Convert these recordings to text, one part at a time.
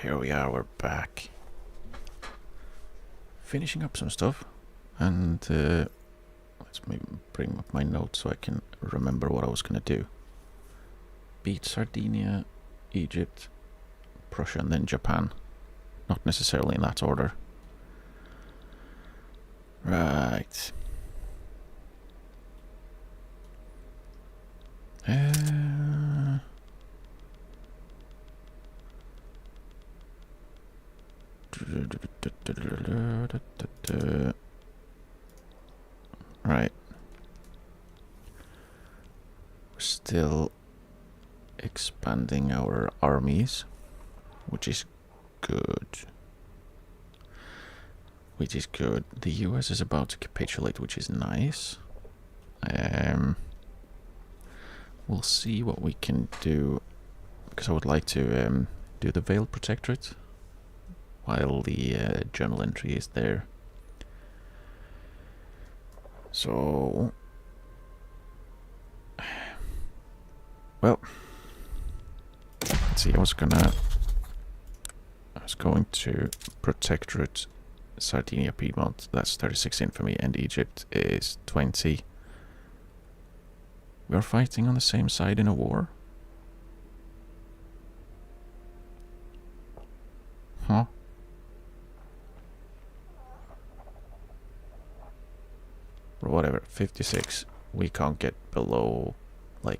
here we are, we're back. Finishing up some stuff, and let's maybe bring up my notes so I can remember what I was going to do. Beat Sardinia, Egypt, Prussia, and then Japan. Not necessarily in that order. Right. Right. We're still expanding our armies, which is good. The US is about to capitulate, which is nice. We'll see what we can do, because I would like to do the Veiled Protectorate while the journal entry is there. So, well, let's see. I was going to Protectorate Sardinia, Piedmont. That's 36 infantry, and Egypt is 20. We are fighting on the same side in a war. Huh? Or whatever, 56. We can't get below, like,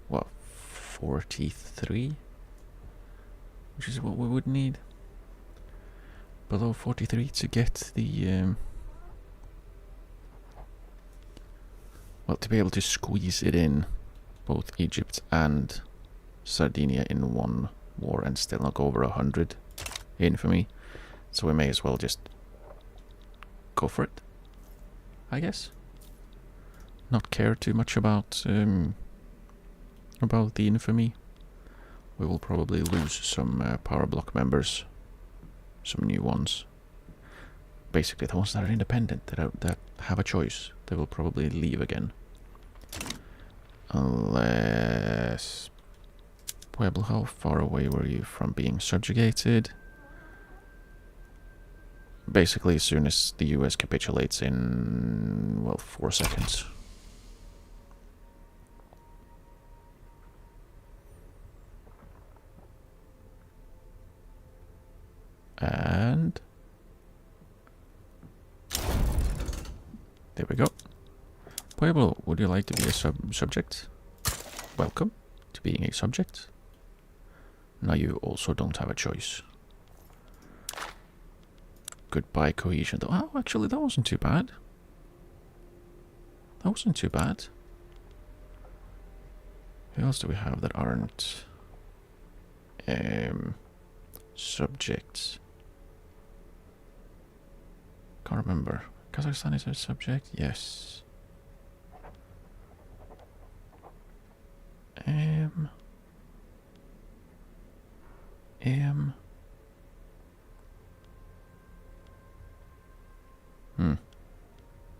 what, 43? Which is what we would need. Below 43 to get the, well, to be able to squeeze it in, both Egypt and Sardinia in one war and still not go over 100 infamy. So we may as well just go for it, I guess. Not care too much about the infamy. We will probably lose some power block members, some new ones. Basically, the ones that are independent, that have a choice, they will probably leave again. Unless... Pueblo, how far away were you from being subjugated? Basically, as soon as the US capitulates in, well, 4 seconds. And... there we go. Pueblo, would you like to be a subject? Welcome to being a subject. Now you also don't have a choice. Goodbye cohesion. Oh, actually, that wasn't too bad. That wasn't too bad. Who else do we have that aren't subjects? Can't remember. Kazakhstan is a subject? Yes.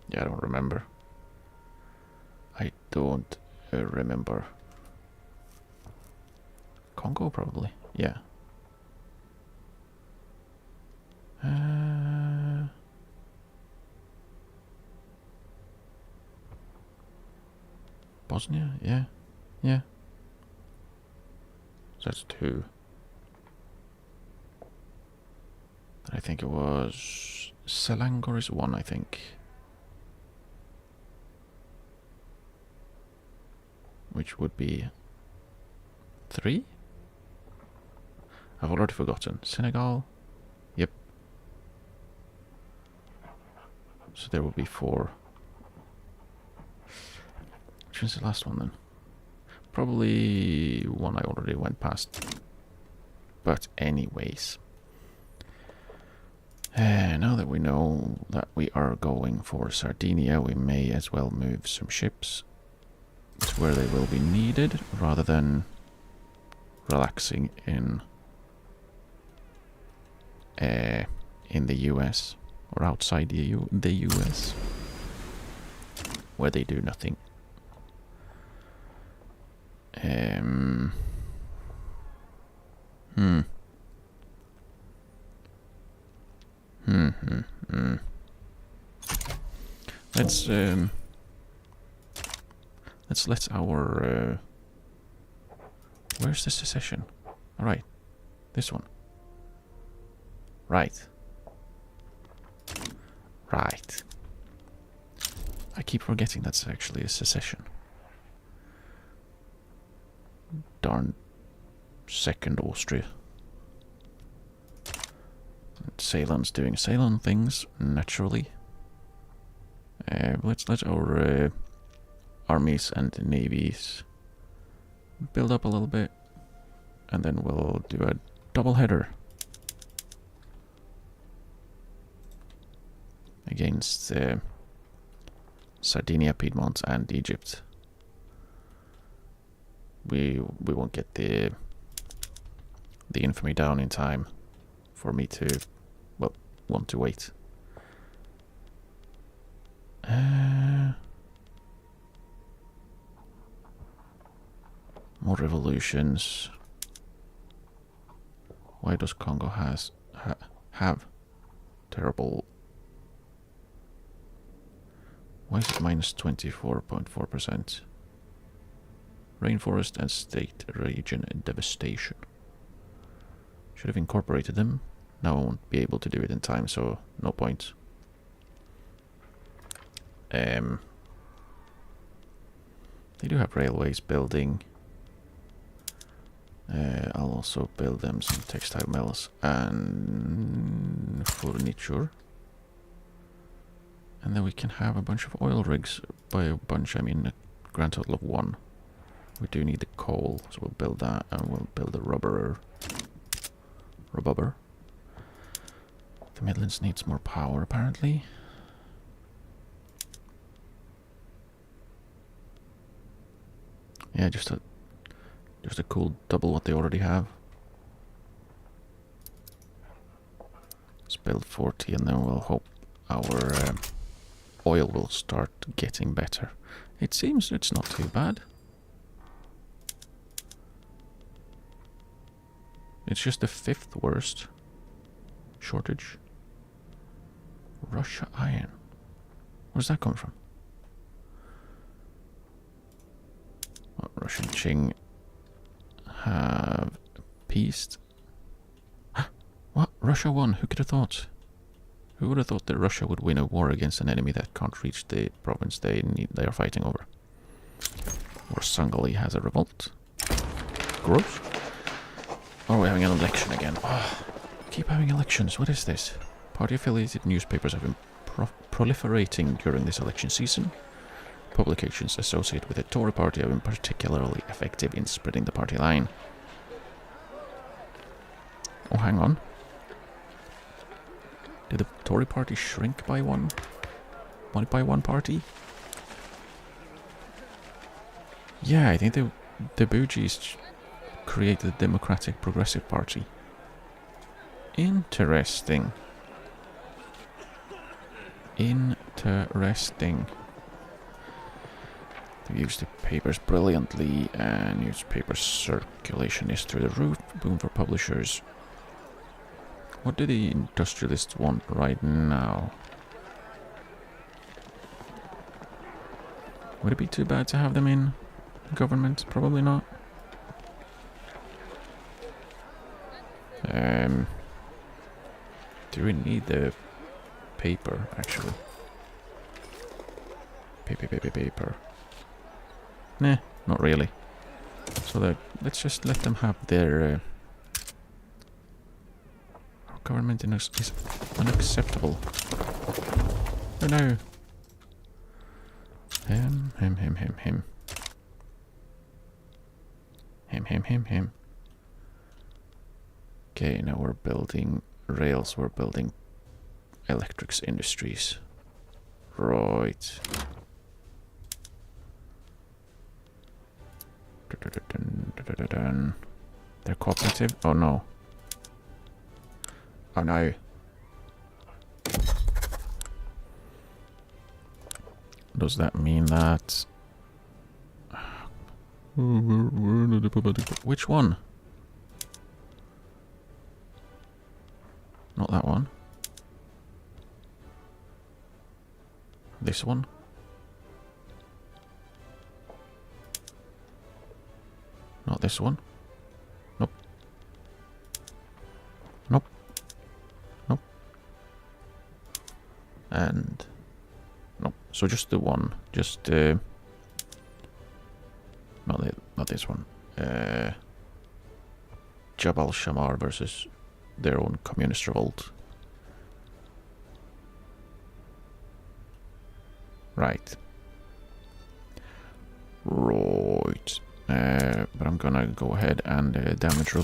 Yeah, I don't remember. I don't remember. Congo, probably. Yeah. Bosnia? Yeah. Yeah. So that's 2. I think it was... Selangor is 1, I think. Which would be 3? I've already forgotten. Senegal? Yep. So there will be 4. Which was the last one then? Probably one I already went past. But anyways. Now that we know that we are going for Sardinia, we may as well move some ships to where they will be needed, rather than relaxing in the US or outside the US, where they do nothing. Hmm. Let's let our where's the secession? Alright. This one. Right. Right. I keep forgetting that's actually a secession. Darn second Austria. Ceylon's doing Ceylon things, naturally. Let's let our armies and navies build up a little bit, and then we'll do a double header against Sardinia, Piedmont, and Egypt. We won't get the infamy down in time for me to, well, want to wait. More revolutions. Why does Congo have terrible? Why is it minus 24.4%? Rainforest and state region devastation. Should have incorporated them. Now I won't be able to do it in time, so no point. They do have railways building. I'll also build them some textile mills and furniture. And then we can have a bunch of oil rigs. By a bunch, I mean a grand total of 1. We do need the coal, so we'll build that, and we'll build a rubber. The Midlands needs more power, apparently. Yeah, just a cool double what they already have. Let's build 40, and then we'll hope our oil will start getting better. It seems it's not too bad. It's just the 5th worst shortage. Russia iron. Where's that come from? Well, Russian Qing have peaced. What? Russia won? Who could have thought? Who would have thought that Russia would win a war against an enemy that can't reach the province they are fighting over? Or Sangali has a revolt. Gross. Oh, we're having an election again. Oh, keep having elections. What is this? Party-affiliated newspapers have been proliferating during this election season. Publications associated with the Tory party have been particularly effective in spreading the party line. Oh, hang on. Did the Tory party shrink by one? By one party? Yeah, I think the Bougies created the Democratic Progressive Party. Interesting. Interesting. They use the papers brilliantly, and newspaper circulation is through the roof. Boom for publishers. What do the industrialists want right now? Would it be too bad to have them in government? Probably not. Do we need the paper, actually? Paper. Nah, not really. So let's just let them have their... our government is unacceptable. Oh no! Him. Okay, now we're building rails, we're building electrics industries. Right. They're cooperative? Oh no. Oh no. Does that mean that... We're in a diplomatic... Which one? Not that one. This one. Not this one. Nope. Nope. Nope. And nope. So just the one. Just not this one. Jabal Shammar versus their own communist revolt. Right. Right. But I'm gonna go ahead and damage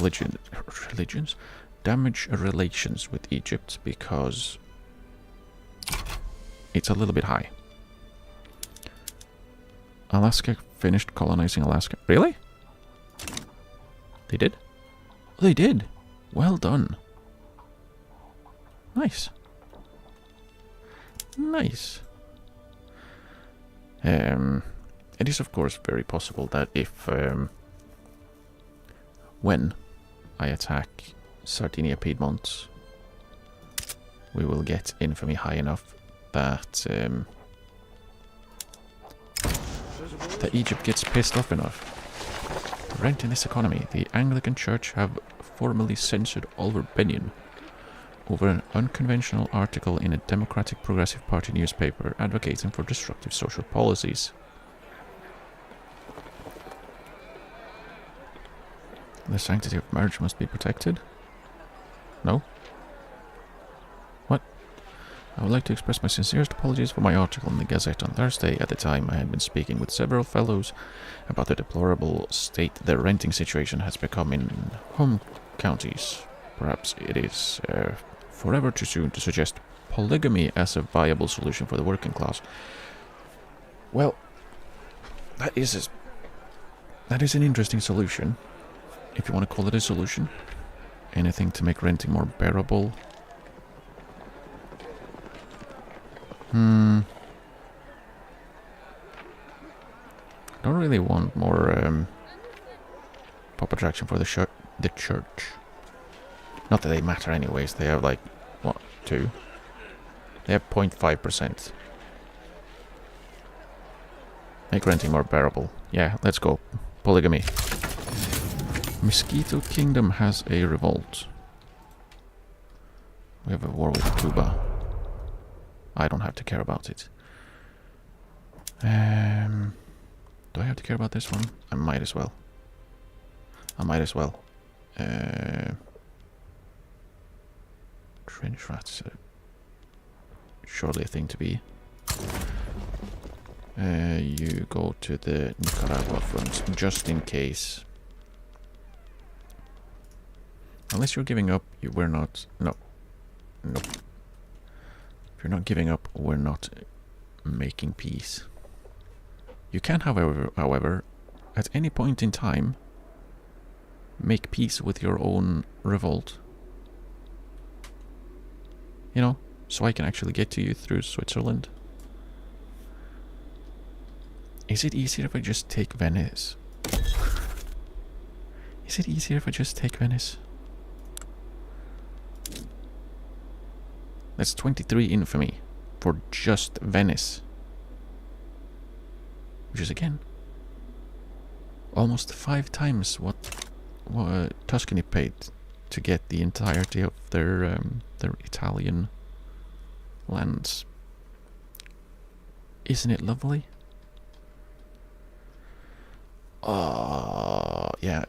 damage relations with Egypt because it's a little bit high. Alaska finished colonizing Alaska. Really? They did? They did. Well done. Nice. Nice. It is of course very possible that if when I attack Sardinia Piedmont, we will get infamy high enough that that Egypt gets pissed off enough. The rent in this economy. The Anglican Church have formally censored Oliver Benyon over an unconventional article in a Democratic Progressive Party newspaper advocating for destructive social policies. The sanctity of marriage must be protected? No? What? I would like to express my sincerest apologies for my article in the Gazette on Thursday. At the time, I had been speaking with several fellows about the deplorable state the renting situation has become in home counties. Perhaps it is forever too soon to suggest polygamy as a viable solution for the working class. Well, that is an interesting solution, if you want to call it a solution. Anything to make renting more bearable. Don't really want more pop attraction for the church. Not that they matter anyways. They have like, what, 2? They have 0.5%. Make renting more bearable. Yeah, let's go. Polygamy. Mosquito Kingdom has a revolt. We have a war with Cuba. I don't have to care about it. Do I have to care about this one? I might as well. Trench rats are surely a thing to be. You go to the Nicaragua front, just in case. Unless you're giving up, we're not. No. Nope. If you're not giving up, we're not making peace. You can, however, at any point in time, make peace with your own revolt. You know, so I can actually get to you through Switzerland. Is it easier if I just take Venice? Is it easier if I just take Venice? That's 23 infamy for just Venice. Which is, again, almost 5 times what Tuscany paid to get the entirety of their Italian lands. Isn't it lovely? Yeah,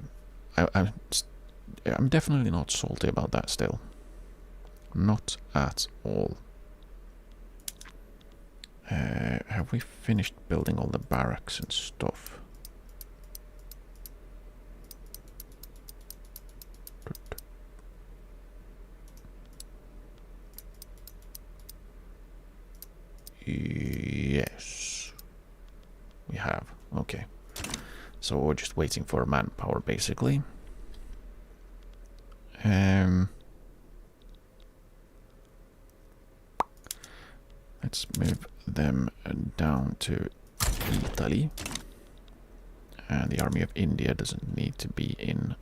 I'm definitely not salty about that still. Not at all. Have we finished building all the barracks and stuff? Yes, we have. Okay, so we're just waiting for manpower, basically. Let's move them down to Italy. And the army of India doesn't need to be in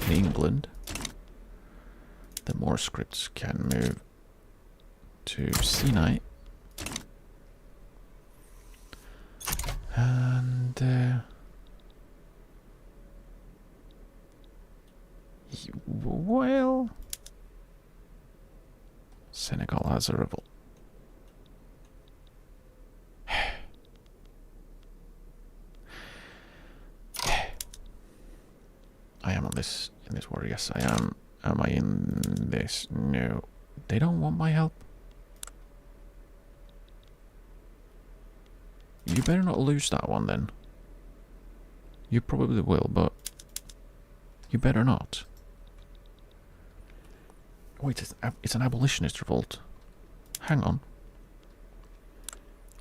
in England, the more scripts can move to Sinai. And well, Senegal has a revolt. I am on this in this war. Yes, I am. Am I in this? No. They don't want my help. You better not lose that one then. You probably will, but you better not. Wait, it's an abolitionist revolt. Hang on.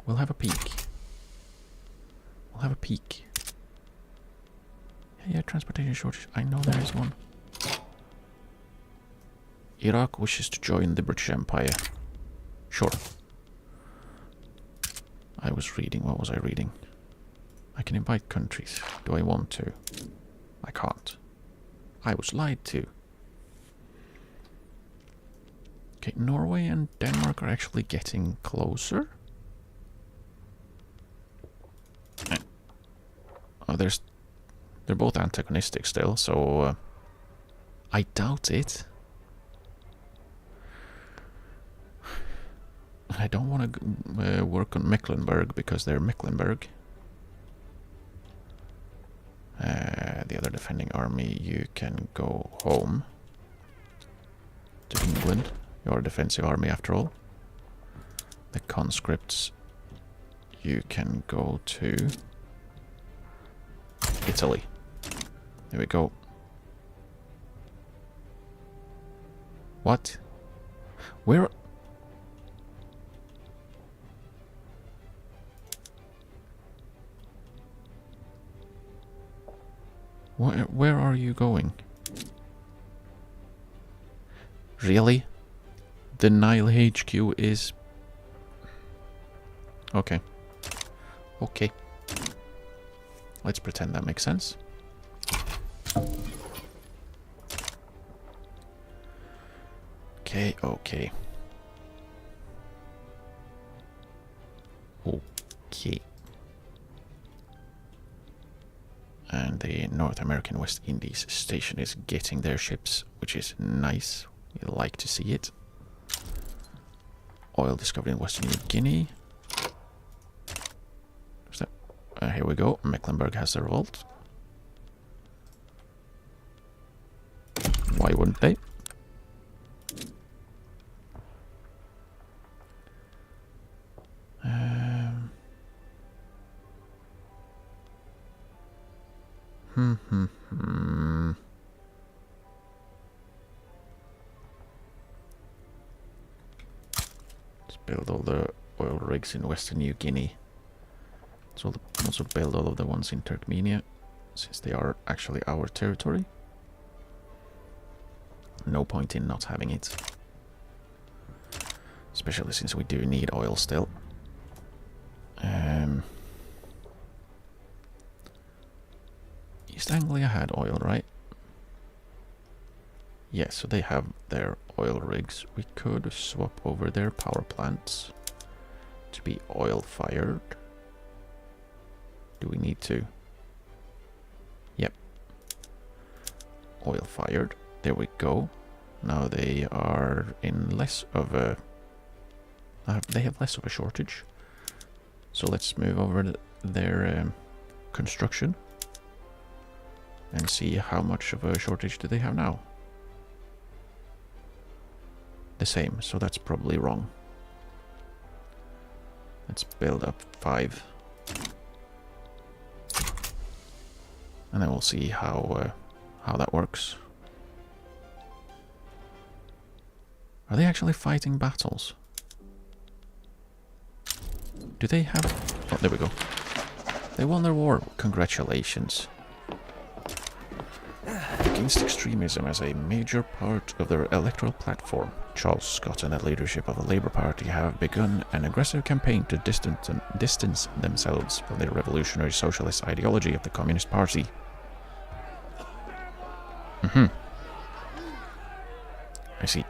We'll have a peek. We'll have a peek. Yeah, transportation shortage. I know there is one. Iraq wishes to join the British Empire. Sure. I was reading. What was I reading? I can invite countries. Do I want to? I can't. I was lied to. Okay, Norway and Denmark are actually getting closer. Oh, they're both antagonistic still, so I doubt it. I don't want to work on Mecklenburg because they're Mecklenburg. The other defending army, you can go home to England. You're a defensive army after all. The conscripts, you can go to Italy. There we go. What? Where? Where are you going? Really? The Nile HQ is... Okay. Okay. Let's pretend that makes sense. Okay, okay. Okay. And the North American West Indies station is getting their ships, which is nice. You like to see it. Oil discovered in Western New Guinea. Here we go. Mecklenburg has a revolt. Why wouldn't they? Let's build all the oil rigs in Western New Guinea. So also build all of the ones in Turkmenia, since they are actually our territory. No point in not having it. Especially since we do need oil still. East Anglia had oil, right? Yeah, so they have their oil rigs. We could swap over their power plants to be oil-fired. Do we need to? Yep. Oil-fired. There we go. Now they are in less of a... they have less of a shortage. So let's move over their construction and see how much of a shortage do they have now. The same, so that's probably wrong. Let's build up 5. And then we'll see how that works. Are they actually fighting battles? Do they have... Oh, there we go. They won their war. Congratulations. Against extremism as a major part of their electoral platform, Charles Scott and the leadership of the Labour Party have begun an aggressive campaign to distance themselves from the revolutionary socialist ideology of the Communist Party. I see.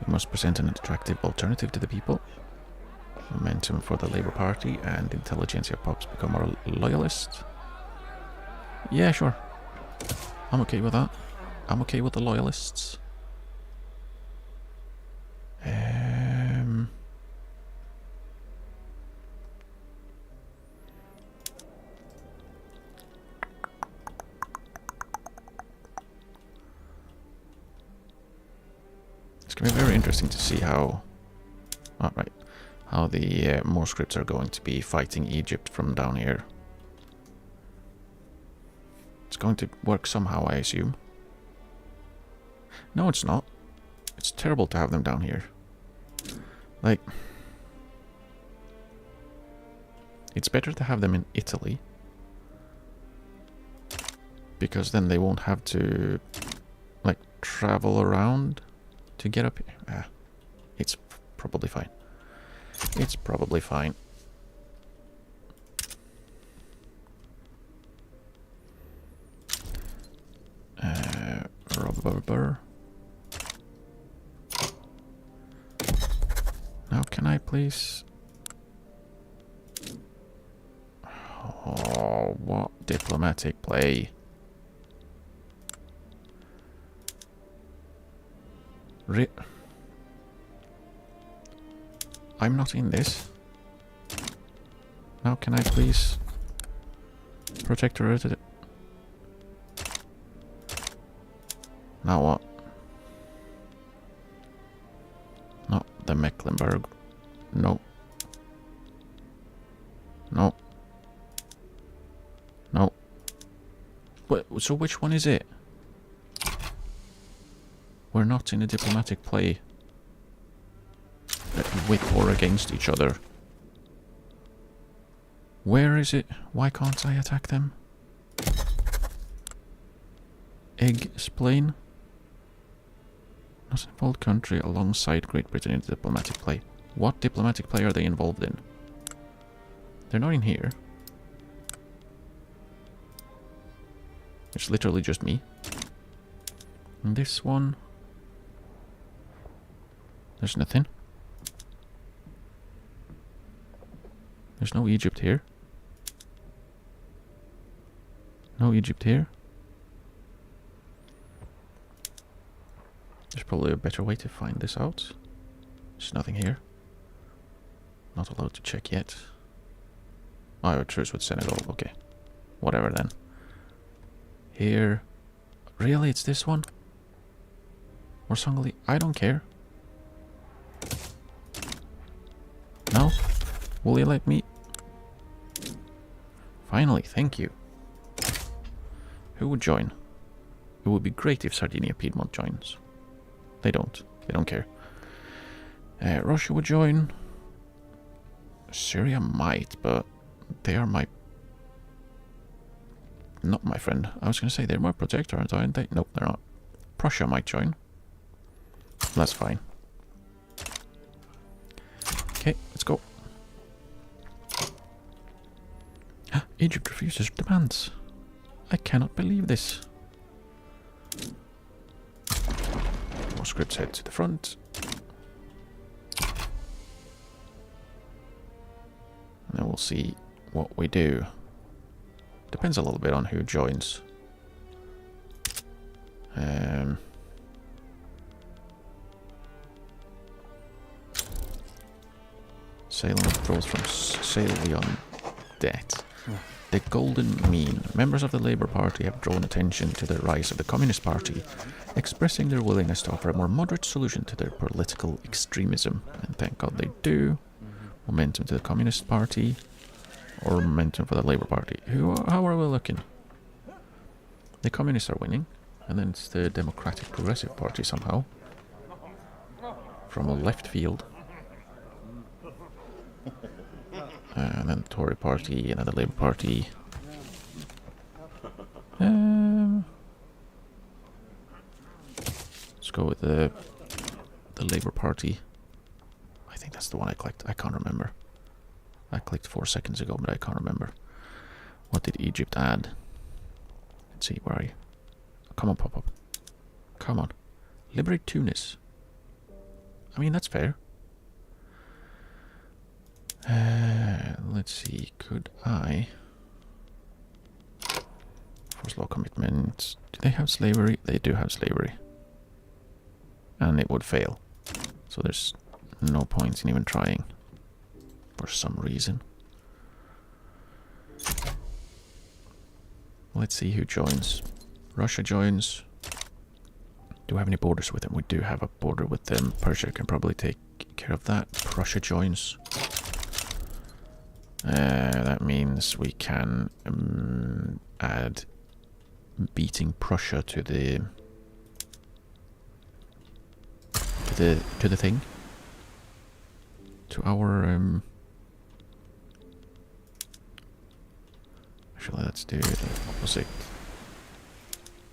We must present an attractive alternative to the people. Momentum for the Labour Party and intelligentsia pops become our loyalists. Yeah, sure. I'm okay with that. I'm okay with the loyalists. It's going to be very interesting to see how... Oh, right. How the more scripts are going to be fighting Egypt from down here. It's going to work somehow, I assume. No, it's not. It's terrible to have them down here. Like... It's better to have them in Italy. Because then they won't have to, like, travel around to get up here. It's probably fine. It's probably fine. Rubber. Now, can I please... Oh, what diplomatic play. I'm not in this. Now, can I please protectorate it? Now what? No, the Mecklenburg. No. No. No. So which one is it? We're not in a diplomatic play with or against each other. Where is it? Why can't I attack them? Explain. Not involved country alongside Great Britain in diplomatic play. What diplomatic play are they involved in? They're not in here. It's literally just me. And this one... There's nothing. There's no Egypt here. No Egypt here. There's probably a better way to find this out. There's nothing here. Not allowed to check yet. I have a truce with Senegal. Okay. Whatever then. Here. Really? It's this one? Or Songali? I don't care. No? Will you let me? Finally, thank you. Who would join? It would be great if Sardinia Piedmont joins. They don't. They don't care. Russia would join. Syria might, but they are my... Not my friend. I was going to say they're my protector, aren't they? Nope, they're not. Prussia might join. That's fine. Okay, let's go. Egypt refuses demands. I cannot believe this. More scripts head to the front. And then we'll see what we do. Depends a little bit on who joins. Salem withdraws from Salion debt. The Golden Mean. Members of the Labour Party have drawn attention to the rise of the Communist Party, expressing their willingness to offer a more moderate solution to their political extremism. And thank God they do. Momentum to the Communist Party, or momentum for the Labour Party. How are we looking? The Communists are winning, and then it's the Democratic Progressive Party somehow. From a left field. And then the Tory Party, and then the Labour Party. Let's go with the Labour Party. I think that's the one I clicked. I can't remember. I clicked 4 seconds ago, but I can't remember. What did Egypt add? Let's see, where are you? Come on, pop up. Come on. Liberate Tunis. I mean, that's fair. Let's see, could I... Force law commitments. Do they have slavery? They do have slavery. And it would fail. So there's no point in even trying. For some reason. Let's see who joins. Russia joins. Do we have any borders with them? We do have a border with them. Persia can probably take care of that. Prussia joins. That means we can add beating Prussia to the thing. To our actually, let's do the opposite.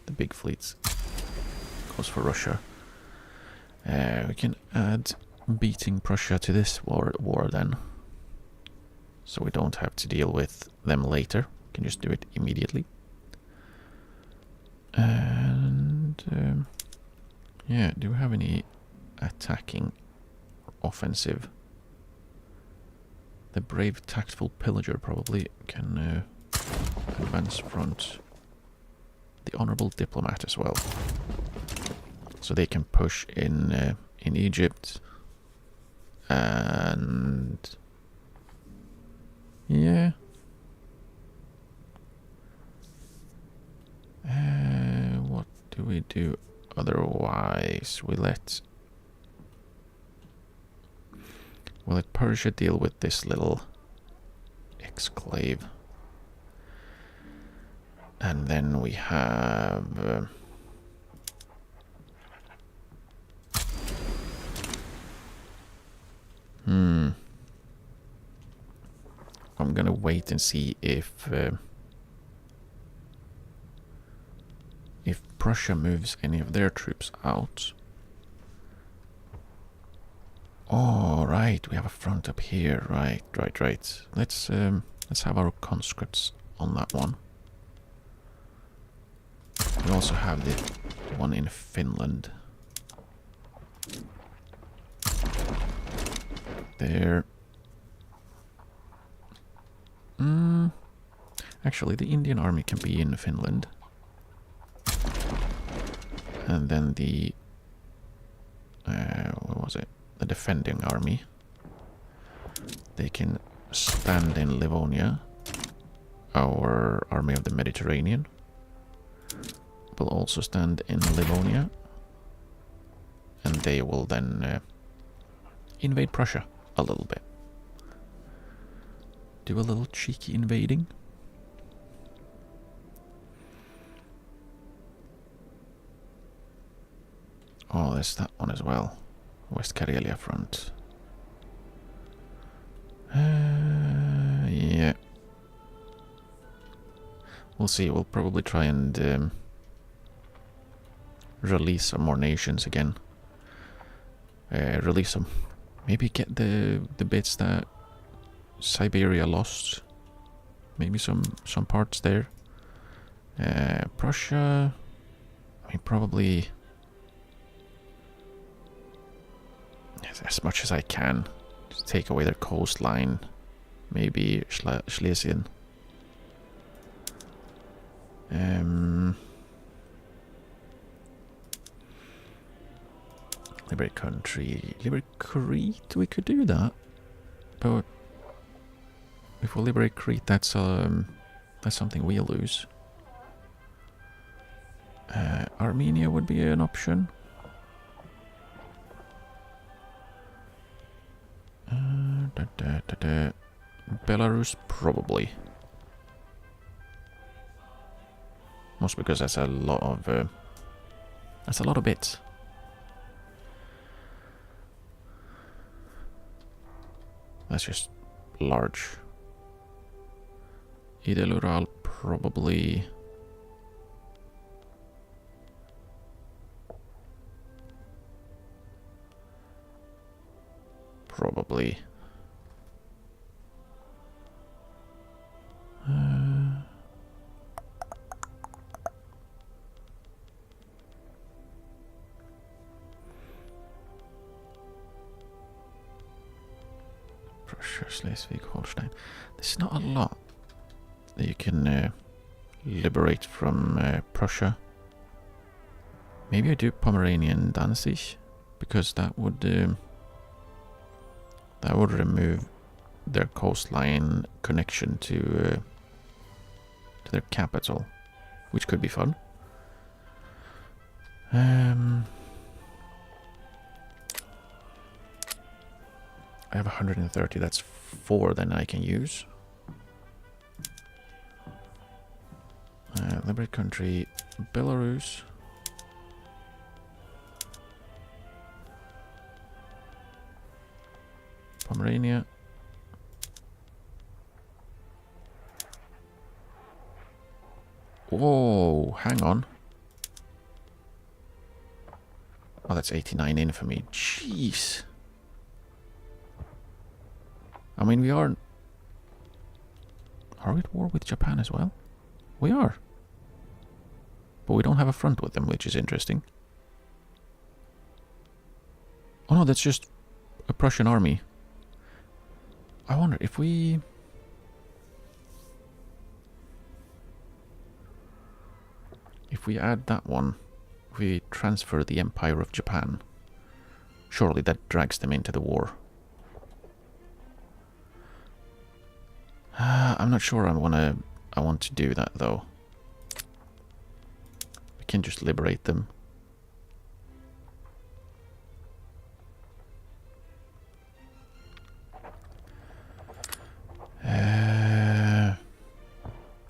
The big fleets goes for Russia. We can add beating Prussia to this war then. So we don't have to deal with them later. We can just do it immediately. And yeah, do we have any attacking offensive? The brave tactful pillager probably can advance front. The honorable diplomat as well. So they can push in Egypt. And yeah. What do we do otherwise? We'll let Persia deal with this little exclave. And then we have I'm gonna wait and see if Prussia moves any of their troops out. Oh, right, we have a front up here. Right. Let's have our conscripts on that one. We also have the one in Finland. There. Actually, the Indian army can be in Finland. And then the... what was it? The defending army. They can stand in Livonia. Our army of the Mediterranean will also stand in Livonia. And they will then invade Prussia a little bit. Do a little cheeky invading. Oh, there's that one as well. West Karelia front. Yeah. We'll see. We'll probably try and release some more nations again. Release them. Maybe get the bits that Siberia lost. Maybe some parts there. Prussia. I mean, probably as much as I can. Just take away their coastline. Maybe Schlesien. Liberate country. Liberate Crete? We could do that. But if we liberate Crete, that's something we lose. Armenia would be an option. Belarus, probably. Mostly because that's a lot of bits. That's just large. Idel-Ural, probably. Probably. Prussia, Schleswig, Holstein. There's not a lot that you can liberate from Prussia. Maybe I do Pomerania and Danzig, because that would remove their coastline connection to their capital, which could be fun. I have 130. That's 4 then I can use. Liberate country, Belarus. Pomerania. Whoa, hang on. Oh, that's 89 in for me. Jeez. I mean, we are... Are we at war with Japan as well? We are. But we don't have a front with them, which is interesting. Oh no, that's just a Prussian army. I wonder if we... If we add that one, if we transfer the Empire of Japan, surely that drags them into the war. I'm not sure I want to do that though. We can just liberate them.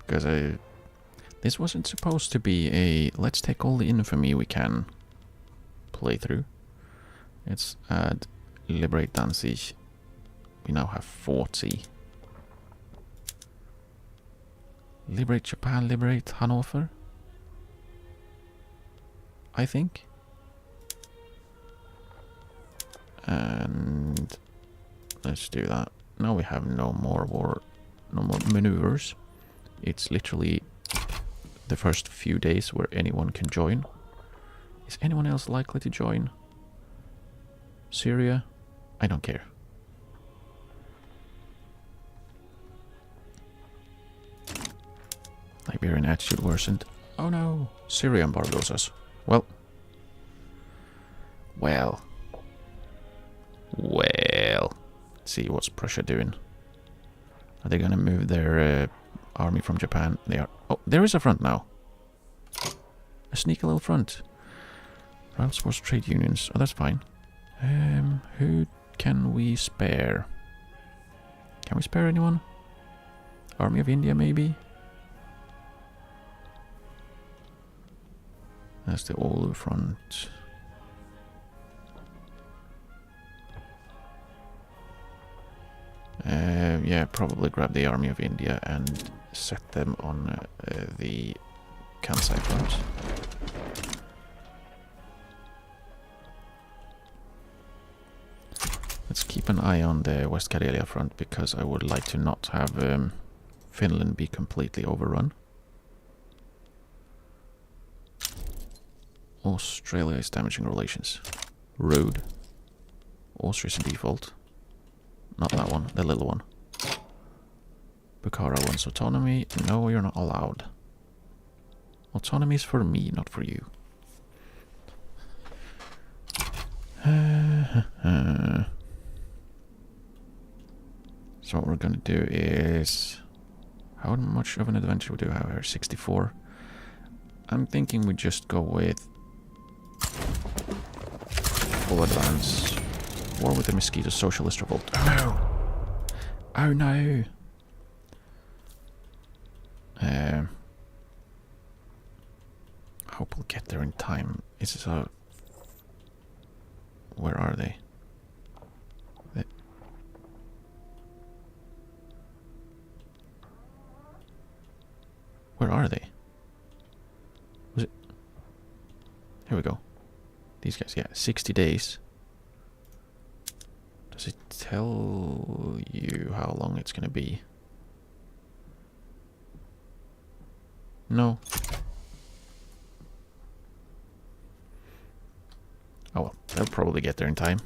Because this wasn't supposed to be a let's take all the infamy we can playthrough. Let's add liberate Danzig. We now have 40. Liberate Japan, liberate Hanover. I think. And let's do that. Now we have no more war, no more maneuvers. It's literally the first few days where anyone can join. Is anyone else likely to join? Syria? I don't care. Liberian attitude worsened. Oh no! Syria embargoes us. Well. Let's see what's Prussia doing. Are they gonna move their army from Japan? They are. Oh, there is a front now. A sneaky little front. Royal Sports Trade Unions. Oh, that's fine. Who can we spare? Can we spare anyone? Army of India, maybe? That's the old front. Yeah, probably grab the Army of India and set them on the Kansai front. Let's keep an eye on the West Karelia front, because I would like to not have Finland be completely overrun. Australia is damaging relations. Rude. Austria's in default. Not that one, the little one. Bukhara wants autonomy. No, you're not allowed. Autonomy is for me, not for you. So what we're gonna do is... How much of an adventure we do have here? 64. I'm thinking we just go with... full advance. War with the Mosquito Socialist Revolt. Oh no! Oh no! Hope we'll get there in time. Is this a... Where are they? Where are they? Was it... Here we go. These guys, yeah, 60 days. Does it tell you how long it's gonna be? No. Oh well, they'll probably get there in time.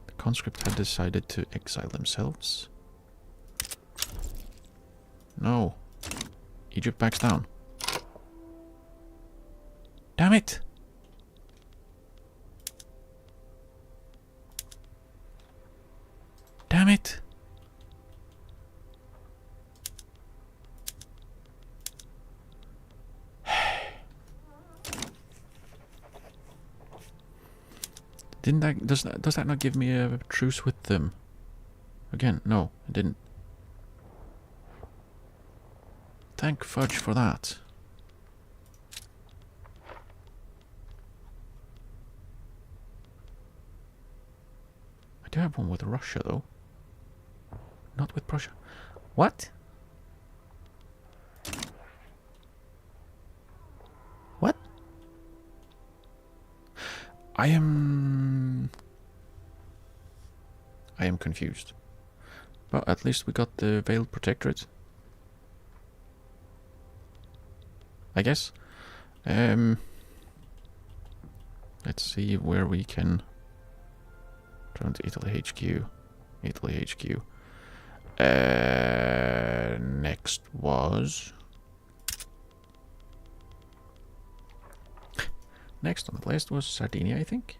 The conscript had decided to exile themselves. No. Egypt backs down. Damn it! Damn it! Didn't that does that not give me a truce with them? Again, no, it didn't. Thank fudge for that. I do have one with Russia though. Not with Prussia. What? What? I am confused. But at least we got the Veiled Protectorate. I guess. Let's see where we can turn to Italy HQ. Italy HQ. Next was... Next on the list was Sardinia, I think.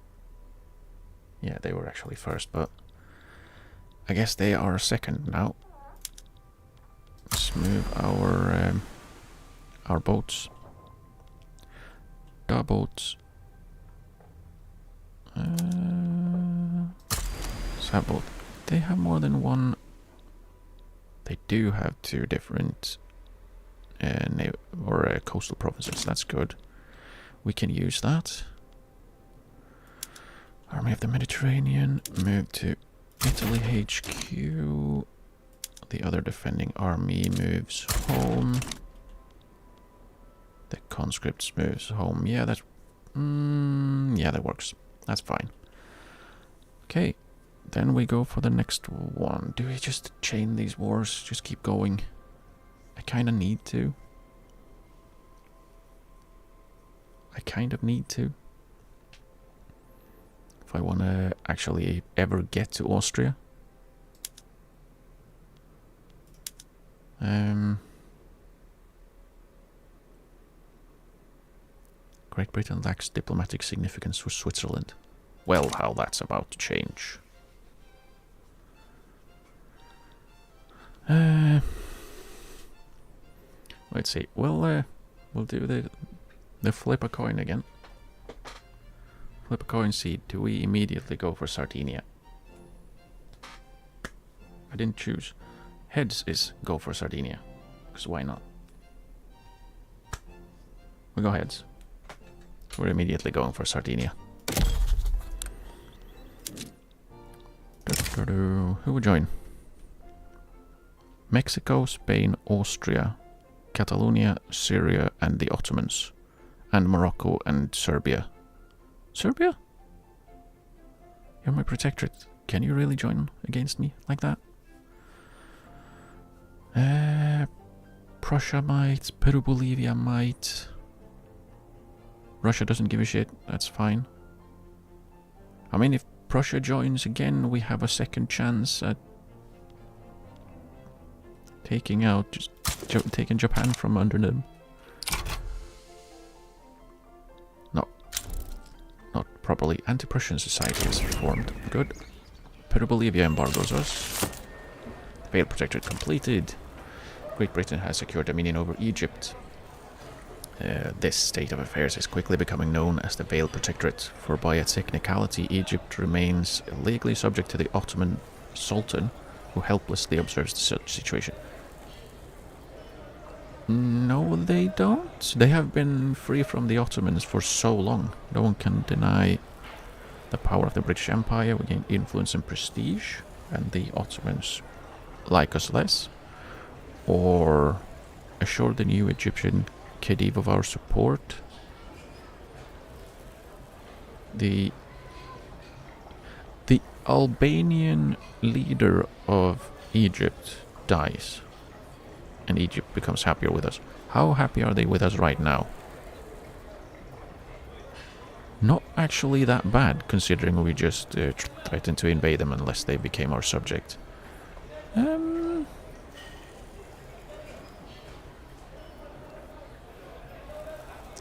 Yeah, they were actually first, but I guess they are second now. Let's move our boats. Our boats. Let's have both. They have more than one. They do have two different coastal provinces. That's good. We can use that. Army of the Mediterranean. Move to Italy HQ. The other defending army moves home. The conscripts moves home. Yeah, that's... yeah, that works. That's fine. Okay. Then we go for the next one. Do we just chain these wars? Just keep going? I kind of need to. I kind of need to. If I want to actually ever get to Austria. Great Britain lacks diplomatic significance for Switzerland. Well, how that's about to change. Let's see. We'll do the flip a coin again. Flip a coin seed. Do we immediately go for Sardinia? I didn't choose. Heads is go for Sardinia. Because why not? We go heads. We're immediately going for Sardinia. Who would join? Mexico, Spain, Austria, Catalonia, Syria, and the Ottomans. And Morocco and Serbia. Serbia? You're my protectorate. Can you really join against me like that? Prussia might. Peru, Bolivia might. Russia doesn't give a shit. That's fine. I mean, if Prussia joins again, we have a second chance at taking Japan from under them. No. Not properly. Anti-Prussian society is formed. Good. Peru, Bolivia embargoes us. Veiled Protectorate completed. Great Britain has secured dominion over Egypt. This state of affairs is quickly becoming known as the Veiled Protectorate, for by a technicality Egypt remains legally subject to the Ottoman Sultan, who helplessly observes the situation. No, they don't. They have been free from the Ottomans for so long. No one can deny the power of the British Empire. We gain influence and prestige, and the Ottomans like us less. Or assure the new Egyptian Khedive of our support. The Albanian leader of Egypt dies, and Egypt becomes happier with us. How happy are they with us right now? Not actually that bad, considering we just threatened to invade them unless they became our subject. Do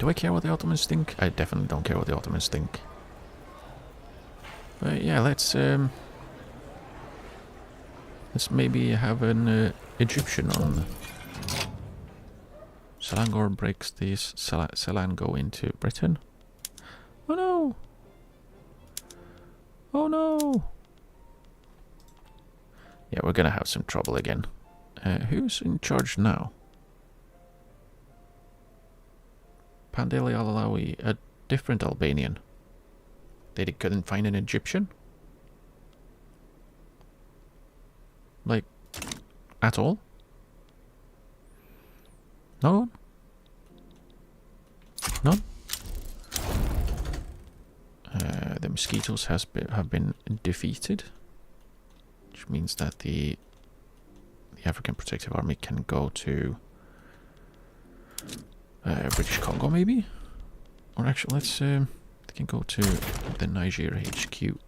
I care what the Ottomans think? I definitely don't care what the Ottomans think. But yeah, let's maybe have an Egyptian on. Selangor breaks these. Selangor into Britain. Oh no! Oh no! Yeah, we're gonna have some trouble again. Who's in charge now? Pandeli Al-Alawi, a different Albanian. They couldn't find an Egyptian? Like, at all? No one? None? The mosquitoes have been defeated, which means that the African Protective Army can go to British Congo, maybe, or actually, let's they can go to the Niger HQ.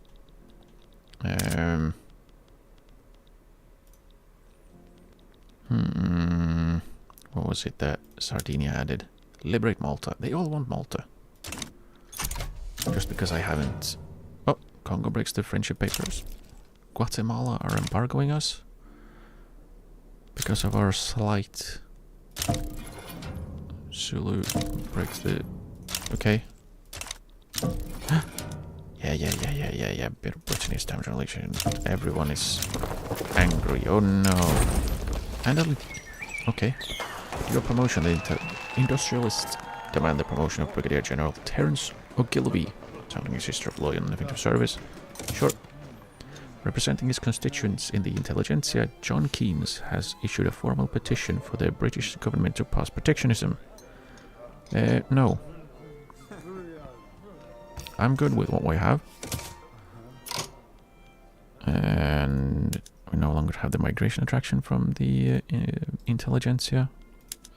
What was it that Sardinia added? Liberate Malta. They all want Malta. Just because I haven't... Oh, Congo breaks the friendship papers. Guatemala are embargoing us because of our slight. Sulu breaks the... Okay. Yeah. Britain is damage relations. Everyone is angry. Oh no. Handle. Okay. Your promotion. The industrialists demand the promotion of Brigadier General Terence Ogilvy, sounding a sister of loyal and effective service. Sure. Representing his constituents in the intelligentsia, John Keynes has issued a formal petition for the British government to pass protectionism. No. I'm good with what we have. And we no longer have the migration attraction from the intelligentsia.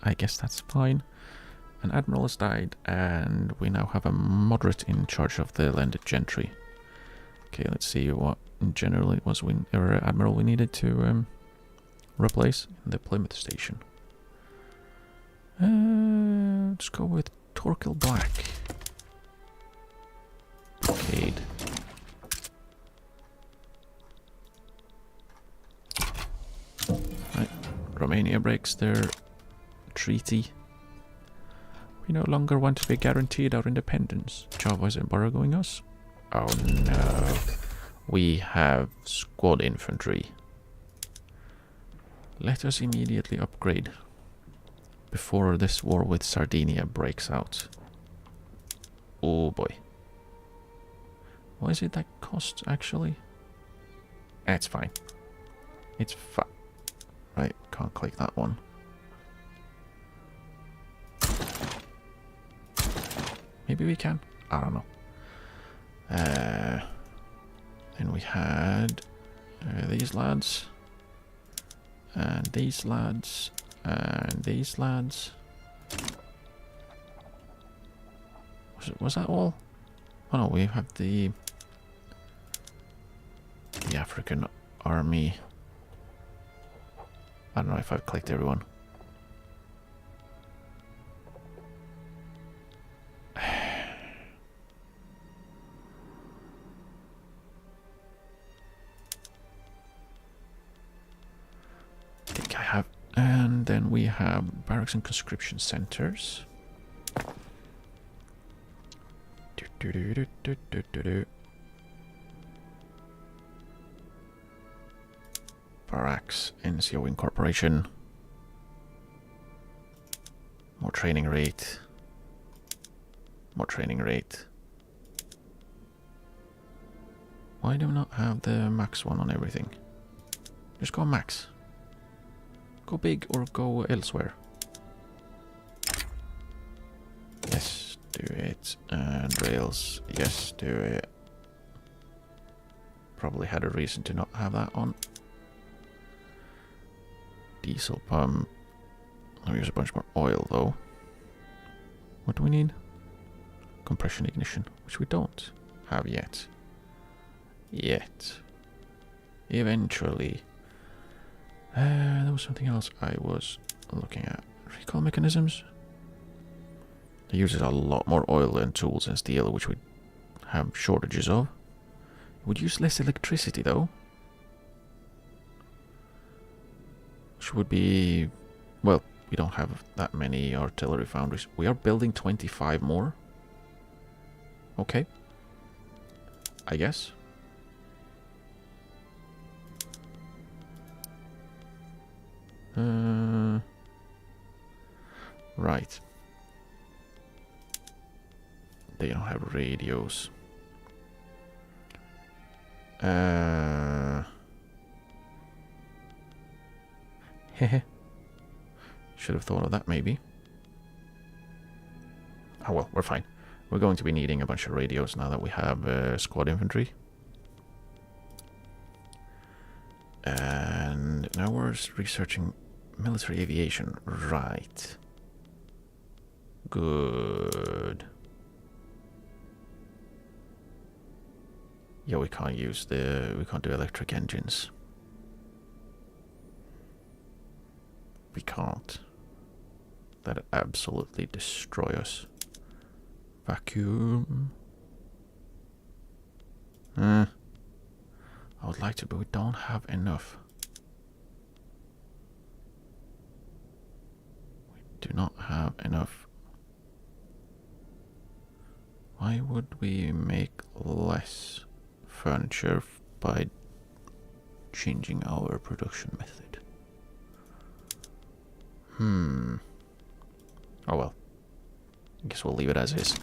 I guess that's fine. An admiral has died, and we now have a moderate in charge of the landed gentry. Okay, let's see what in general it was admiral we needed to replace in the Plymouth station. Let's go with Torquil Black. Brigade. Right. Romania breaks their treaty. We no longer want to be guaranteed our independence. Java is embargoing us. Oh no. We have squad infantry. Let us immediately upgrade before this war with Sardinia breaks out. Oh boy. What is it that costs actually? It's fine. It's fine. Right, can't click that one. Maybe we can. I don't know. Then we had these lads, and these lads, and these lads. Was that all? Oh no, we have the African army. I don't know if I've clicked everyone. And then we have barracks and conscription centers. Barracks, NCO incorporation. More training rate. More training rate. Why do we not have the max one on everything? Just go max. Go big or go elsewhere. Yes, do it. And rails, yes, do it. Probably had a reason to not have that on. Diesel pump. I'll use a bunch more oil though. What do we need? compression ignition, which we don't have yet. Eventually. There was something else I was looking at. Recall mechanisms? It uses a lot more oil and tools and steel, which we have shortages of. It would use less electricity, though. Which would be... Well, we don't have that many artillery foundries. We are building 25 more. Okay. I guess. Right. They don't have radios. Hehe. Should have thought of that, maybe. Oh well, we're fine. We're going to be needing a bunch of radios now that we have squad infantry. And now we're researching military aviation. Right. Good. Yeah, we can't do electric engines. We can't. That'd absolutely destroy us. Vacuum. I would like to, but we don't have enough. We do not have enough. Why would we make less furniture by changing our production method? Oh well. I guess we'll leave it as is.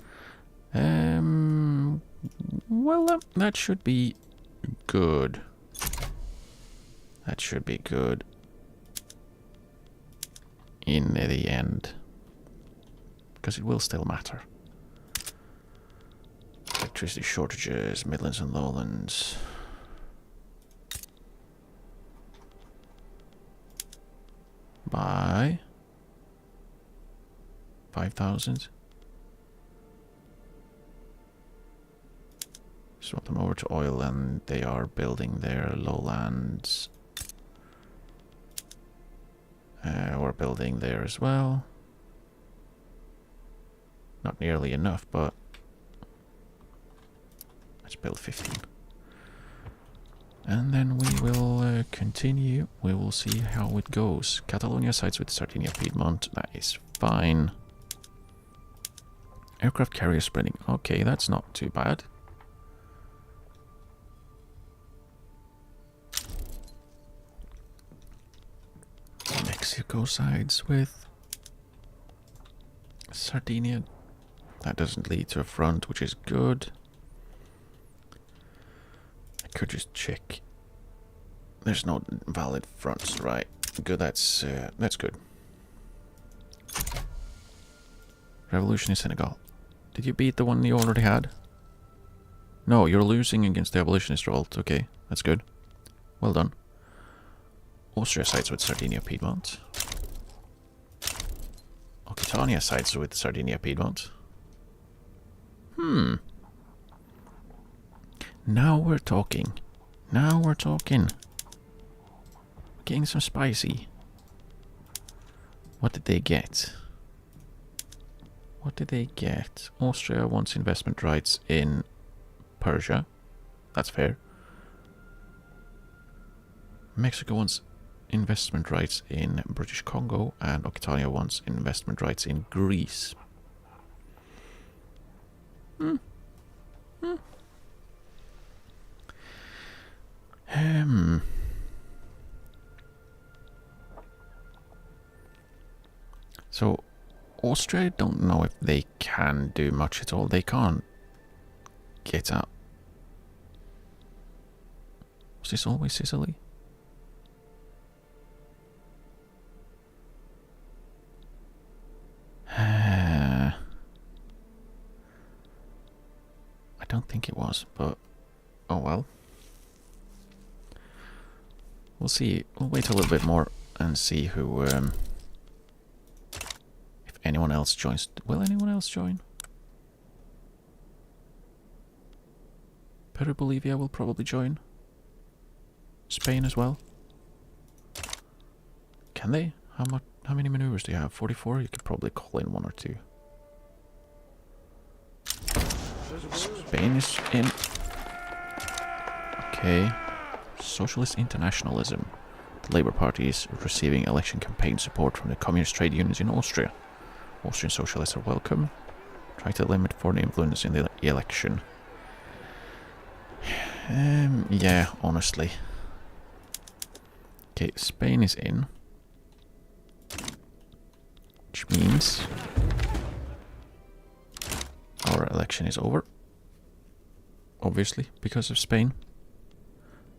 Well, that should be good. That should be good. In the end. Because it will still matter. Electricity shortages, Midlands and Lowlands. By 5,000. Swap them over to oil, and they are building their lowlands. We're building there as well. Not nearly enough, but let's build 15. And then we will continue. We will see how it goes. Catalonia sides with Sardinia Piedmont. That is fine. Aircraft carrier spreading. Okay, that's not too bad. Mexico sides with Sardinia. That doesn't lead to a front, which is good. I could just check. There's no valid fronts, right? Good. That's good. Revolution in Senegal. Did you beat the one you already had? No, you're losing against the abolitionist revolt. Okay, that's good. Well done. Austria sides with Sardinia Piedmont. Occitania sides with Sardinia Piedmont. Now we're talking. Now we're talking. Getting some spicy. What did they get? What did they get? Austria wants investment rights in Persia. That's fair. Mexico wants investment rights in British Congo, and Occitania wants investment rights in Greece. So Austria, I don't know if they can do much at all. They can't get up. Was this always Sicily? I don't think it was, but oh well. We'll see. We'll wait a little bit more and see who, if anyone else joins. Will anyone else join? Peru, Bolivia will probably join. Spain as well. Can they? How many maneuvers do you have? 44? You could probably call in 1 or 2. Spain is in. Okay. Socialist internationalism. The Labour Party is receiving election campaign support from the communist trade unions in Austria. Austrian socialists are welcome. Try to limit foreign influence in the election. Yeah, honestly. Okay, Spain is in. Which means our election is over. Obviously, because of Spain.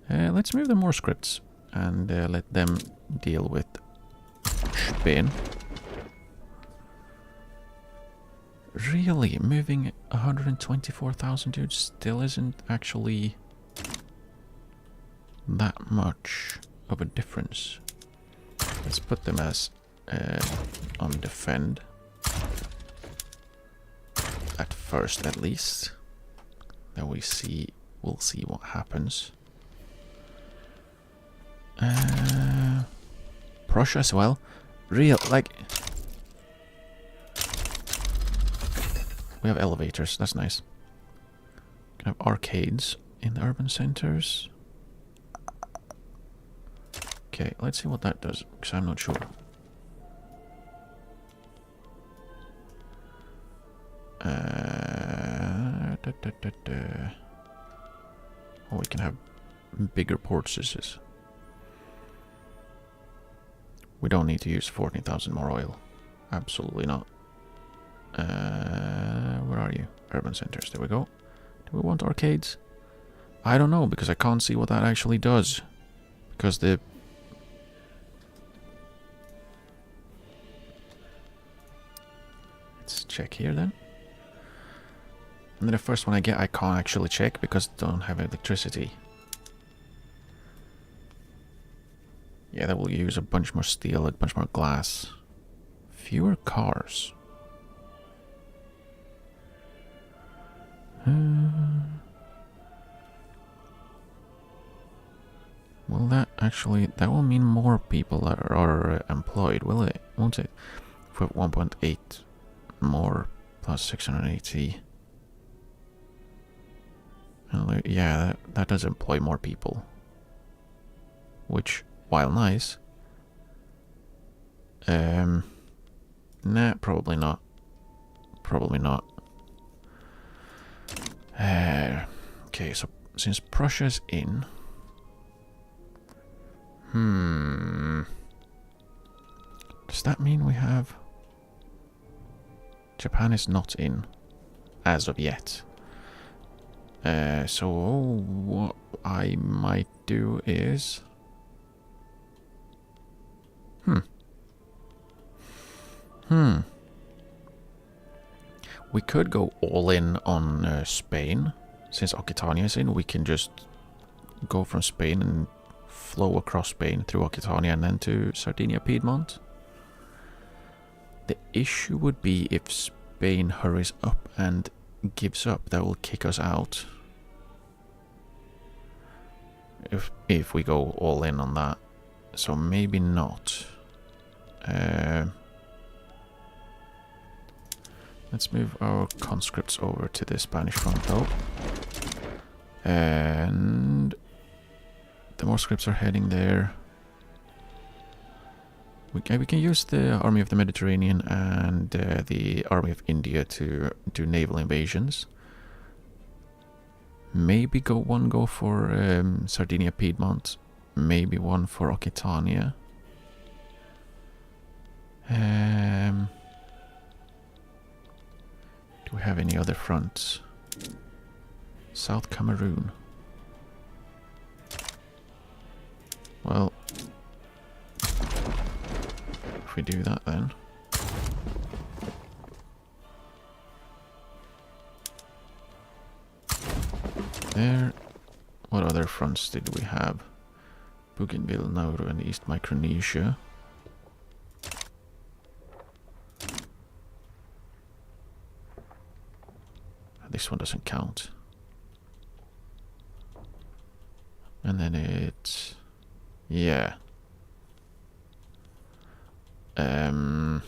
Let's move the more scripts and let them deal with Spain. Really, moving 124,000 dudes still isn't actually that much of a difference. Let's put them as on defend at first, at least. Then we'll see what happens. Prussia as well. We have elevators, that's nice. We can have arcades in the urban centers. Okay, let's see what that does, because I'm not sure. Oh, we can have bigger port systems. We don't need to use 14,000 more oil. Absolutely not. Where are you? Urban centers, there we go. Do we want arcades? I don't know, because I can't see what that actually does. Because the... Let's check here then. And then the first one I get I can't actually check because I don't have electricity. Yeah, that will use a bunch more steel, a bunch more glass. Fewer cars. Will that actually... That will mean more people are employed, will it? Won't it? If we have 1.8 more plus 680... Yeah, that does employ more people. Which, while nice... Nah, probably not. Probably not. Okay, so since Prussia's in... Does that mean we have... Japan is not in as of yet. So what I might do is... We could go all in on Spain. Since Aquitania is in, we can just go from Spain and flow across Spain through Aquitania and then to Sardinia, Piedmont. The issue would be if Spain hurries up and gives up, that will kick us out. If we go all in on that. So maybe not. Let's move our conscripts over to the Spanish front though. And the more scripts are heading there. We can use the Army of the Mediterranean and the Army of India to do naval invasions. Maybe go for Sardinia, Piedmont. Maybe one for Aquitania. Do we have any other fronts? South Cameroon. Well, if we do that then. There. What other fronts did we have? Bougainville, Nauru and East Micronesia. This one doesn't count. And then it's... yeah. But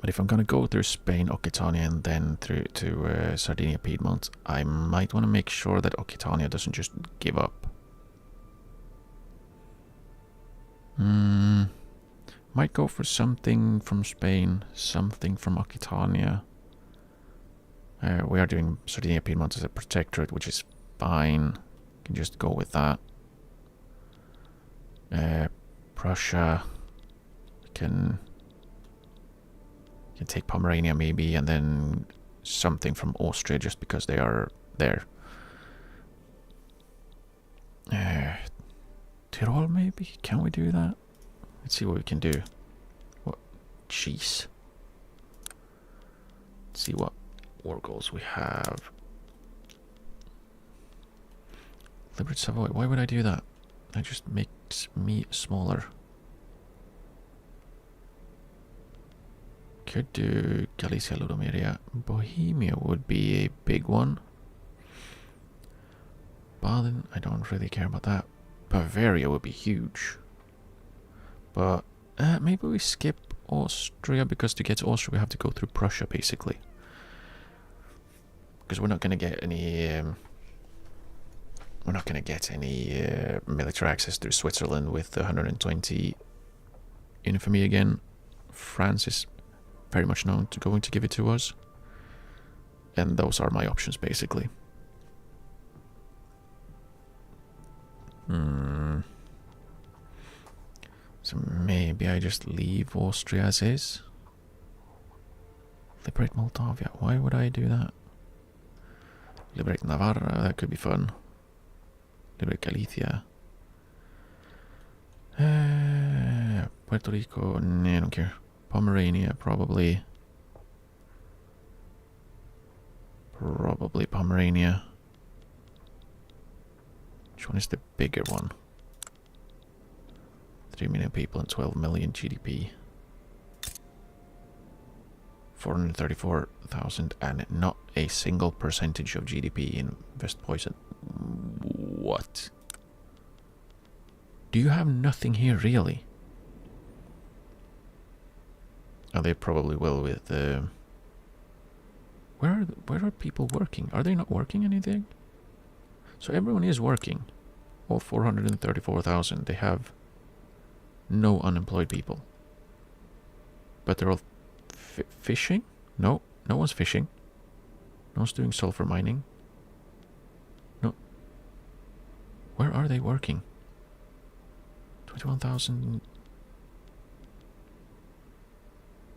if I'm gonna go through Spain, Occitania, and then through to Sardinia, Piedmont, I might want to make sure that Occitania doesn't just give up. Might go for something from Spain, something from Occitania. We are doing Sardinia, Piedmont as a protectorate, which is fine. Can just go with that. Prussia. Can take Pomerania maybe, and then something from Austria just because they are there. Tyrol maybe? Can we do that? Let's see what we can do. What? Jeez. Let's see what war goals we have. Liberate Savoy. Why would I do that? That just makes me smaller. Could do Galicia, Ludomeria. Bohemia would be a big one. Baden, I don't really care about that. Bavaria would be huge. But maybe we skip Austria, because to get to Austria we have to go through Prussia basically. Because we're not going to get any military access through Switzerland with the 120 infamy again. France is very much known to going to give it to us. And those are my options basically. So maybe I just leave Austria as is. Liberate Moldavia. Why would I do that? Liberate Navarra. That could be fun. Liberate Galicia. Puerto Rico. Nah, I don't care. Pomerania, probably. Probably Pomerania. Which one is the bigger one? 3 million people and 12 million GDP. 434,000 and not a single percentage of GDP in Westpoison. What? Do you have nothing here, really? Oh, they probably will with... Where are people working? Are they not working anything? So everyone is working. All 434,000. They have no unemployed people. But they're all fishing? No, no one's fishing. No one's doing sulfur mining. No. Where are they working? 21,000...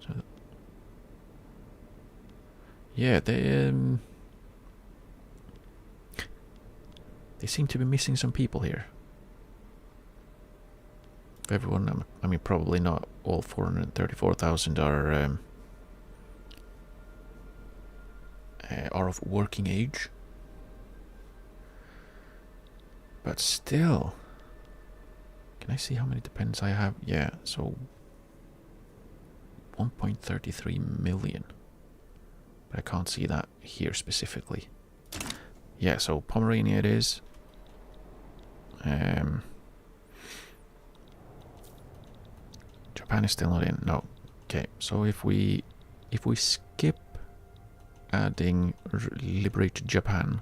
So, yeah, they seem to be missing some people here. Everyone, I mean, probably not all 434,000 are of working age. But still, can I see how many dependents I have? Yeah, so 1.33 million. But I can't see that here specifically. Yeah, so Pomerania it is. Japan is still not in. No. Okay, so if we skip adding liberate Japan,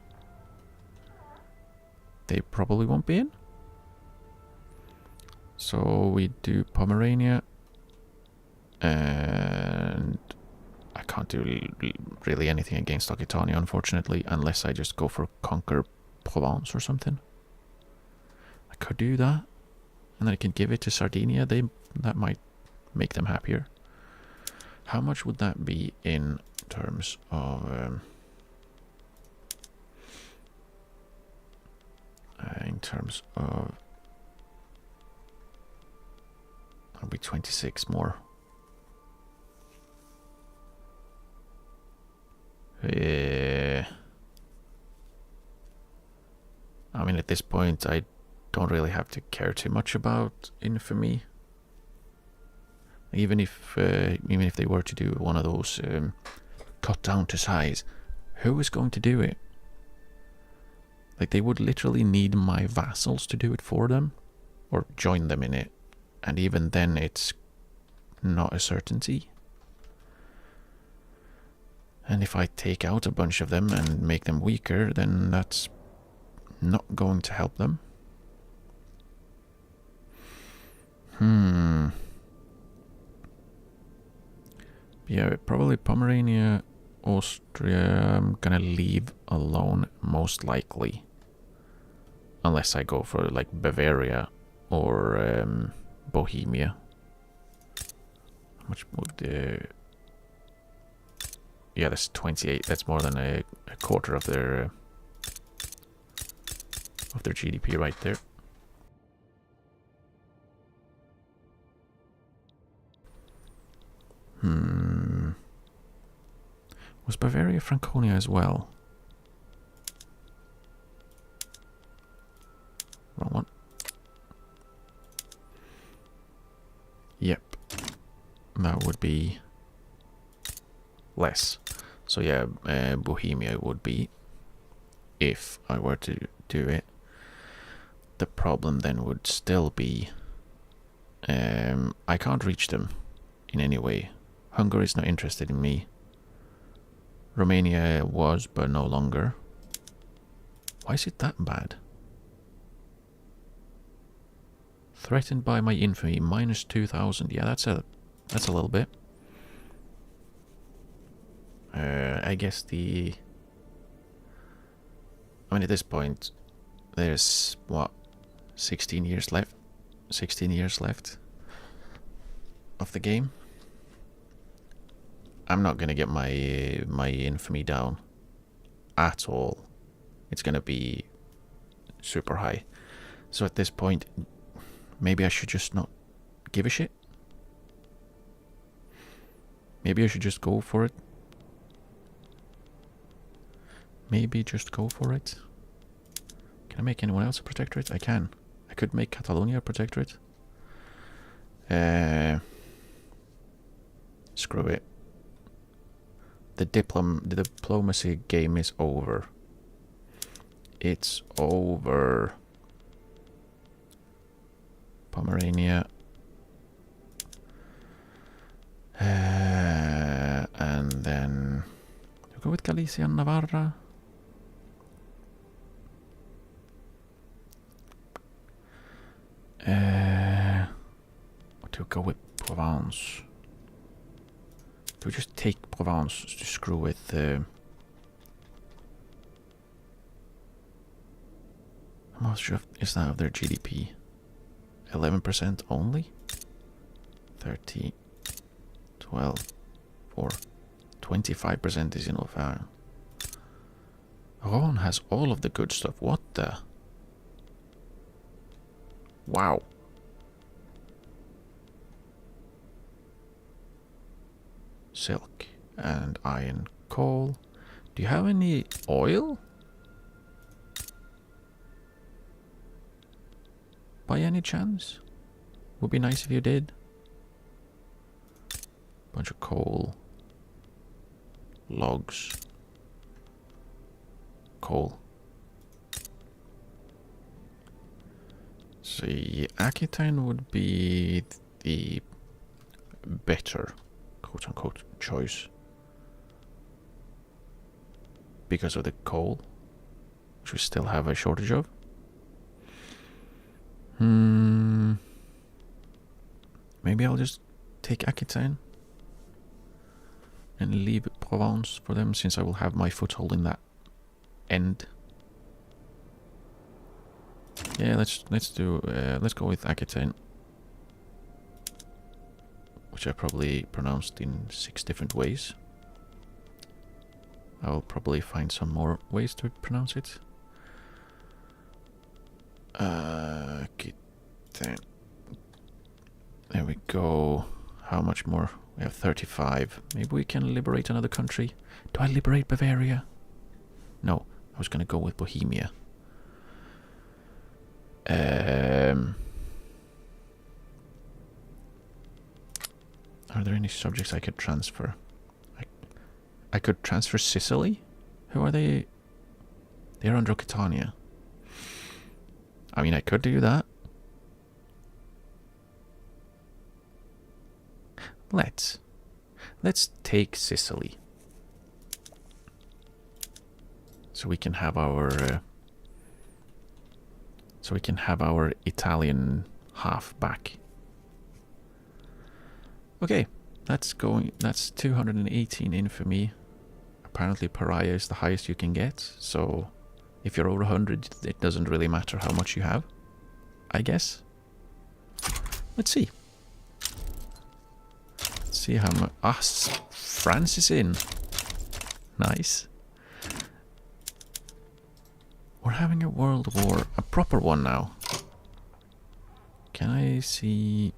they probably won't be in. So we do Pomerania, and I can't do really anything against Occitania, unfortunately, unless I just go for conquer Provence or something. I could do that, and then I can give it to Sardinia. That might make them happier. How much would that be in terms of that'll be 26 more. I mean, at this point, I don't really have to care too much about infamy. Even if they were to do one of those cut down to size, who is going to do it? Like, they would literally need my vassals to do it for them, or join them in it, and even then it's not a certainty. And if I take out a bunch of them and make them weaker, then that's not going to help them. Yeah, probably Pomerania, Austria, I'm gonna leave alone most likely. Unless I go for like Bavaria or Bohemia. How much would... yeah, that's 28. That's more than a quarter of their GDP right there. Was Bavaria Franconia as well? Wrong one. Yep. That would be less. So yeah, Bohemia would be, if I were to do it. The problem then would still be I can't reach them in any way. Hungary is not interested in me. Romania was, but no longer. Why is it that bad? Threatened by my infamy, minus 2,000. Yeah, that's a little bit. I guess the... I mean, at this point, there's, what, 16 years left? 16 years left of the game. I'm not gonna get my infamy down at all. It's gonna be super high. So at this point, maybe I should just not give a shit. Maybe I should just go for it. Maybe just go for it. Can I make anyone else a protectorate? I can. I could make Catalonia a protectorate. Screw it. The diplomacy game is over. It's over. Pomerania. And then we'll go with Galicia and Navarra. Or to go with Provence. Do we just take Provence to screw with how much is that of their GDP? 11% only? 30, 12, 4, 25% is enough. Rouen has all of the good stuff. What the? Wow. Silk and iron coal. Do you have any oil? By any chance? Would be nice if you did. Bunch of coal. Logs. Coal. See, Aquitaine would be the better, quote-unquote, choice. Because of the coal, which we still have a shortage of. Maybe I'll just take Aquitaine and leave Provence for them, since I will have my foothold in that end. Yeah, let's go with Aquitaine, which I probably pronounced in 6 different ways. I'll probably find some more ways to pronounce it. Aquitaine. There we go. How much more? We have 35. Maybe we can liberate another country. Do I liberate Bavaria? No, I was gonna go with Bohemia. Are there any subjects I could transfer? I could transfer Sicily? Who are they? They're under Occitania. I mean, I could do that. Let's take Sicily. So we can have our Italian half back. Okay, that's 218 in for me. Apparently Pariah is the highest you can get, so if you're over 100, it doesn't really matter how much you have, I guess. Let's see. Let's see how much... Ah, France is in. Nice. We're having a world war, a proper one now. Can I see...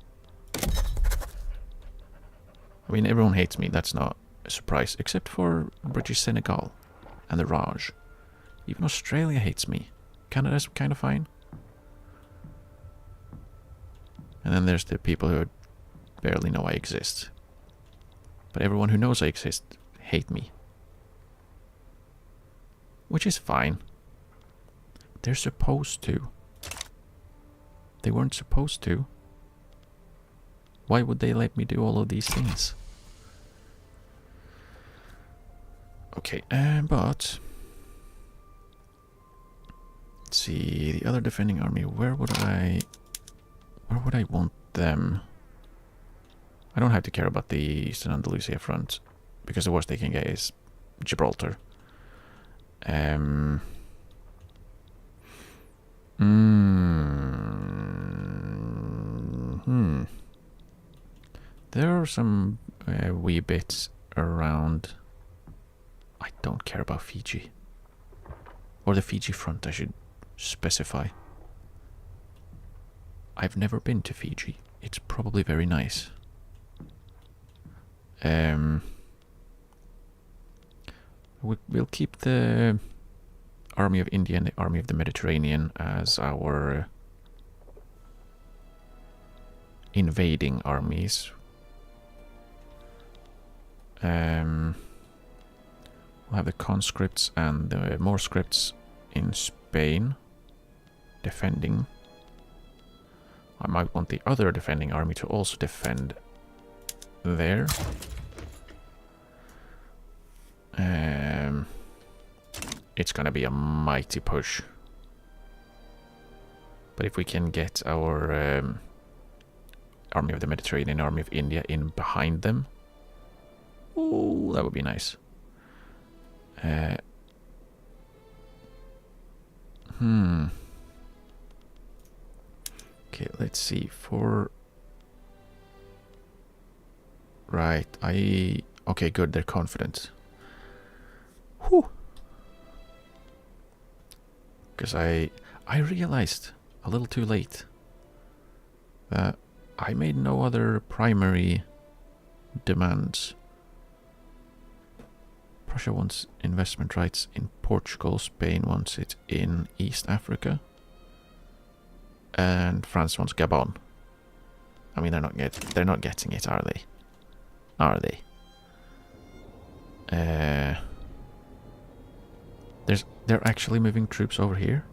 I mean, everyone hates me, that's not a surprise, except for British Senegal and the Raj. Even Australia hates me. Canada's kind of fine. And then there's the people who barely know I exist. But everyone who knows I exist hate me. Which is fine. They're supposed to. They weren't supposed to. Why would they let me do all of these things? Okay, but... Let's see, the other defending army, where would I want them? I don't have to care about the Eastern Andalusia front, because the worst they can get is Gibraltar. There are some wee bits around. I don't care about Fiji. Or the Fiji front, I should specify. I've never been to Fiji. It's probably very nice. We'll keep the Army of India and the Army of the Mediterranean as our invading armies. We'll have the conscripts and the more scripts in Spain defending. I might want the other defending army to also defend there. It's gonna be a mighty push. But if we can get our Army of the Mediterranean, Army of India in behind them, ooh, that would be nice. Okay, let's see. Right, okay, good, they're confident. Whew. Because I realized a little too late that I made no other primary demands. Prussia wants investment rights in Portugal, Spain wants it in East Africa, and France wants Gabon. I mean, they're not getting it, are they? Are they? They're actually moving troops over here.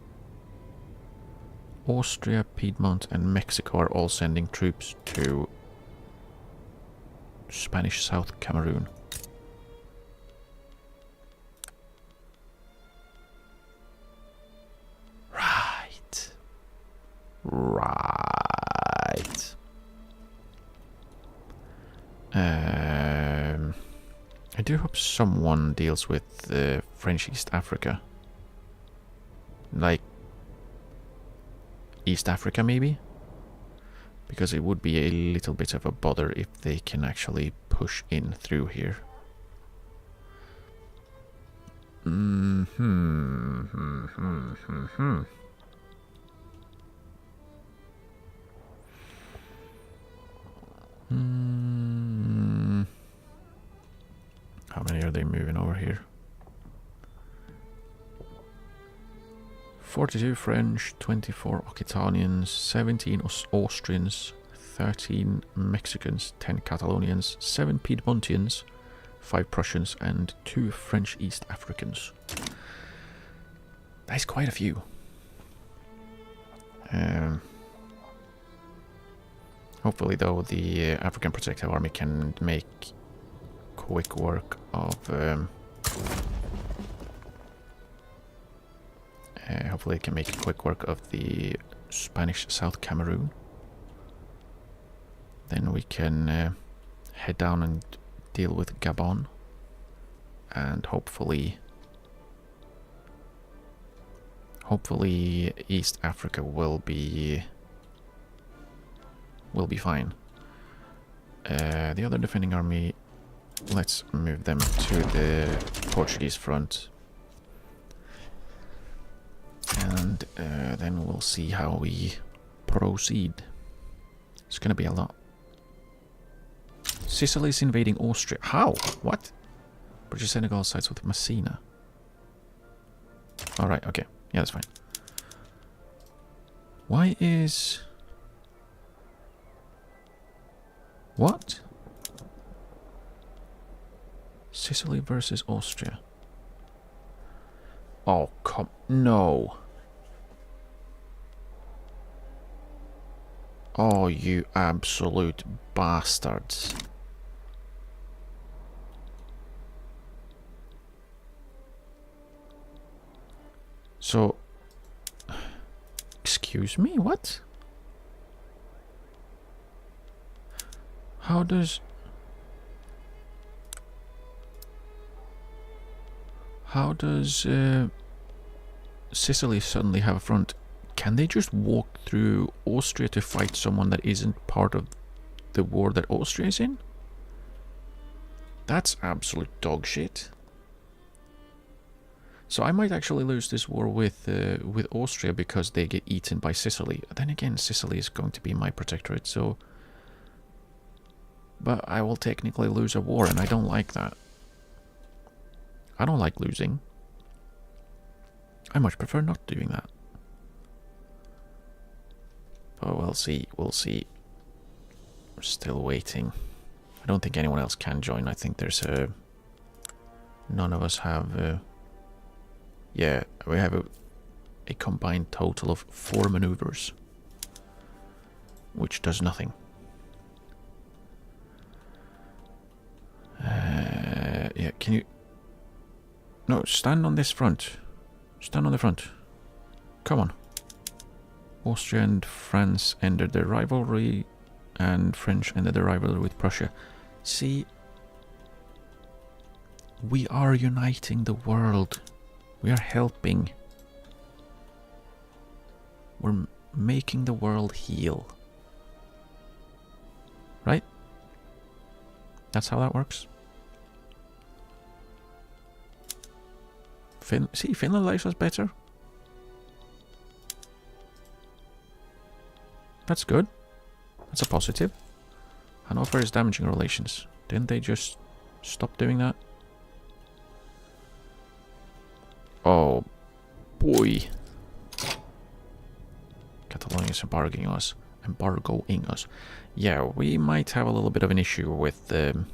Austria, Piedmont, and Mexico are all sending troops to Spanish South Cameroon. Right. I do hope someone deals with French East Africa. Like East Africa, maybe? Because it would be a little bit of a bother if they can actually push in through here. How many are they moving over here? 42 French, 24 Occitanians, 17 Austrians, 13 Mexicans, 10 Catalonians, 7 Piedmontians, 5 Prussians, and 2 French East Africans. That's quite a few. Hopefully, though, the African Protective Army can make quick work of... hopefully it can make quick work of the Spanish South Cameroon. Then we can head down and deal with Gabon. And hopefully East Africa will be fine. The other defending army, let's move them to the Portuguese front. And then we'll see how we proceed. It's gonna be a lot. Sicily's invading Austria. How? What? British Senegal sides with Messina. Alright, okay. Yeah, that's fine. Why is... What? Sicily versus Austria. Oh, come... No. Oh, you absolute bastards. So... Excuse me, what? How does... Sicily suddenly have a front? Can they just walk through Austria to fight someone that isn't part of the war that Austria is in? That's absolute dog shit. So I might actually lose this war with Austria because they get eaten by Sicily. Then again, Sicily is going to be my protectorate, so... But I will technically lose a war, and I don't like that. I don't like losing. I much prefer not doing that. But we'll see, we'll see. We're still waiting. I don't think anyone else can join. I think there's a... None of us have... Yeah, we have a combined total of 4 maneuvers. Which does nothing. Yeah, can you... No, stand on this front. Stand on the front. Come on. Austria and France ended their rivalry, and French ended their rivalry with Prussia. See, we are uniting the world. We are helping. We're making the world heal. Right? That's how that works. See, Finland likes us better. That's good. That's a positive. Hanover is damaging relations. Didn't they just stop doing that? Oh, boy. Catalonia is embargoing us. Yeah, we might have a little bit of an issue with in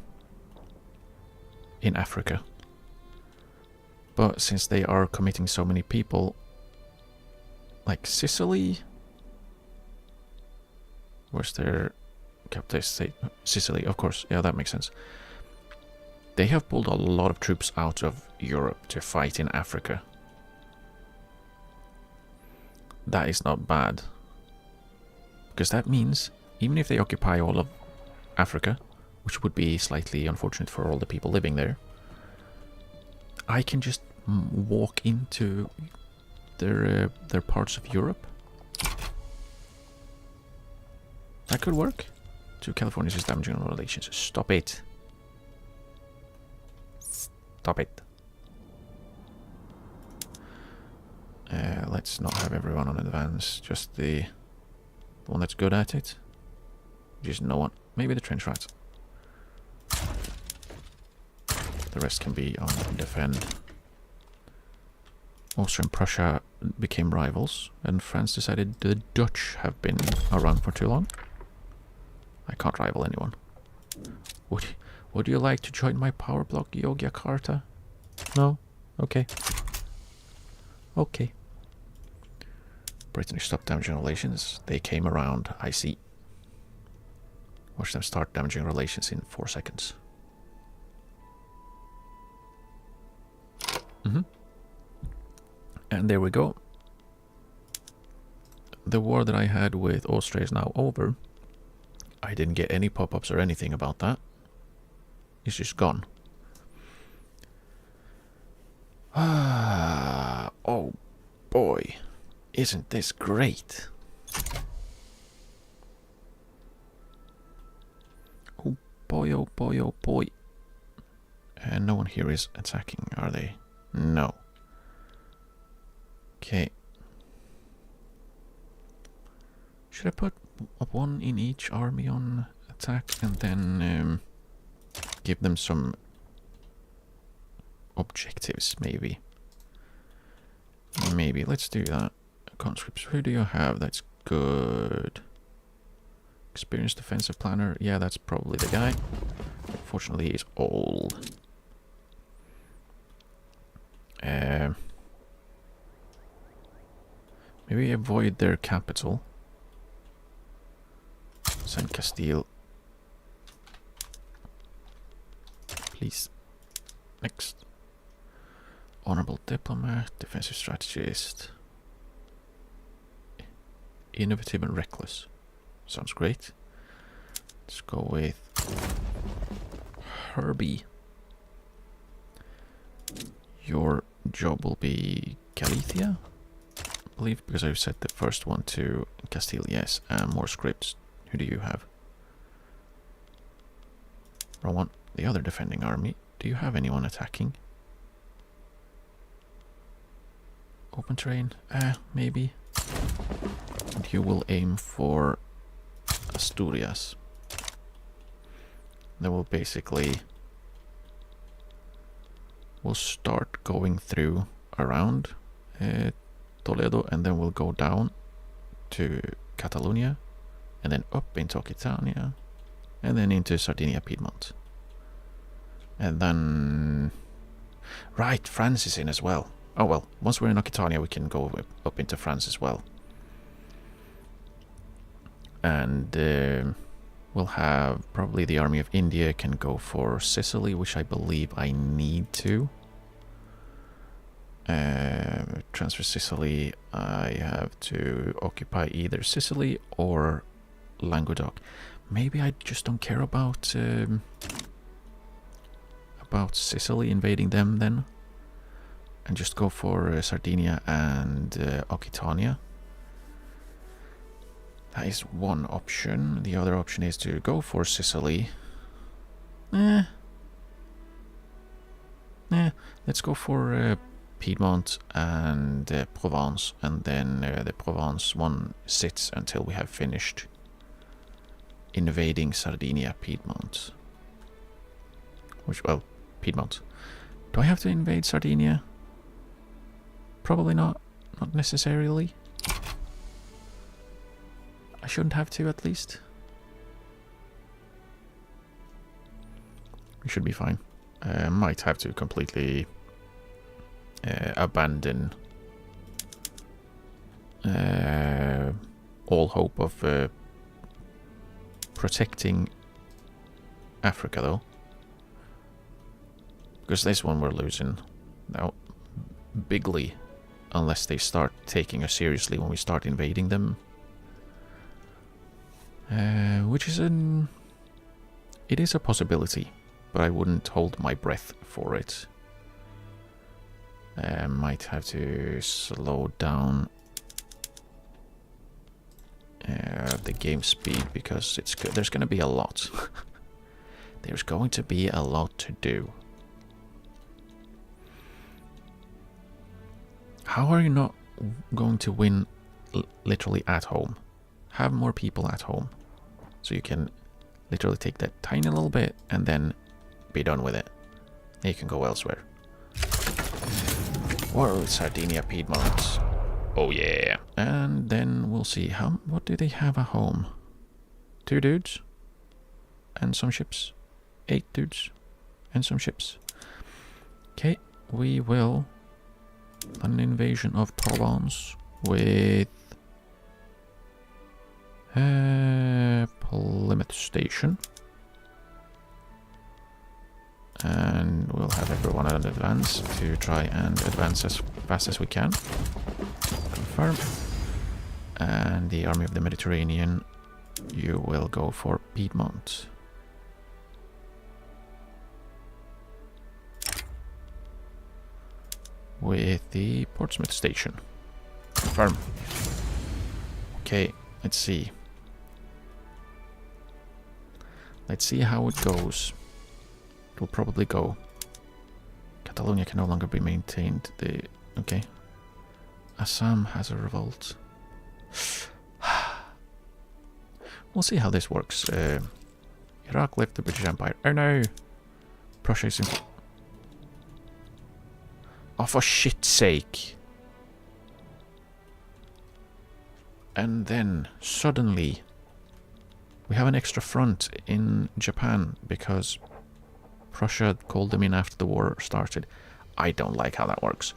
Africa. But since they are committing so many people, like Sicily, where's their capital state? Sicily, of course. Yeah, that makes sense. They have pulled a lot of troops out of Europe to fight in Africa. That is not bad. Because that means, even if they occupy all of Africa, which would be slightly unfortunate for all the people living there, I can just walk into their parts of Europe. That could work. To California's is damaging our relations. Stop it. Stop it. Let's not have everyone on advance. Just the one that's good at it. Just no one. Maybe the trench rats. The rest can be on defend. Austria and Prussia became rivals, and France decided the Dutch have been around for too long. I can't rival anyone. Would you like to join my power block, Yogyakarta? No? Okay. Okay. Britain stopped damaging relations. They came around, I see. Watch them start damaging relations in 4 seconds. And there we go. The war that I had with Austria is now over. I didn't get any pop-ups or anything about that. It's just gone. Ah, oh boy. Isn't this great? Oh boy, oh boy, oh boy. And no one here is attacking, are they? No. Okay. Should I put up one in each army on attack and then give them some objectives, maybe? Maybe, let's do that. Conscripts, who do you have? That's good. Experienced defensive planner, yeah, that's probably the guy. Unfortunately, he's old. Maybe avoid their capital. Send Castile. Please. Next. Honorable diplomat, defensive strategist. Innovative and reckless. Sounds great. Let's go with Herbie. Your job will be Galicia, I believe, because I've set the first one to Castile, yes, and more scripts. Who do you have? Wrong one. The other defending army. Do you have anyone attacking? Open terrain? Maybe. And you will aim for Asturias. Then we'll basically... we'll start going through around Toledo, and then we'll go down to Catalonia, and then up into Occitania, and then into Sardinia, Piedmont. And then... right, France is in as well. Oh well, once we're in Occitania we can go up into France as well. And we'll have... probably the army of India can go for Sicily, which I believe I need to. Transfer Sicily, I have to occupy either Sicily or Languedoc. Maybe I just don't care about Sicily, invading them then, and just go for Sardinia and Occitania. That is one option. The other option is to go for Sicily. Let's go for Piedmont and Provence, and then the Provence one sits until we have finished invading Sardinia, Piedmont. Which, well, Piedmont. Do I have to invade Sardinia? Probably not. Not necessarily. I shouldn't have to, at least. We should be fine. Might have to completely abandon all hope of protecting Africa, though. Because this one we're losing now bigly, unless they start taking us seriously when we start invading them. Which is it is a possibility, but I wouldn't hold my breath for it. Might have to slow down the game speed, because it's good. There's going to be a lot. There's going to be a lot to do. How are you not going to win literally at home? Have more people at home, so you can literally take that tiny little bit and then be done with it. Then you can go elsewhere. Or Sardinia, Piedmont. Oh yeah. And then we'll see what do they have at home? 2 dudes and some ships. 8 dudes and some ships. Okay, we will an invasion of Provence with Plymouth. Portsmouth Station. And we'll have everyone in advance to try and advance as fast as we can. Confirm. And the Army of the Mediterranean, you will go for Piedmont. With the Portsmouth Station. Confirm. Okay, let's see. Let's see how it goes. It will probably go. Catalonia can no longer be maintained. Okay. Assam has a revolt. We'll see how this works. Iraq left the British Empire. Oh no! Prussia is in... Oh, for shit's sake! And then, suddenly, we have an extra front in Japan because Prussia called them in after the war started. I don't like how that works.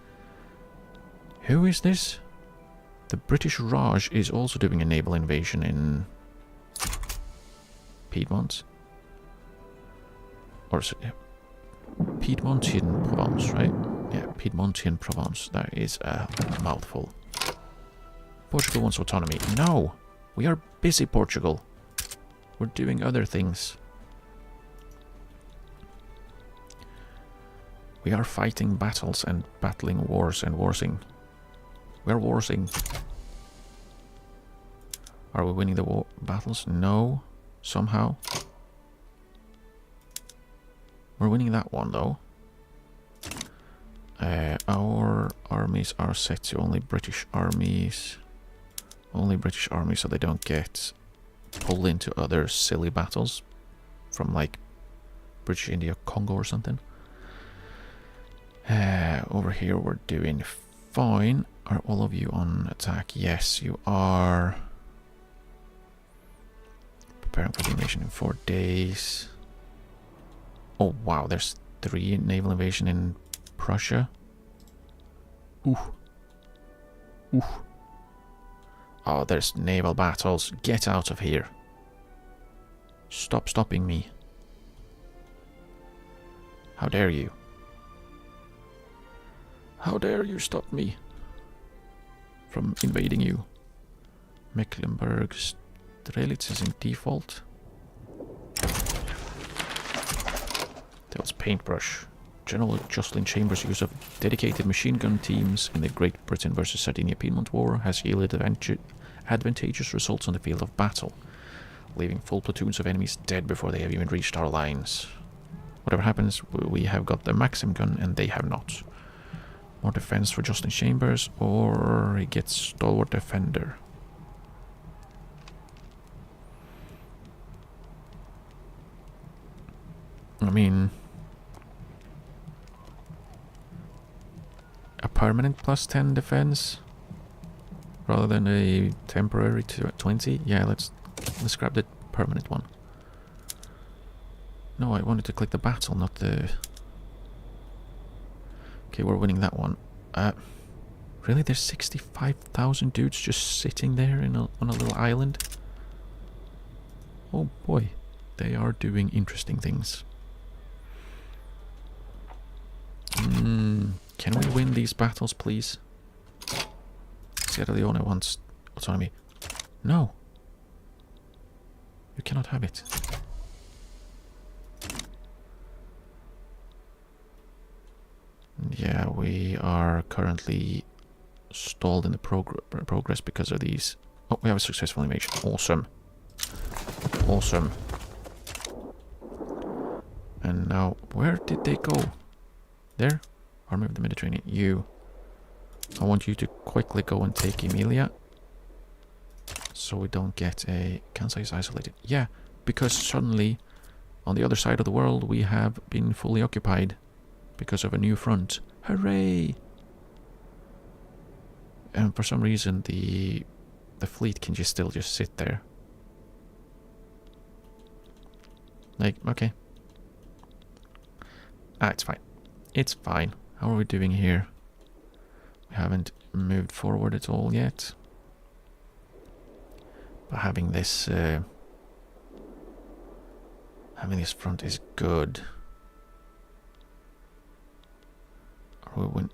Who is this? The British Raj is also doing a naval invasion in Piedmont. Or Piedmontian Provence, right? Yeah, Piedmontian Provence. That is a mouthful. Portugal wants autonomy. No! We are busy, Portugal. We're doing other things. We are fighting battles and battling wars and warsing. We're warsing. Are we winning the battles? No. Somehow. We're winning that one, though. Our armies are set to only British armies. Only British armies, so they don't get pulled into other silly battles from, like, British India, Congo or something. Over here we're doing fine. Are all of you on attack? Yes, you are. Preparing for the invasion in 4 days. Oh wow, there's 3 naval invasion in Prussia. Ooh. Ooh. Oh, there's naval battles. Get out of here. Stop stopping me. How dare you? How dare you stop me from invading you? Mecklenburg Strelitz is in default. Tells Paintbrush. General Jocelyn Chambers' use of dedicated machine gun teams in the Great Britain versus Sardinia Piedmont War has yielded advantageous results on the field of battle, leaving full platoons of enemies dead before they have even reached our lines. Whatever happens, we have got the Maxim gun and they have not. More defense for Jocelyn Chambers, or he gets Stalwart Defender. I mean, a permanent plus 10 defense rather than a temporary 20. Yeah, let's grab the permanent one. No, I wanted to click the battle, not the... Okay, we're winning that one. Really? There's 65,000 dudes just sitting there on a little island? Oh boy, they are doing interesting things. Can we win these battles, please? Sierra Leone wants autonomy. No. You cannot have it. Yeah, we are currently stalled in the progress because of these. Oh, we have a successful invasion. Awesome. Awesome. And now, where did they go? There? Army of the Mediterranean. You. I want you to quickly go and take Emilia. So we don't get a... Kansai is isolated. Yeah, because suddenly, on the other side of the world, we have been fully occupied. Because of a new front. Hooray! And for some reason the fleet can still just sit there. Like, okay. It's fine. It's fine. How are we doing here? We haven't moved forward at all yet. But having this Having this front is good. We're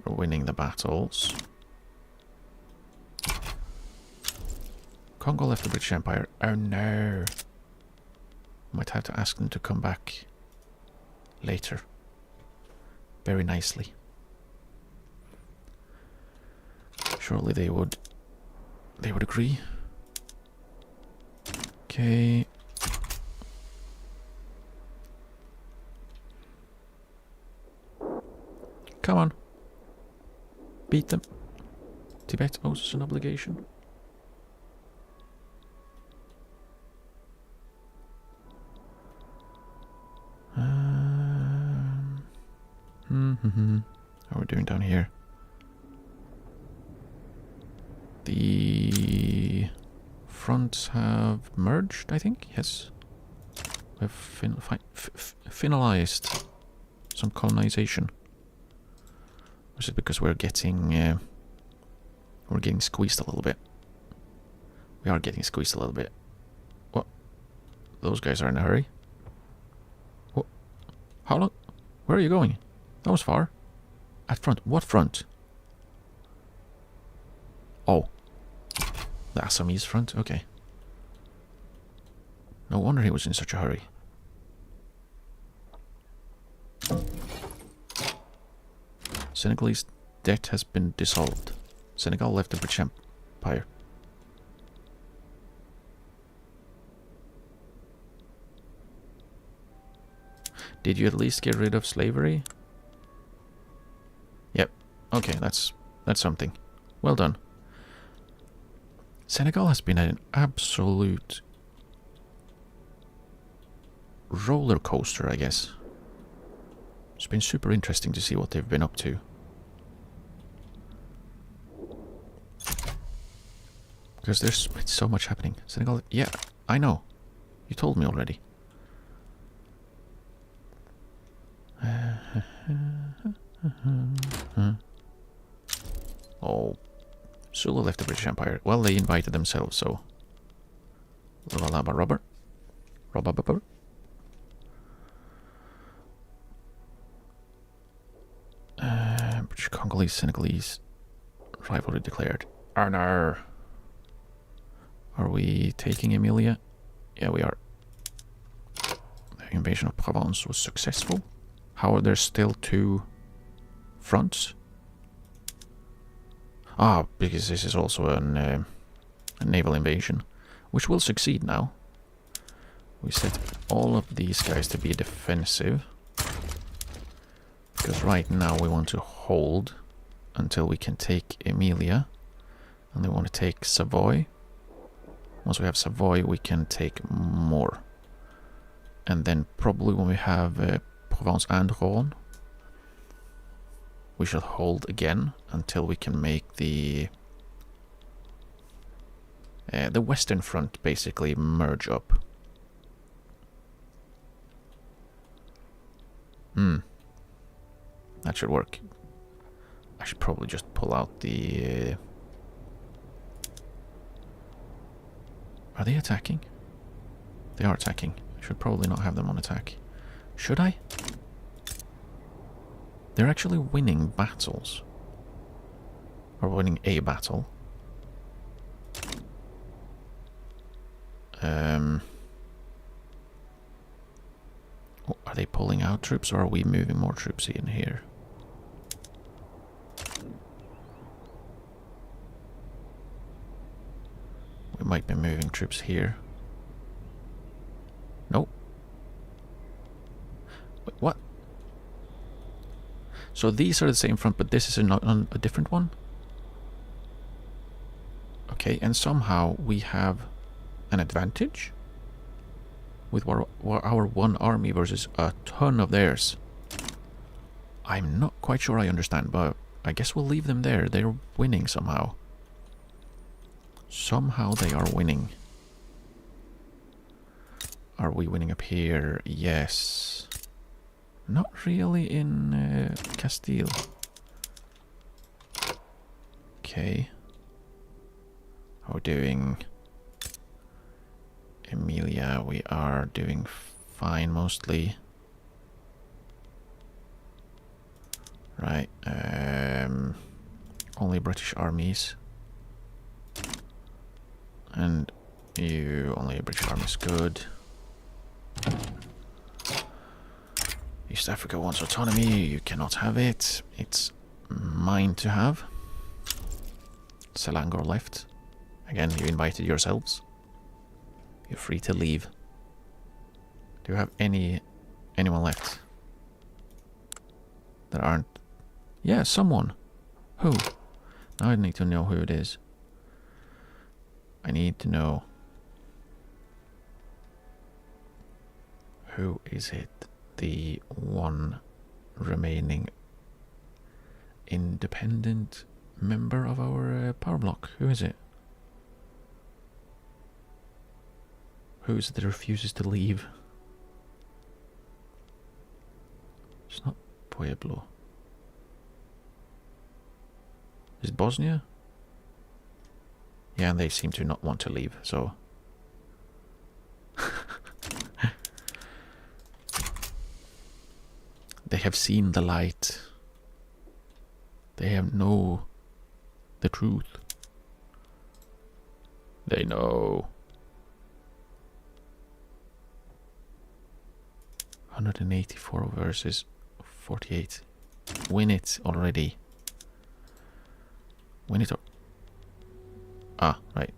winning the battles. Congo left the British Empire. Oh no. Might have to ask them to come back later. Very nicely. Surely they would agree. Okay. Come on. Beat them. Tibet owes us an obligation. How are we doing down here? The fronts have merged, I think. Yes. We've finalized some colonization. Or is it because we're getting squeezed a little bit? We are getting squeezed a little bit. What? Those guys are in a hurry. What? How long? Where are you going? That was far. At front. What front? Oh. The Assamese front? Okay. No wonder he was in such a hurry. Senegalese debt has been dissolved. Senegal left the British Empire. Did you at least get rid of slavery? Yep. Okay, that's something. Well done. Senegal has been an absolute roller coaster, I guess. It's been super interesting to see what they've been up to. Because there's so much happening. Senegal, yeah, I know. You told me already. Oh, Sulu left the British Empire. Well, they invited themselves, so. Rubber. British Congolese, Senegalese rivalry declared. Oh no. Are we taking Emilia? Yeah, we are. The invasion of Provence was successful. How are there still 2 fronts? Ah, because this is also a naval invasion, which will succeed now. We set all of these guys to be defensive. Because right now we want to hold until we can take Emilia. And we want to take Savoy. Once we have Savoy, we can take more. And then probably when we have Provence and Rhône, we shall hold again until we can make the Western Front basically merge up. That should work. I should probably just pull out the... Are they attacking? They are attacking. I should probably not have them on attack. Should I? They're actually winning battles. Or winning a battle. Are they pulling out troops or are we moving more troops in here? We might be moving troops here. Nope. Wait, what? So these are the same front, but this is a different one? Okay, and somehow we have an advantage with our one army versus a ton of theirs. I'm not quite sure I understand, but I guess we'll leave them there. They're winning somehow. Somehow they are winning. Are we winning up here? Yes. Not really in Castile. Okay. How are we doing Emilia, we are doing fine mostly. Right, only British armies. And you, only British armies, good. East Africa wants autonomy, you cannot have it. It's mine to have. Selangor left. Again, you invited yourselves. You're free to leave. Do you have anyone left? That aren't... Yeah, someone. Who? Now I need to know who it is. I need to know. Who is it? The one remaining independent member of our power block. Who is it? Who is it that refuses to leave? It's not Pueblo. Is it Bosnia? Yeah, and they seem to not want to leave, so... They have seen the light. They have know the truth. They know. 184 versus 48. Win it already. Win it. Ah, right.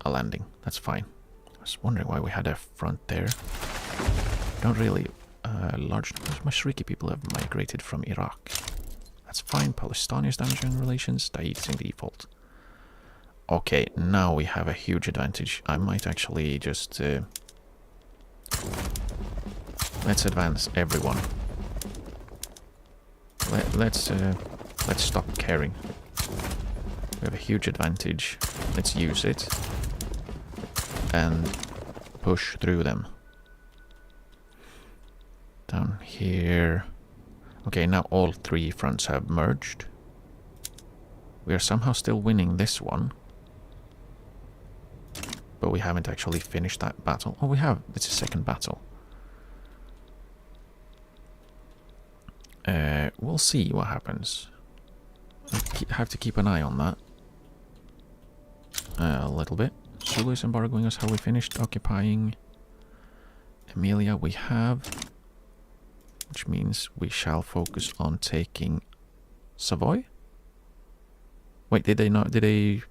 A landing. That's fine. I was wondering why we had a front there. Don't really... large numbers of Mashriki people have migrated from Iraq. That's fine. Palestine is damaging relations. Daeed's in default. Okay, now we have a huge advantage. I might actually just... let's advance everyone. Let's stop caring. We have a huge advantage. Let's use it. And push through them. Down here. Okay, now all three fronts have merged. We are somehow still winning this one. But we haven't actually finished that battle. Oh, we have. It's a second battle. We'll see what happens. I have to keep an eye on that. A little bit. Sulu is embargoing us. Have we finished occupying Emilia? We have. Which means we shall focus on taking Savoy? Wait, did they not... Did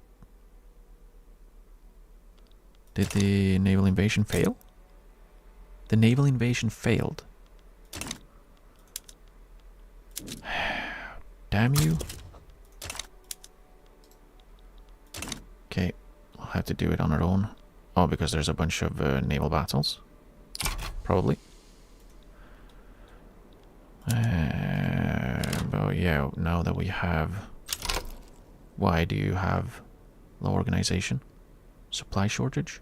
the naval invasion fail? The naval invasion failed. Damn you. Okay, we'll have to do it on our own. Oh, because there's a bunch of naval battles. Probably. But yeah, now that we have... Why do you have low organization? Supply shortage?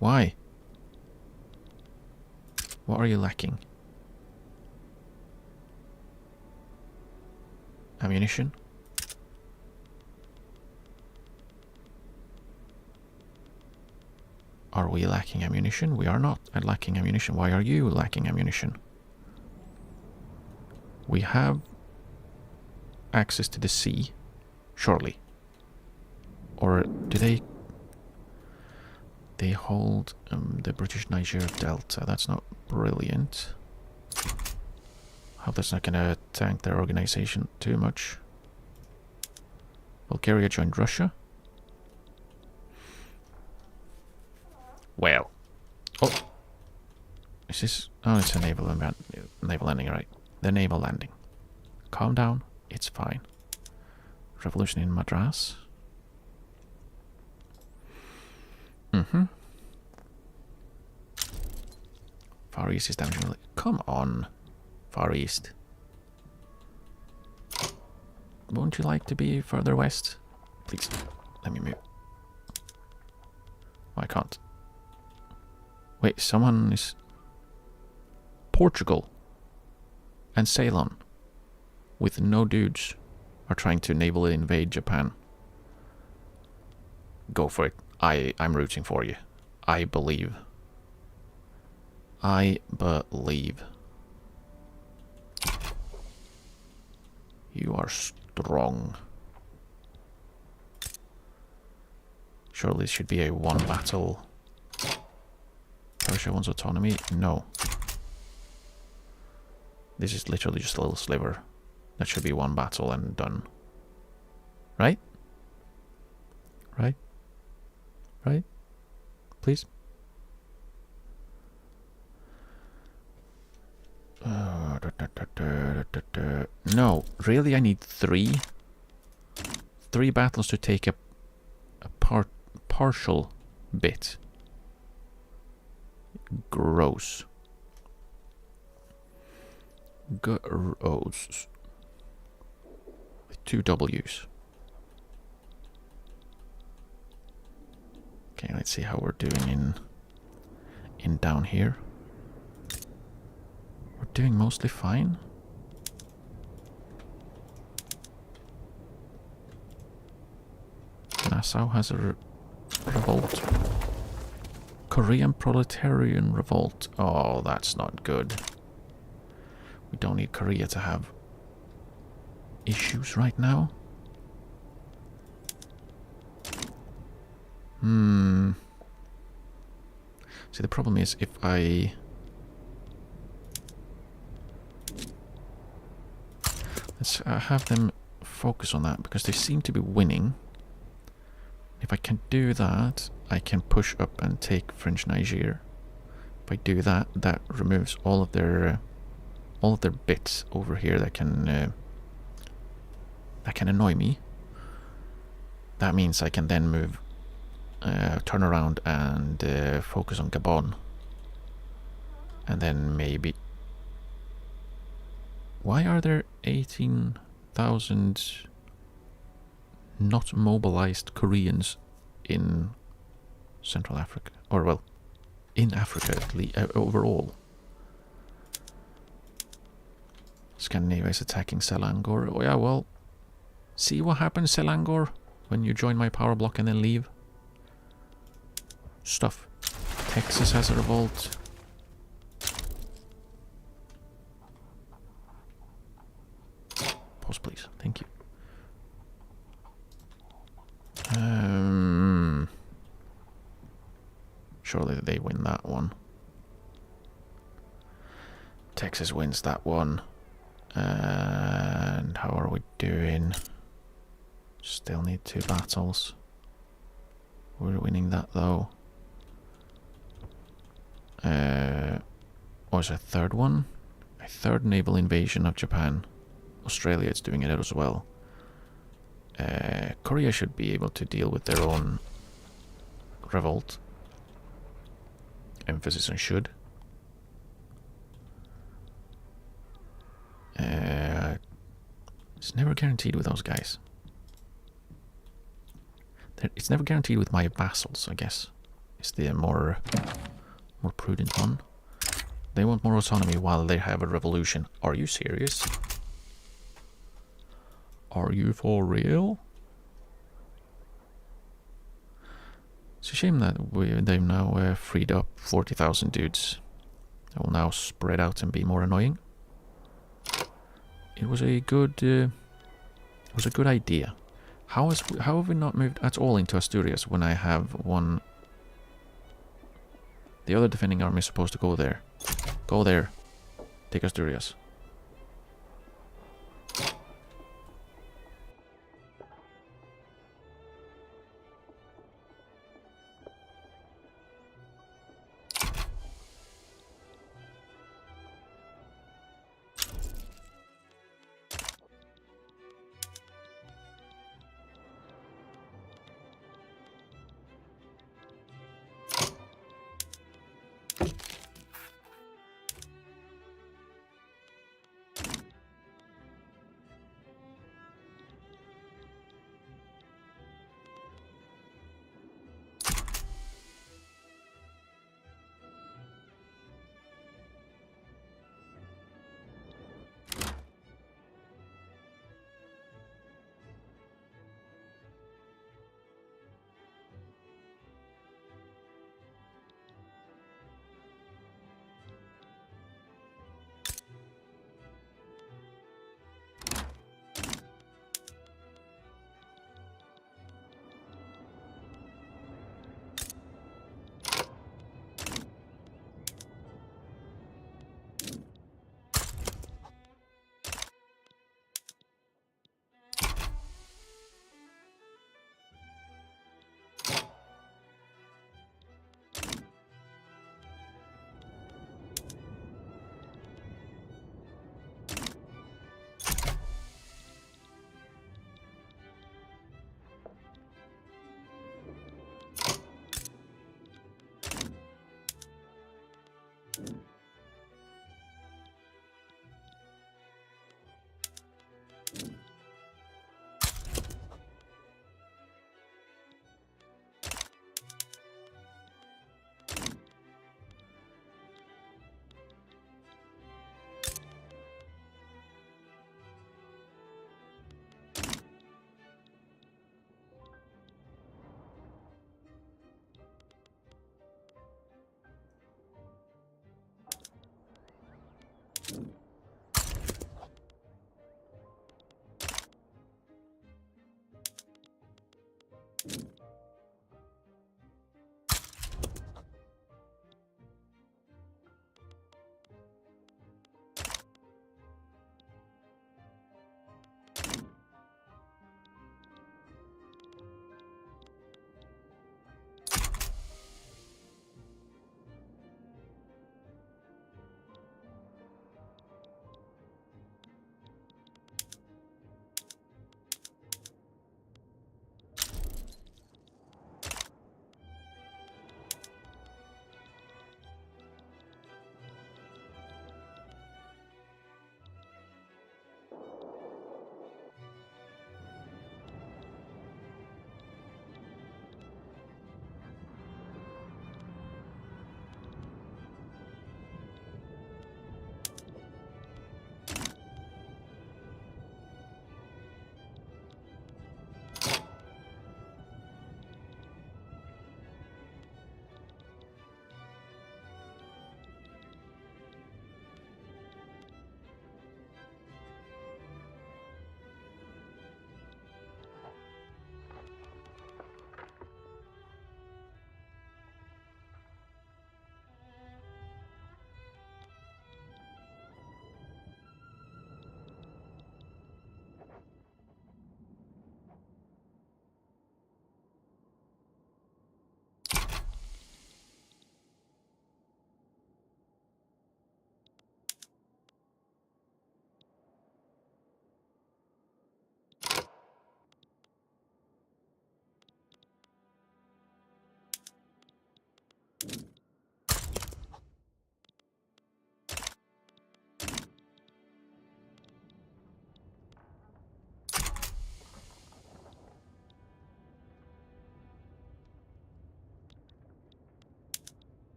Why? What are you lacking? Ammunition? Are we lacking ammunition? We are not lacking ammunition. Why are you lacking ammunition? We have access to the sea, surely. Or do they... They hold the British Niger Delta. That's not brilliant. Hope that's not gonna tank their organization too much. Bulgaria joined Russia. Well. Oh. Is this... Oh, it's a naval landing, right. The naval landing. Calm down. It's fine. Revolution in Madras. Far East is damaging. Come on. Far East. Won't you like to be further west? Please, let me move. Oh, I can't. Wait, someone is... Portugal and Ceylon, with no dudes, are trying to navally invade Japan. Go for it. I'm rooting for you. I believe I believe. You are strong. Surely this should be a one battle. Persia wants autonomy? No. This is literally just a little sliver. That should be one battle and done. Right? Right? Right? Please? No, really I need three. Three battles to take a partial bit. Gross. Gross. With 2 W's. Okay, let's see how we're doing in down here. We're doing mostly fine. Nassau has a revolt. Korean proletarian revolt. Oh, that's not good. We don't need Korea to have issues right now. See, the problem is if I... Let's have them focus on that, because they seem to be winning. If I can do that, I can push up and take French Niger. If I do that, that removes all of their bits over here that can annoy me. That means I can then move, turn around and focus on Gabon, and then maybe. Why are there 18,000 not mobilized Koreans in Central Africa? Or, well, in Africa overall. Scandinavia is attacking Selangor. Oh yeah, well, see what happens, Selangor, when you join my power block and then leave. Stuff. Texas has a revolt. Pause, please. Thank you. Surely they win that one. Texas wins that one. And how are we doing? Still need 2 battles. We're winning that though. Or is a third one? A third naval invasion of Japan. Australia is doing it as well. Korea should be able to deal with their own revolt. Emphasis on should. It's never guaranteed with those guys. It's never guaranteed with my vassals, I guess. It's the more prudent one. They want more autonomy while they have a revolution. Are you serious? Are you for real? It's a shame that they've now freed up 40,000 dudes. They will now spread out and be more annoying. It was a good idea. How have we not moved at all into Asturias when I have one? The other defending army is supposed to go there. Go there. Take Asturias.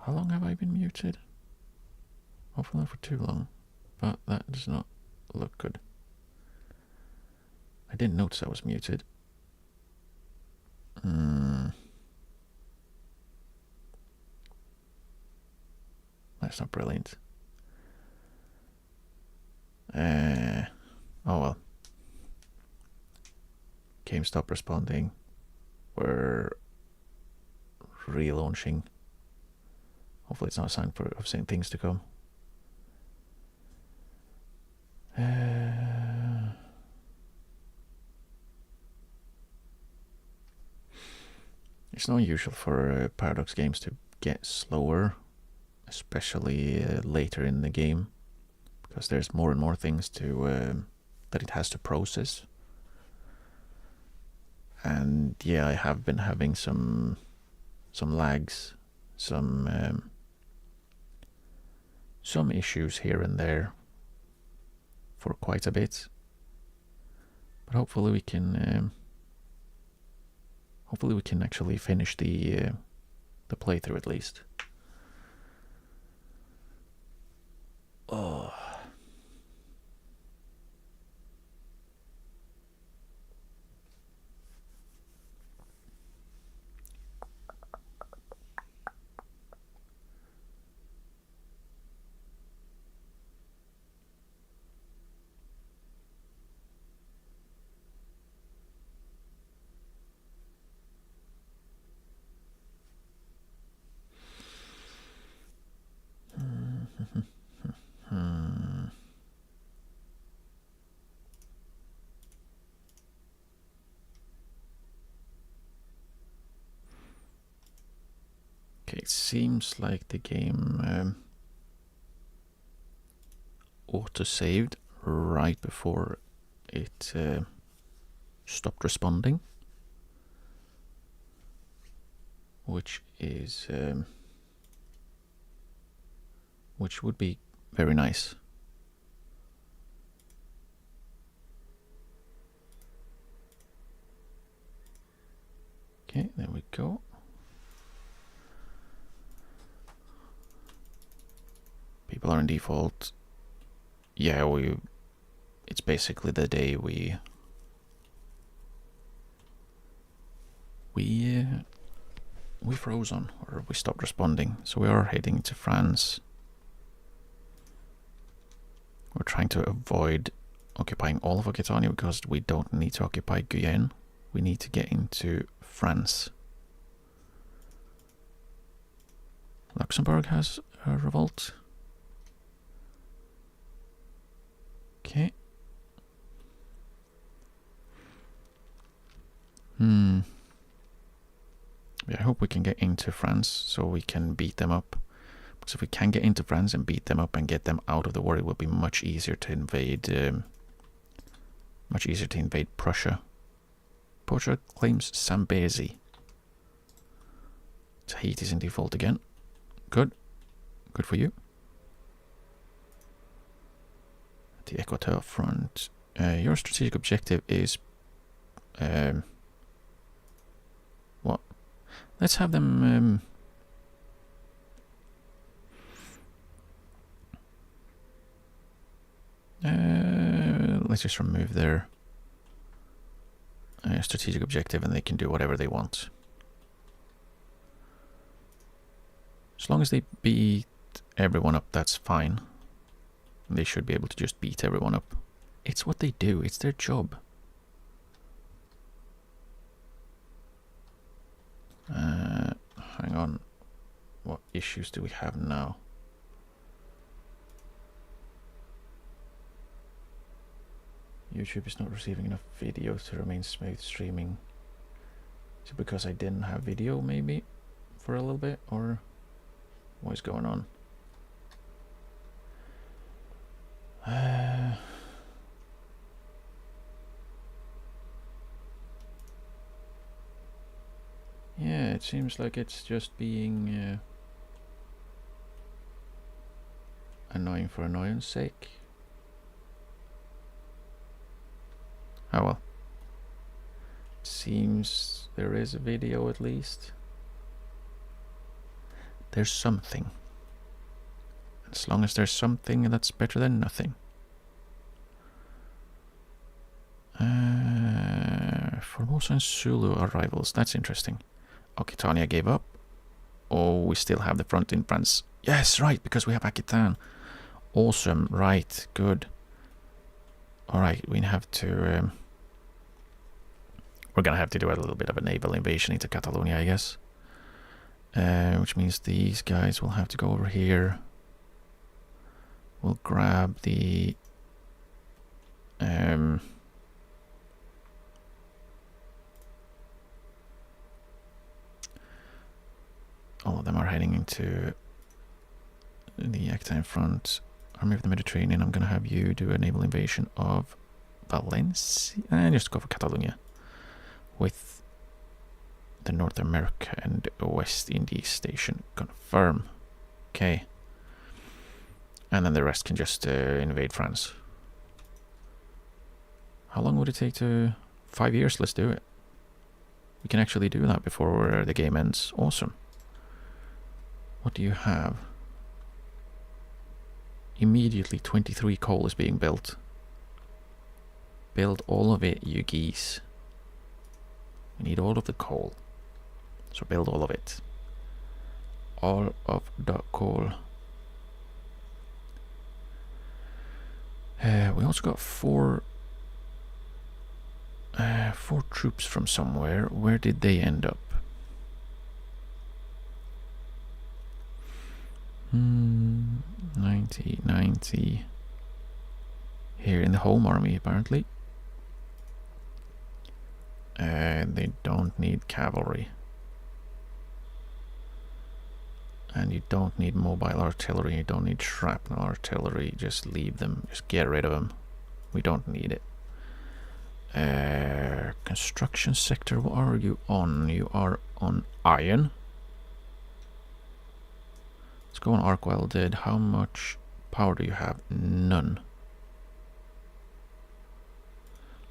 How long have I been muted? Hopefully not for too long, but that does not look good. I didn't notice I was muted. That's not brilliant. Oh well. Game stopped responding. We're relaunching. Hopefully it's not a sign of saying things to come. It's not usual for Paradox games to get slower, especially later in the game, because there's more and more things to that it has to process. And yeah, I have been having some lags, some issues here and there for quite a bit, but hopefully we can actually finish the playthrough at least. Oh. Okay, it seems like the game auto-saved right before it stopped responding, which is which would be very nice. Okay, there we go. People are in default. Yeah, it's basically the day we froze on, or we stopped responding. So we are heading to France. We're trying to avoid occupying all of Occitania because we don't need to occupy Guyenne. We need to get into France. Luxembourg has a revolt. Okay. Yeah, I hope we can get into France so we can beat them up. Because if we can get into France and beat them up and get them out of the war, it will be much easier to invade. Prussia. Prussia claims Zambezi. Tahiti's in default again. Good. Good for you. The Equateur front. Your strategic objective is what? Let's have them let's just remove their strategic objective and they can do whatever they want. As long as they beat everyone up, that's fine. They should be able to just beat everyone up. It's what they do, it's their job. Hang on. What issues do we have now? YouTube is not receiving enough videos to remain smooth streaming. Is it because I didn't have video maybe for a little bit, or what is going on? Yeah, it seems like it's just being annoying for annoyance sake. Oh well. Seems there is a video at least. There's something. As long as there's something, that's better than nothing. Formosa and Sulu are rivals. That's interesting. Aquitania gave up. Oh, we still have the front in France. Yes, right, because we have Aquitaine. Awesome, right, good. Alright, we have to... we're gonna have to do a little bit of a naval invasion into Catalonia, I guess. Which means these guys will have to go over here. We'll grab the... all of them are heading into the Aquitaine front. Army of the Mediterranean. I'm going to have you do a naval invasion of Valencia. And just go for Catalonia. With the North America and West Indies station. Confirm. Okay. And then the rest can just invade France. How long would it take to... 5 years? Let's do it. We can actually do that before the game ends. Awesome. What do you have? Immediately 23 coal is being built. Build all of it, you geese. We need all of the coal. So build all of it. All of the coal. We also got four troops from somewhere. Where did they end up? 90. Here in the home army, apparently. They don't need cavalry. And you don't need mobile artillery, you don't need shrapnel artillery, just leave them, just get rid of them. We don't need it. Construction sector, what are you on? You are on iron. Let's go on arc welded. How much power do you have? None.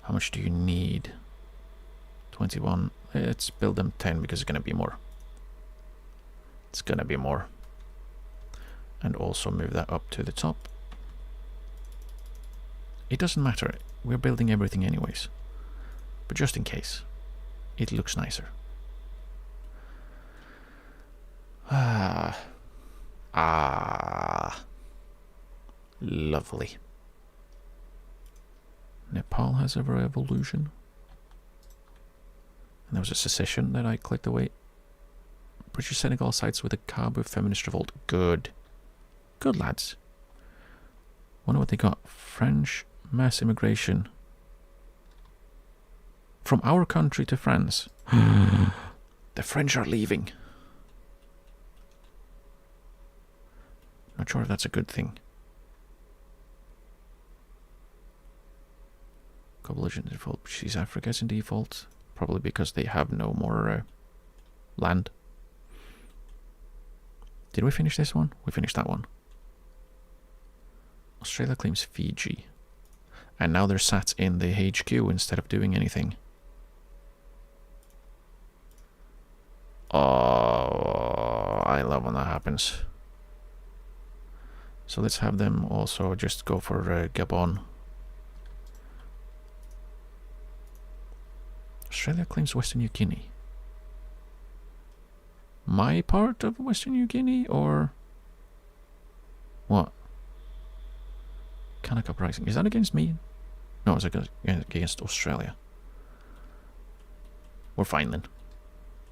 How much do you need? 21. Let's build them 10 because it's going to be more. It's going to be more. And also move that up to the top. It doesn't matter. We're building everything anyways. But just in case. It looks nicer. Lovely. Nepal has a revolution. And there was a secession that I clicked away. British Senegal sides with a Kabu feminist revolt. Good. Good, lads. Wonder what they got. French mass immigration. From our country to France. The French are leaving. Not sure if that's a good thing. Coalition default. She's Africa's in default. Probably because they have no more land. Did we finish this one? We finished that one. Australia claims Fiji. And now they're sat in the HQ instead of doing anything. Oh, I love when that happens. So let's have them also just go for Gabon. Australia claims Western New Guinea. My part of Western New Guinea, or what? Kanak Uprising. Is that against me? No, it's against Australia. We're fine then.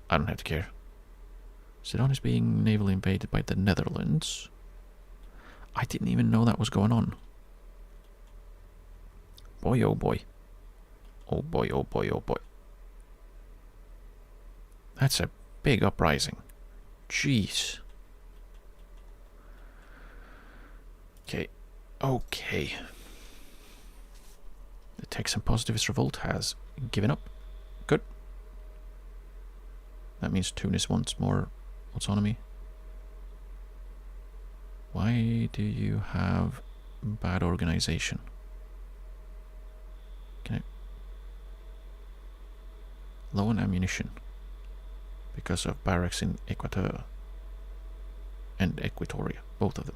I don't have to care. Sudan is being navally invaded by the Netherlands. I didn't even know that was going on. Boy, oh boy. Oh boy, oh boy, oh boy. That's a big uprising. Jeez. Okay. Okay. The Texan Positivist Revolt has given up. Good. That means Tunis wants more autonomy. Why do you have bad organization? Okay. Low on ammunition. Because of barracks in Equateur. and Equatoria, both of them.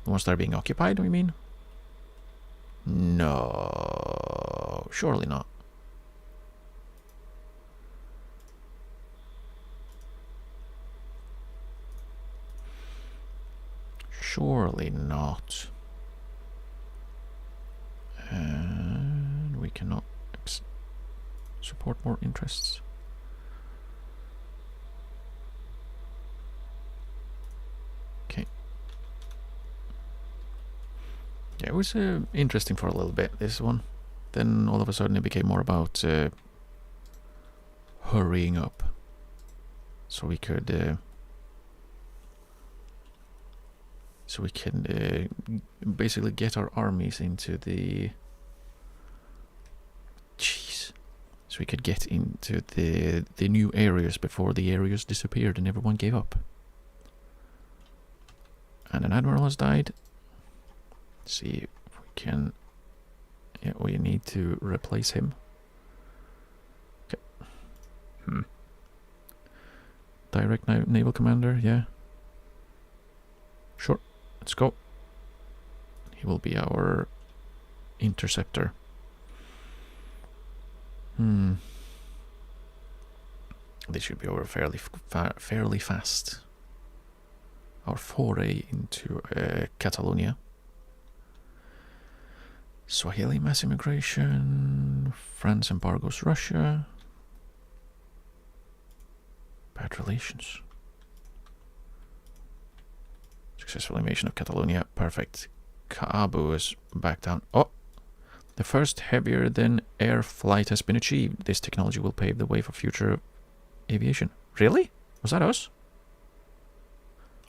The ones that are being occupied, we mean? No, surely not. Surely not. And we cannot support more interests. Okay. Yeah, it was interesting for a little bit, this one. Then all of a sudden it became more about hurrying up. So we could... so we can basically get our armies into the... Jeez. So we could get into the new areas before the areas disappeared and everyone gave up. And an admiral has died. Let's see if we can... Yeah, we need to replace him. Okay. Direct naval commander, yeah. Sure. Let's go. He will be our interceptor. This should be over fairly fast. Our foray into Catalonia. Swahili mass immigration. France embargoes Russia. Bad relations. Successful invasion of Catalonia. Perfect. Cabo is back down. Oh! The first heavier than air flight has been achieved. This technology will pave the way for future aviation. Really? Was that us?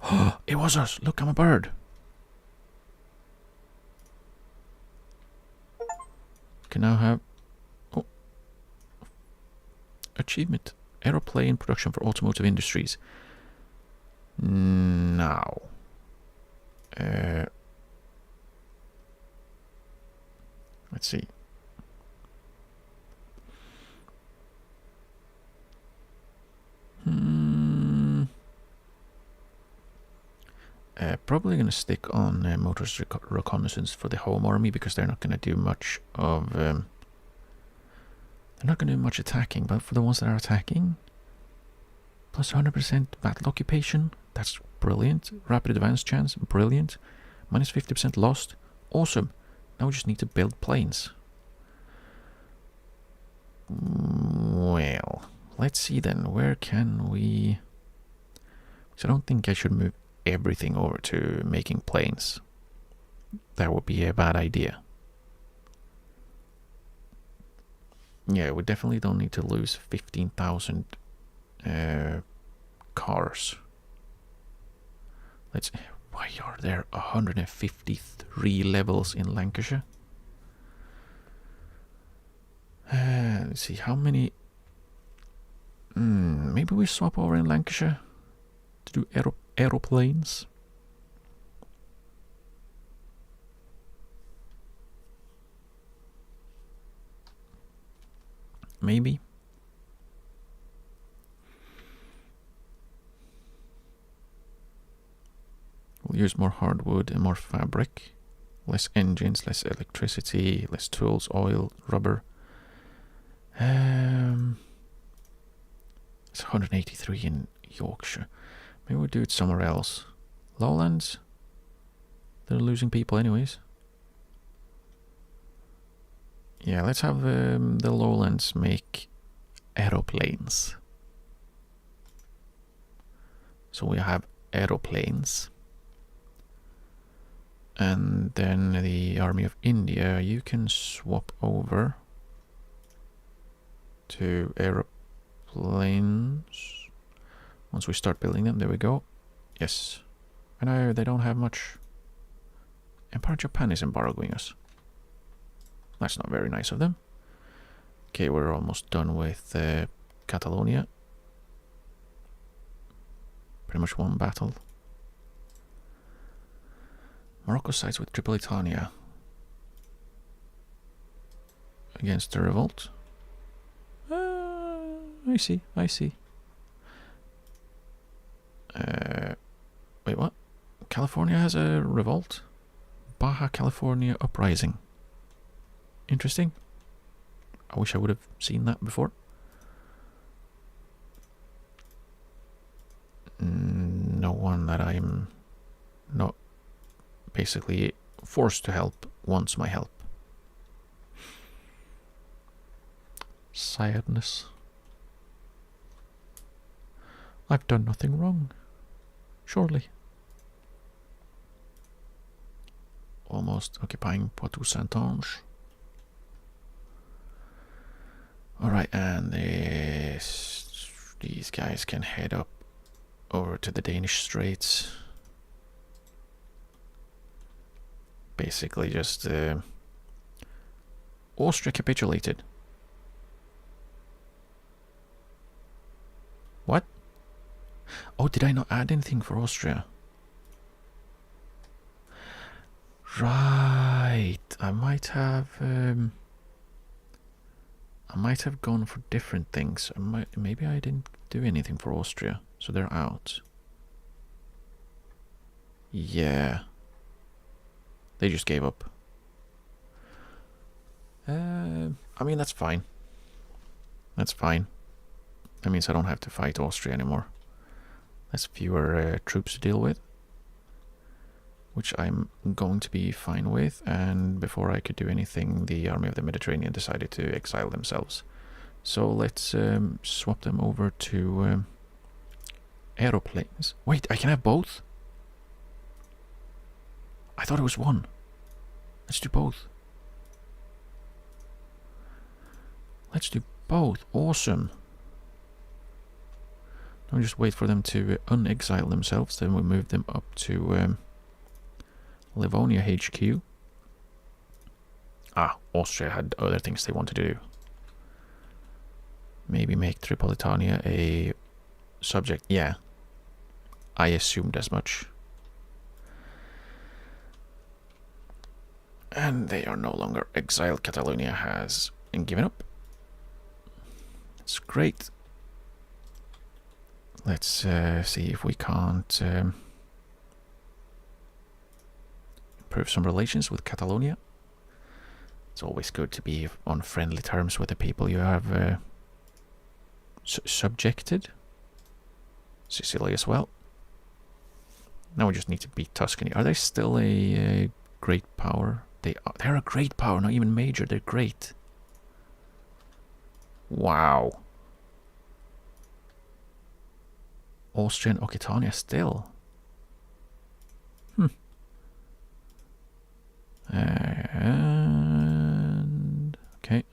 Oh, it was us. Look, I'm a bird. Can now have... Oh. Achievement. Aeroplane production for automotive industries. Now. Let's see. Probably going to stick on motorist reconnaissance for the home army because they're not going to do much of... they're not going to do much attacking, but for the ones that are attacking, plus 100% battle occupation, that's brilliant. Rapid advance chance, brilliant. Minus 50% lost, awesome. Now we just need to build planes. Well, let's see then. Where can we... So I don't think I should move everything over to making planes. That would be a bad idea. Yeah, we definitely don't need to lose 15,000 cars. Let's... Why are there 153 levels in Lancashire? Let's see, how many... maybe we swap over in Lancashire to do aeroplanes. Maybe. We'll use more hardwood and more fabric. Less engines, less electricity, less tools, oil, rubber. It's 183 in Yorkshire. Maybe we'll do it somewhere else. Lowlands? They're losing people anyways. Yeah, let's have the Lowlands make aeroplanes. So we have aeroplanes. And then the Army of India, you can swap over to aeroplanes. Once we start building them, there we go. Yes. I know they don't have much. Empire Japan is embargoing us. That's not very nice of them. Okay, we're almost done with Catalonia. Pretty much one battle. Morocco sides with Tripolitania against the revolt. I see. California has a revolt. Baja California Uprising. Interesting. I wish I would have seen that before. No one that I'm not basically forced to help wants my help. Sadness. I've done nothing wrong. Surely. Almost occupying Poitou-Saintonge. Alright, and these guys can head up over to the Danish Straits. Basically just Austria capitulated. What? Oh, did I not add anything for Austria? Right. I might have gone for different things. Maybe I didn't do anything for Austria, so they're out. Yeah. They just gave up. I mean, that's fine. That's fine. That means I don't have to fight Austria anymore. There's fewer troops to deal with, which I'm going to be fine with. And before I could do anything, the Army of the Mediterranean decided to exile themselves. So let's swap them over to aeroplanes. Wait, I can have both? I thought it was one. Let's do both. Let's do both. Awesome. Now we just wait for them to unexile themselves. Then we move them up to Livonia HQ. Ah, Austria had other things they wanted to do. Maybe make Tripolitania a subject. Yeah, I assumed as much. And they are no longer exiled. Catalonia has given up. It's great. Let's see if we can't improve some relations with Catalonia. It's always good to be on friendly terms with the people you have subjected. Sicily as well. Now we just need to beat Tuscany. Are they still a great power? They're a great power, not even major. They're great. Wow. Austrian Occitania still. And okay.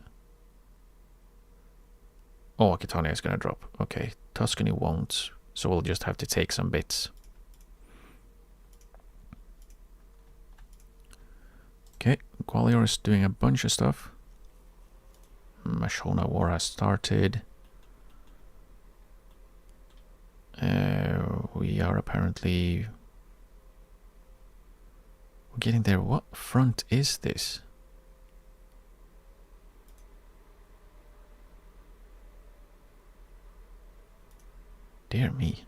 Oh, Occitania is gonna drop. Okay, Tuscany won't, so we'll just have to take some bits. Okay, Gwalior is doing a bunch of stuff. Mashona War has started. We are apparently... We're getting there. What front is this? Dear me.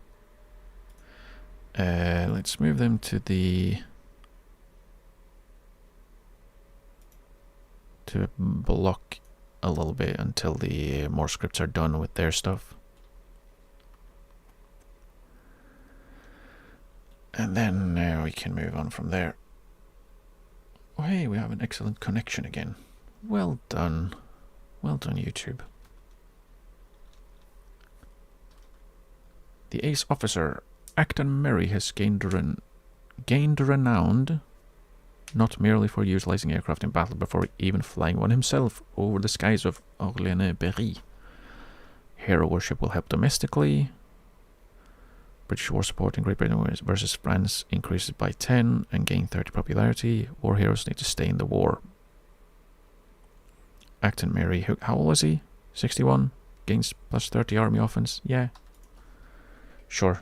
Let's move them to the... to block a little bit until the more scripts are done with their stuff. And then we can move on from there. Oh, hey, we have an excellent connection again. Well done. Well done, YouTube. The ace officer, Acton Merry, has gained renown not merely for utilizing aircraft in battle, but for even flying one himself over the skies of Orléans-Berry. Hero worship will help domestically. British war support in Great Britain versus France increases by 10 and gain 30 popularity. War heroes need to stay in the war. Acton Merry, how old is he? 61? Gains plus 30 army offense? Yeah. Sure.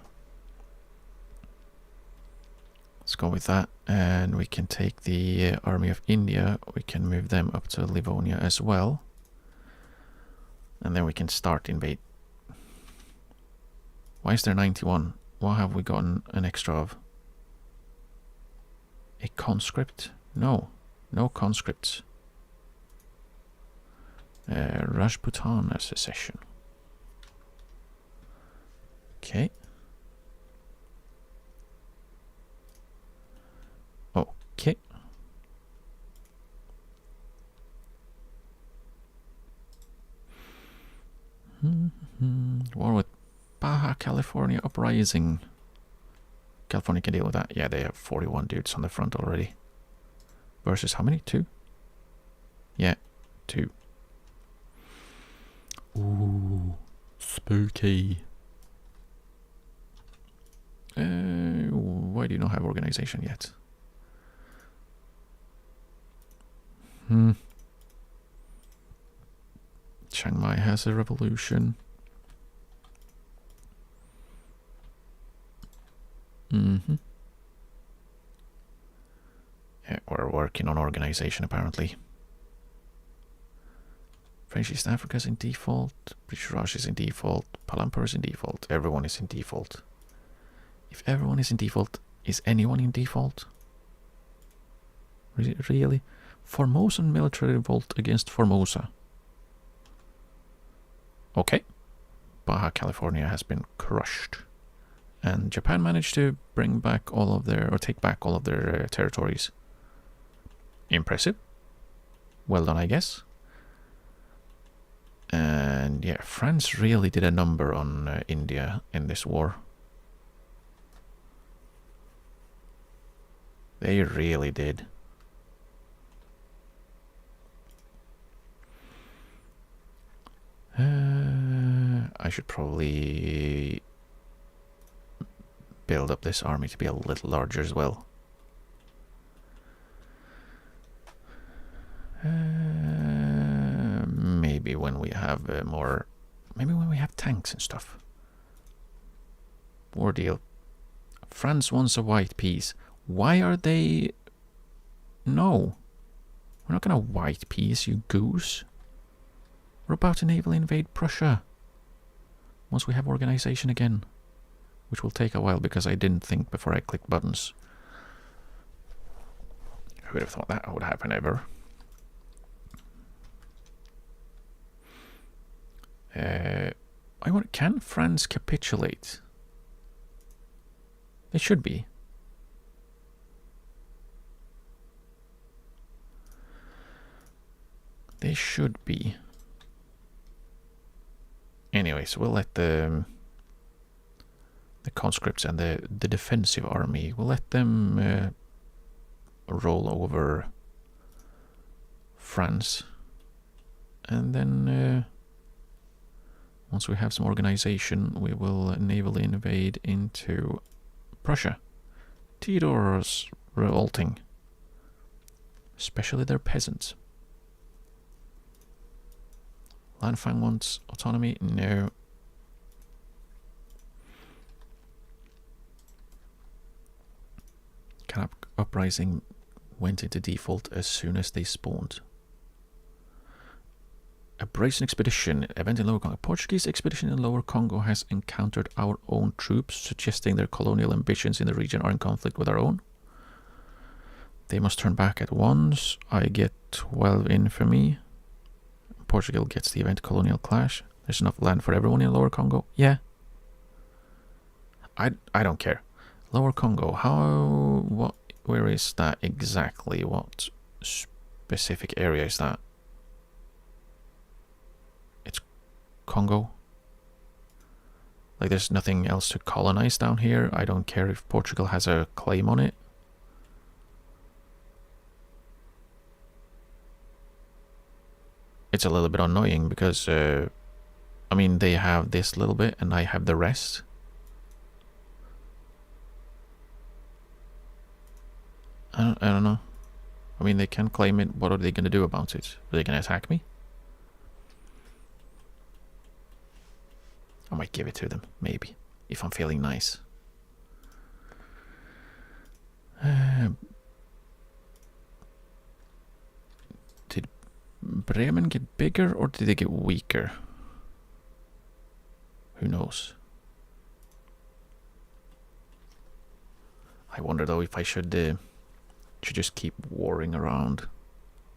Let's go with that. And we can take the Army of India. We can move them up to Livonia as well. And then we can start invade. Why is there 91? What have we gotten an extra of? A conscript? No. No conscripts. Rajputana secession. Okay. Okay. War with Baja California uprising. California can deal with that. Yeah, they have 41 dudes on the front already. Versus how many? 2? Yeah, 2. Ooh, spooky. Why do you not have organization yet? Chiang Mai has a revolution. Yeah, we're working on organization apparently. French East Africa is in default. British Raj is in default. Palampur is in default. Everyone is in default. If everyone is in default, is anyone in default? Really? Formosan military revolt against Formosa. Okay. Baja California has been crushed. And Japan managed to bring back all of their, or take back all of their territories. Impressive. Well done, I guess. And yeah, France really did a number on India in this war. They really did. I should probably build up this army to be a little larger as well. Maybe when we have more... Maybe when we have tanks and stuff. War deal. France wants a white peace. Why are they... No. We're not gonna white peace, you goose. We're about to naval invade Prussia. Once we have organization again. Which will take a while because I didn't think before I clicked buttons. Who would have thought that would happen ever? I want. Can France capitulate? They should be. They should be. Anyways, we'll let the conscripts and the defensive army, we'll let them roll over France. And then once we have some organization, we will navally invade into Prussia. Theodore's revolting. Especially their peasants. Lanfang wants autonomy? No. Canap uprising went into default as soon as they spawned. A Brazen expedition, event in Lower Congo. A Portuguese expedition in Lower Congo has encountered our own troops, suggesting their colonial ambitions in the region are in conflict with our own. They must turn back at once. I get 12 infamy. Portugal gets the event colonial clash. There's enough land for everyone in Lower Congo. Yeah. I don't care. Lower Congo, where is that exactly? What specific area is that? It's Congo. Like there's nothing else to colonize down here. I don't care if Portugal has a claim on it. It's a little bit annoying because, I mean, they have this little bit and I have the rest. I don't know. I mean, they can claim it. What are they going to do about it? Are they going to attack me? I might give it to them, maybe, if I'm feeling nice. Did Bremen get bigger or did they get weaker? Who knows? I wonder though if I should should just keep warring around,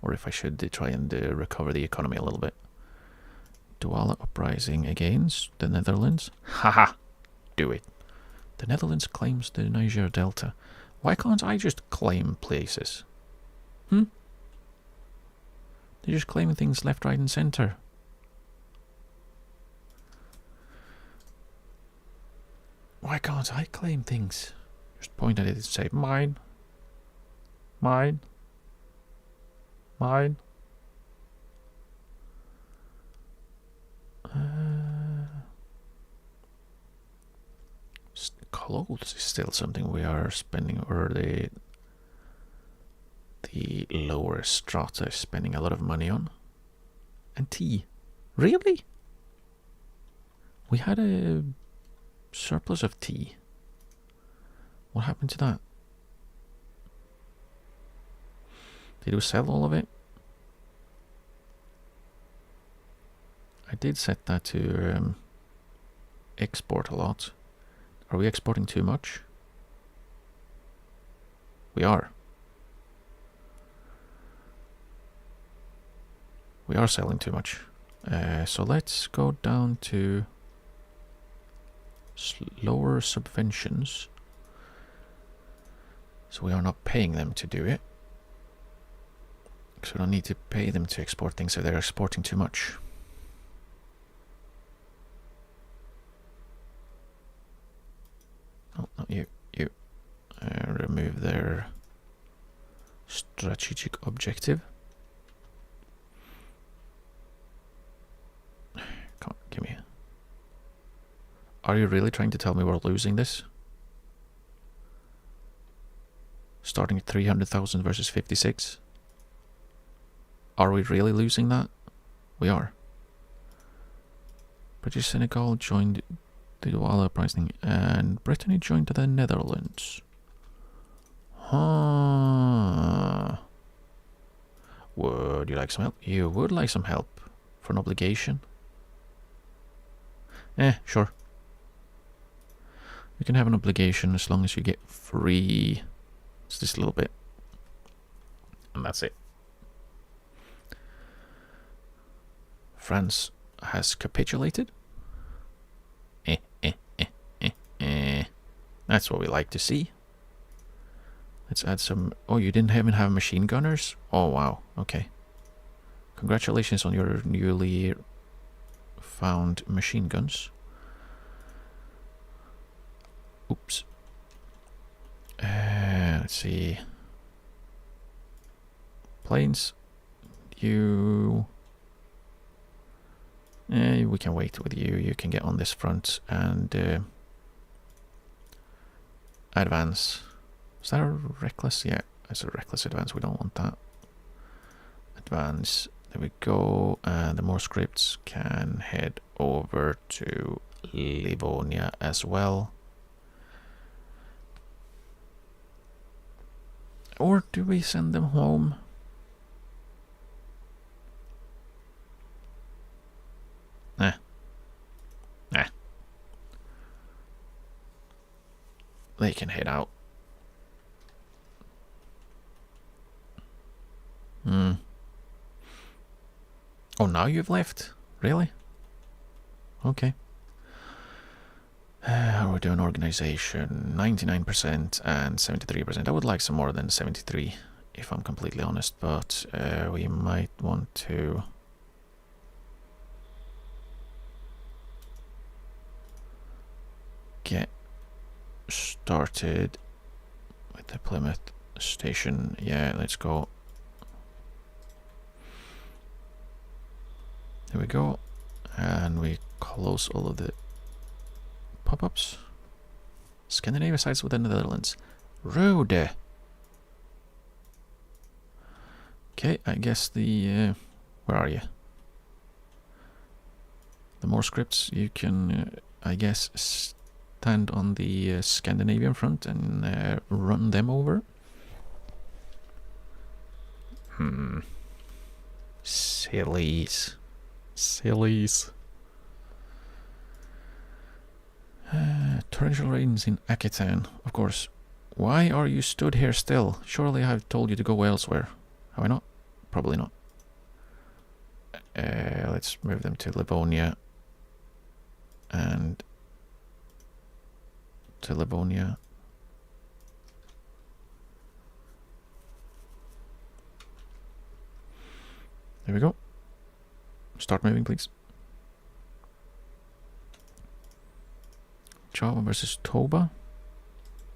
or if I should try and recover the economy a little bit. Douala uprising against the Netherlands. Haha! Do it. The Netherlands claims the Niger Delta. Why can't I just claim places? They're just claiming things left, right, and centre. Why can't I claim things? Just point at it and say, mine. Mine. Mine. Clothes is still something we are spending, or the lower strata is spending a lot of money on. And tea. Really? We had a surplus of tea. What happened to that? Did we sell all of it? I did set that to export a lot. Are we exporting too much? We are. We are selling too much. So let's go down to lower subventions. So we are not paying them to do it. Because we don't need to pay them to export things if they're exporting too much. Oh, not you. You. Remove their strategic objective. Come on, give me. Are you really trying to tell me we're losing this? Starting at 300,000 versus 56? Are we really losing that? We are. British Senegal joined the Douala uprising, and Brittany joined the Netherlands. Huh. Would you like some help? You would like some help for an obligation? Sure. You can have an obligation as long as you get free. It's this little bit. And that's it. France has capitulated. That's what we like to see. Let's add some... Oh, you didn't even have machine gunners? Oh, wow. Okay. Congratulations on your newly found machine guns. Oops. Let's see. Planes. You... we can wait with you. You can get on this front and advance. Is that a reckless? Yeah, it's a reckless advance. We don't want that. Advance. There we go. And the more scripts can head over to Livonia as well. Or do we send them home? Nah. They can head out. Oh, now you've left? Really? Okay. How are we doing organization? 99% and 73%. I would like some more than 73, if I'm completely honest, but we might want to... get started with the Plymouth station. Yeah, let's go. There we go. And we close all of the pop-ups. Scandinavia sites within the Netherlands. Rude. Okay, I guess the... where are you? The more scripts you can, I guess, stand on the Scandinavian front and run them over. Sillies. Sillies. Torrential rains in Aquitaine. Of course, Why are you stood here still? Surely I've told you to go elsewhere. Have I not? Probably not. Let's move them to Livonia. And to Livonia. There we go. Start moving, please. Java versus Toba.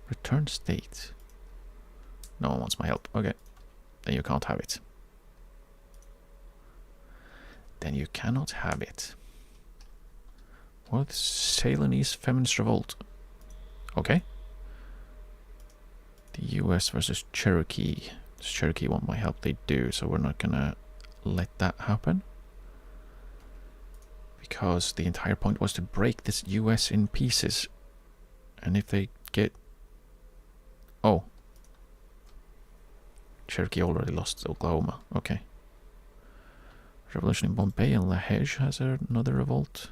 Return state. No one wants my help. Okay. Then you can't have it. Then you cannot have it. What? Ceylonese feminist revolt. Okay. The US versus Cherokee. Does Cherokee want my help? They do, so we're not gonna let that happen. Because the entire point was to break this US in pieces. And if they get... Oh. Cherokee already lost Oklahoma. Okay. Revolution in Bombay and Lahej has another revolt.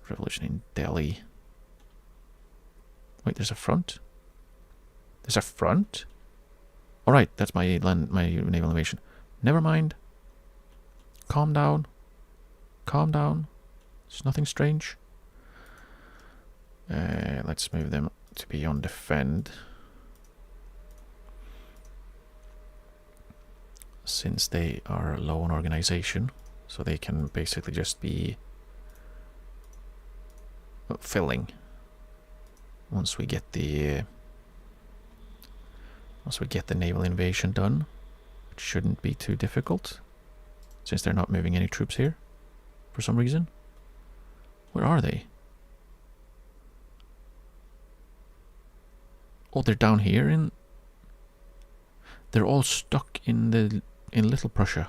Revolution in Delhi. Wait, there's a front? There's a front? Alright, that's my naval invasion. Never mind. Calm down. Calm down. It's nothing strange. Let's move them to be on defend. Since they are low on organization, so they can basically just be filling once we get the naval invasion done, which shouldn't be too difficult since they're not moving any troops here for some reason. Where are they? Oh, they're down here in... They're all stuck in Little Prussia.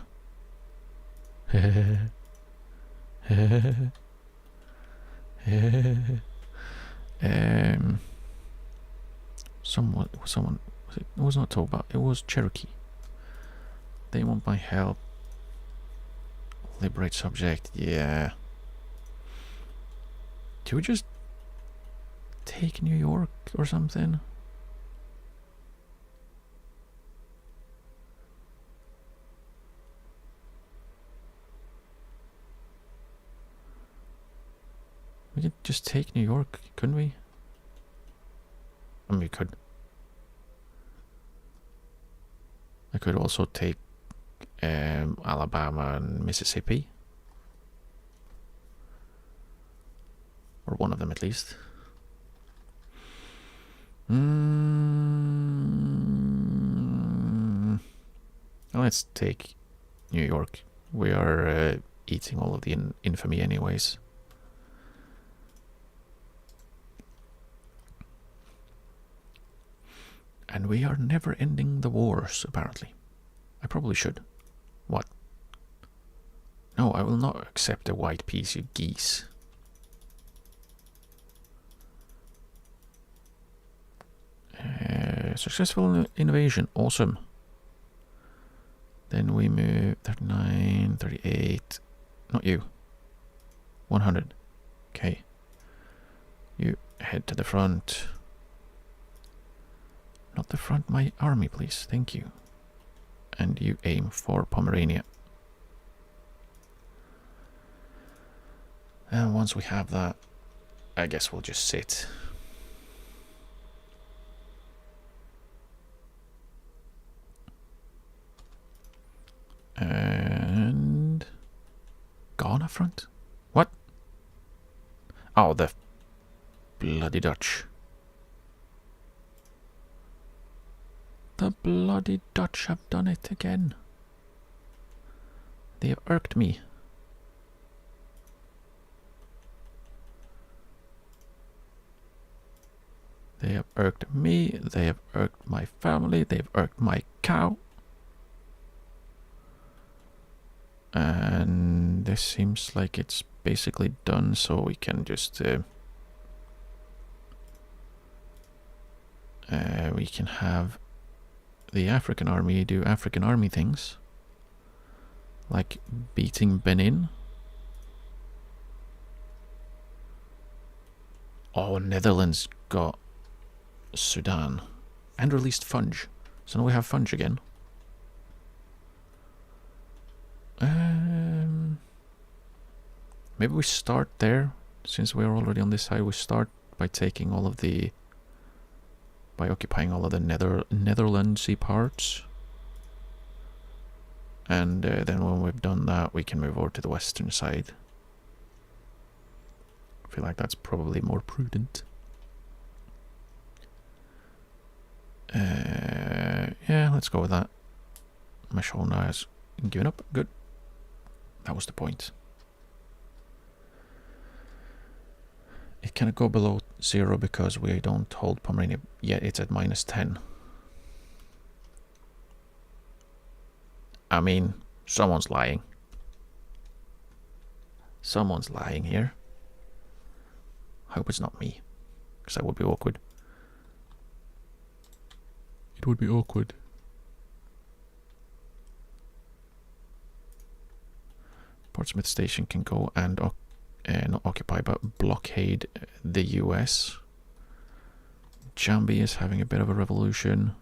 Someone it was not Toba, it was Cherokee. They want my help. Liberate subject, yeah. Do we just take New York or something? We could just take New York, couldn't we? I mean, we could. I could also take Alabama and Mississippi. Or one of them at least. Let's take New York. We are eating all of the infamy anyways. And we are never ending the wars, apparently. I probably should. What? No, I will not accept a white piece, you geese. Successful invasion, awesome. Then we move 39, 38. Not you. 100. Okay. You head to the front. Not the front, my army, please. Thank you. And you aim for Pomerania. And once we have that, I guess we'll just sit. And... Ghana front? What? Oh, the bloody Dutch. The bloody Dutch have done it again. They have irked me. They have irked me, they have irked my family, they have irked my cow. And this seems like it's basically done, so we can just... we can have the African army do African army things. Like beating Benin. Oh, Netherlands got Sudan. And released Funge. So now we have Funge again. Maybe we start there. Since we're already on this side, we start by taking all of the... by occupying all of the Netherlandsy parts. And then when we've done that, we can move over to the western side. I feel like that's probably more prudent. Yeah, let's go with that. Mashona has given up. Good. That was the point. It cannot go below 0 because we don't hold Pomerania yet. It's at -10. I mean, someone's lying. Someone's lying here. I hope it's not me, because that would be awkward. It would be awkward. Portsmouth Station can go and not occupy, but blockade the US. Jambi is having a bit of a revolution.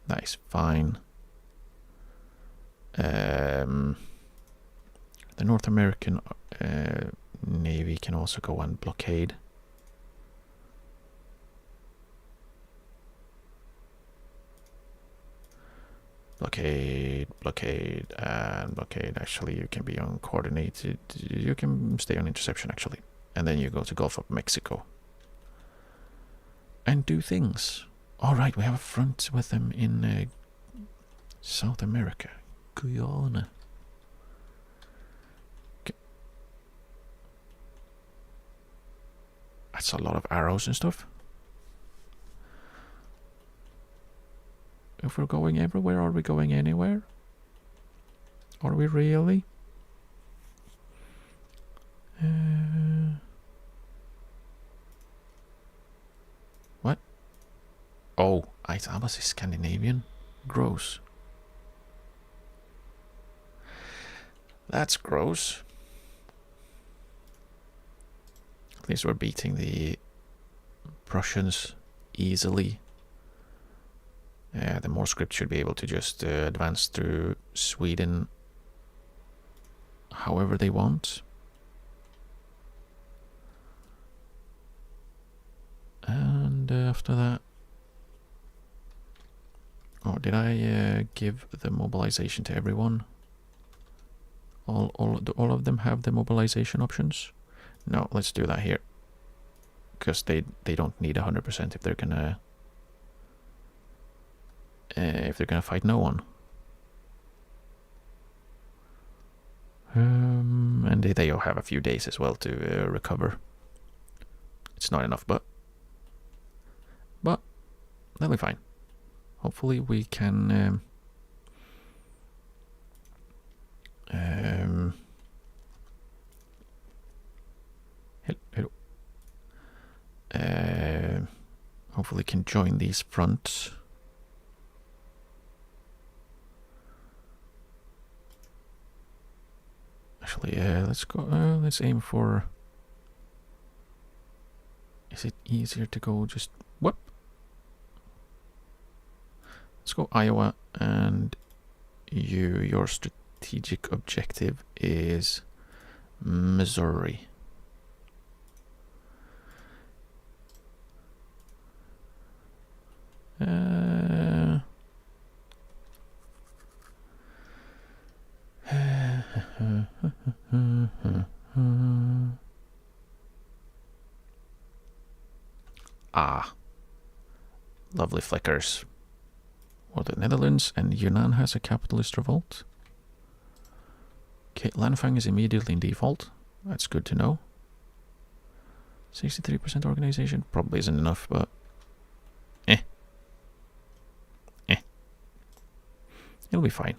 That is fine. The North American Navy can also go and blockade. Blockade, blockade, and blockade. Actually, you can be uncoordinated. You can stay on interception, actually. And then you go to Gulf of Mexico. And do things. Alright, we have a front with them in South America. Guyana. Okay. That's a lot of arrows and stuff. If we're going everywhere, are we going anywhere? Are we really? What? Oh, Aitamas is Scandinavian? Gross. That's gross. At least we're beating the Prussians easily. The Morse script should be able to just advance through Sweden however they want. And after that... Oh, did I give the mobilization to everyone? All of them have the mobilization options? No, let's do that here. Because they don't need 100% if they're gonna... if they're gonna fight no one. And they'll have a few days as well to recover. It's not enough, but that'll be fine. Hopefully we can hello. Hopefully can join these fronts. Actually, let's go. Let's aim for. Is it easier to go just whoop? Let's go Iowa, and your strategic objective is Missouri. Lovely flickers. Or the Netherlands, and Yunnan has a capitalist revolt. Okay, Lanfang is immediately in default. That's good to know. 63% organization probably isn't enough, but it'll be fine.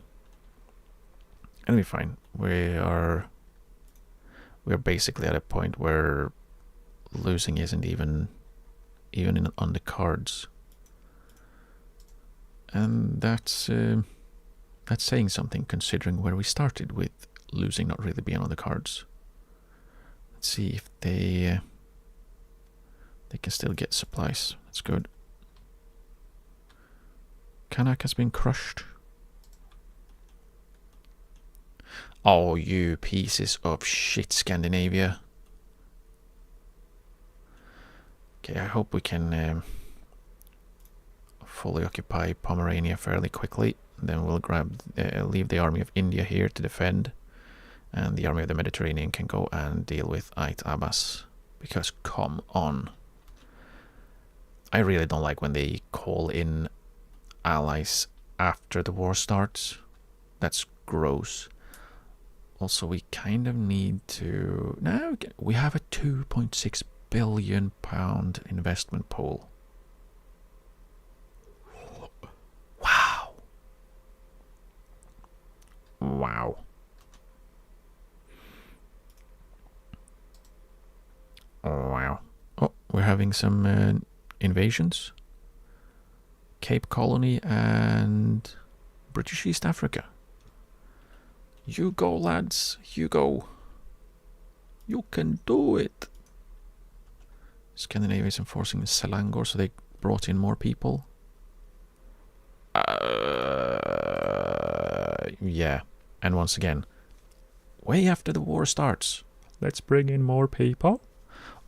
It'll be fine. We're basically at a point where losing isn't even on the cards. And that's saying something, considering where we started with losing not really being on the cards. Let's see if they can still get supplies. That's good. Kanak has been crushed. Oh, you pieces of shit, Scandinavia. Okay, I hope we can fully occupy Pomerania fairly quickly. Then we'll leave the army of India here to defend. And the army of the Mediterranean can go and deal with Ait Abbas. Because, come on. I really don't like when they call in allies after the war starts. That's gross. Also, we kind of need to... No, we have a £2.6 billion investment pool. Wow. Wow. Wow. Oh, we're having some invasions. Cape Colony and British East Africa. You go, lads. You go. You can do it. Scandinavia is enforcing Selangor, so they brought in more people. Yeah. And once again, way after the war starts. Let's bring in more people.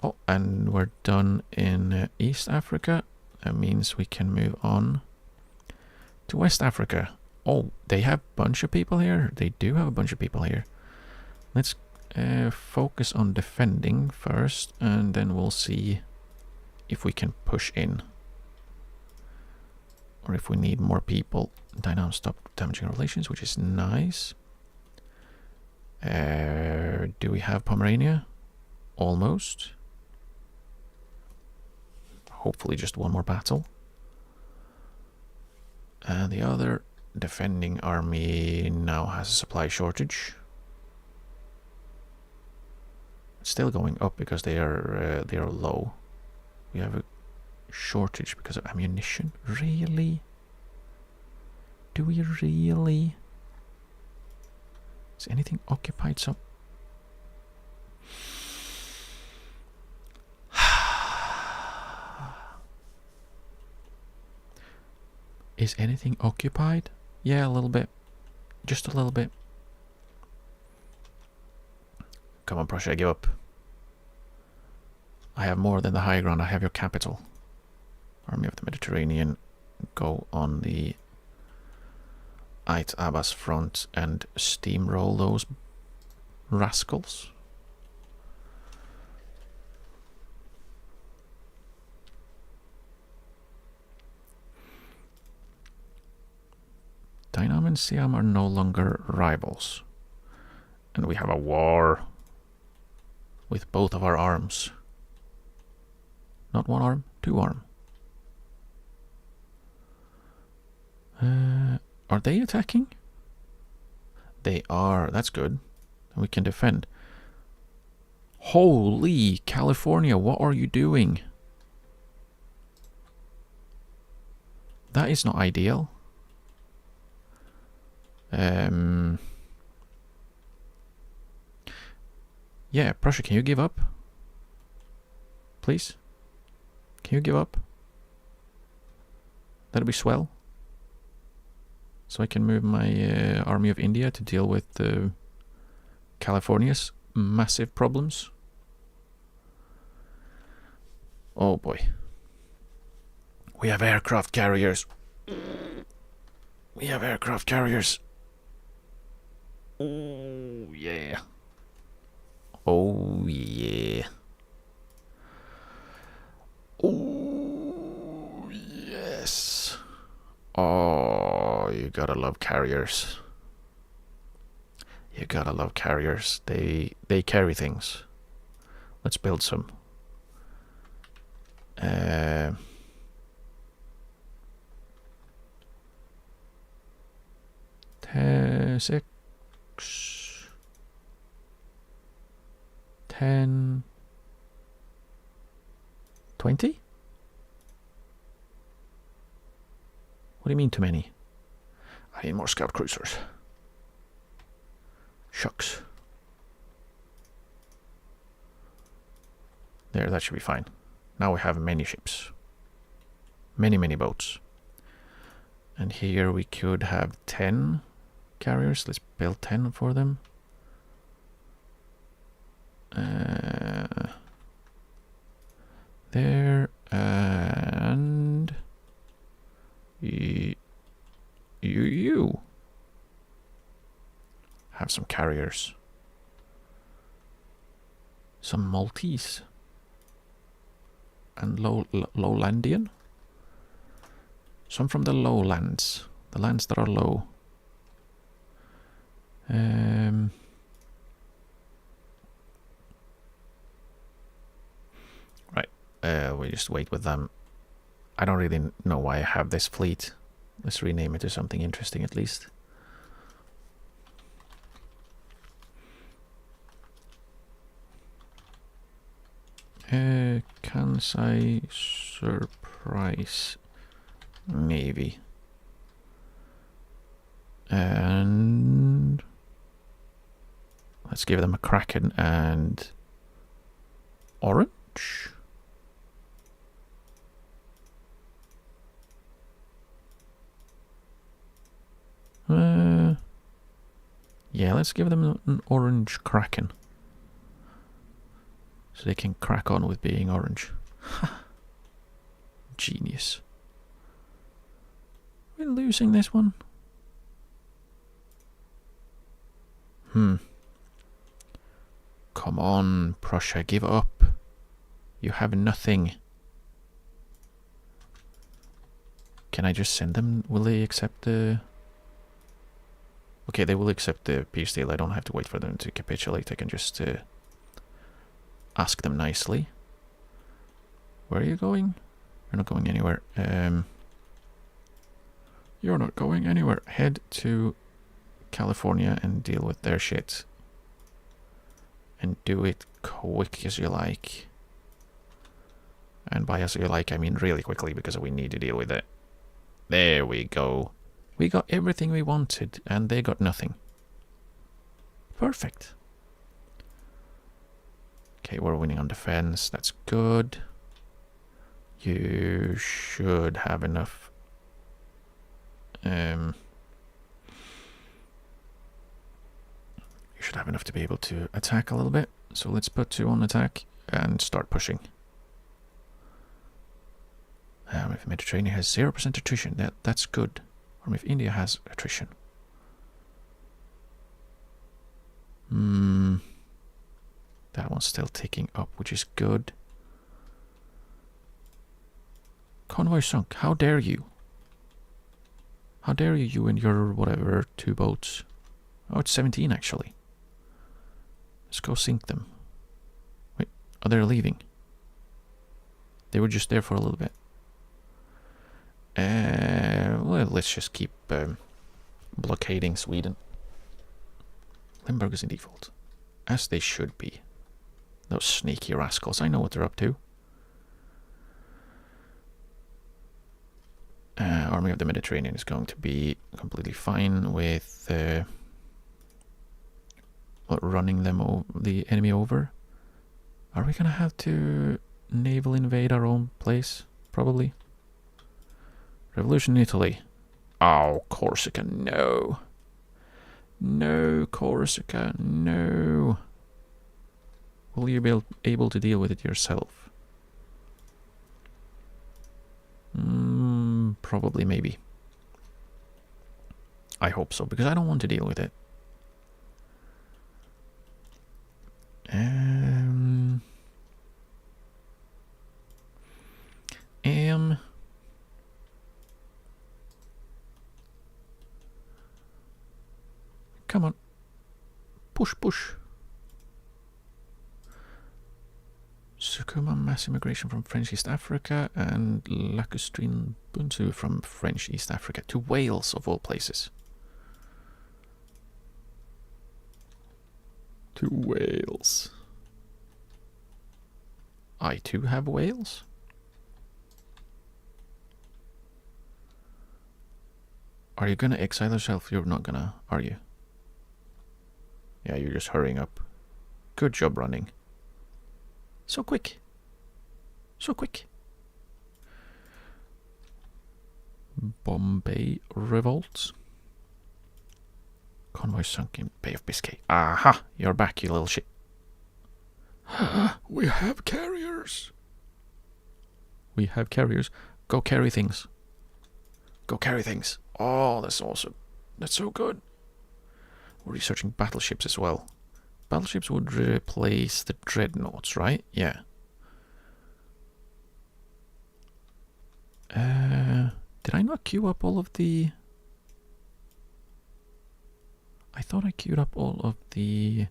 Oh, and we're done in East Africa. That means we can move on to West Africa. Oh, they have a bunch of people here. They do have a bunch of people here. Let's focus on defending first, and then we'll see if we can push in. Or if we need more people. Dynam stop damaging relations, which is nice. Do we have Pomerania? Almost. Hopefully just one more battle. And the other defending army now has a supply shortage. It's still going up because they are low. We have a shortage because of ammunition. Really? Do we really? Is anything occupied? So is anything occupied? Yeah, a little bit. Just a little bit. Come on, Prussia, give up. I have more than the high ground. I have your capital. Army of the Mediterranean, go on the Ait Abbas front and steamroll those rascals. Dynam and Siam are no longer rivals. And we have a war with both of our arms. Not one arm, two arm. Are they attacking? They are. That's good. We can defend. Holy California, what are you doing? That is not ideal. Yeah, Prussia, can you give up? Please? Can you give up? That'd be swell. So I can move my army of India to deal with California's massive problems. Oh boy. We have aircraft carriers. We have aircraft carriers. Oh yeah. Oh yeah. Oh yes. Oh, you gotta love carriers. You gotta love carriers. They carry things. Let's build some. 6, 10, 20? What do you mean too many? I need more scout cruisers. Shucks. There, that should be fine. Now we have many ships. Many boats. And here we could have 10 carriers. Let's build 10 for them. There, and you have some carriers. Some Maltese. And Lowlandian. Some from the lowlands. The lands that are low. Right. We just wait with them. I don't really know why I have this fleet. Let's rename it to something interesting at least. Kansai Surprise Navy. And let's give them a Kraken and orange. Yeah, let's give them an orange Kraken. So they can crack on with being orange. Genius. We're losing this one. Come on, Prussia, give up. You have nothing. Can I just send them? Will they accept the... Okay, they will accept the peace deal. I don't have to wait for them to capitulate. I can just ask them nicely. Where are you going? You're not going anywhere. You're not going anywhere. Head to California and deal with their shit. And do it quick as you like. And by as you like, I mean really quickly, because we need to deal with it. There we go. We got everything we wanted, and they got nothing. Perfect. Okay, we're winning on defense. That's good. You should have enough. You should have enough to be able to attack a little bit. So let's put 2 on attack and start pushing. If Mediterranean has 0% attrition, that's good. Or if India has attrition. That one's still ticking up, which is good. Convoy sunk. How dare you? How dare you and your whatever 2 boats? Oh, it's 17 actually. Let's go sink them. Wait, oh, they're leaving. They were just there for a little bit. Well, let's just keep blockading Sweden. Limburg is in default. As they should be. Those sneaky rascals. I know what they're up to. Army of the Mediterranean is going to be completely fine with running them the enemy over. Are we gonna have to naval invade our own place? Probably. Revolution in Italy. Oh, Corsica, no. No, Corsica, no. Will you be able to deal with it yourself? Probably, maybe. I hope so, because I don't want to deal with it. Come on. Push, push. Sucuma mass immigration from French East Africa and Lacustrine Buntu from French East Africa to Wales, of all places. To Wales. I too have Wales. Are you gonna exile yourself? You're not gonna, are you? Yeah, you're just hurrying up. Good job running. So quick. So quick. Bombay revolt. Convoy sunk in Bay of Biscay. Aha! You're back, you little shit. We have carriers. We have carriers. Go carry things. Go carry things. Oh, that's awesome. That's so good. We're researching battleships as well. Battleships would replace the dreadnoughts, right? Yeah. Did I not queue up all of the... I thought I queued up all of the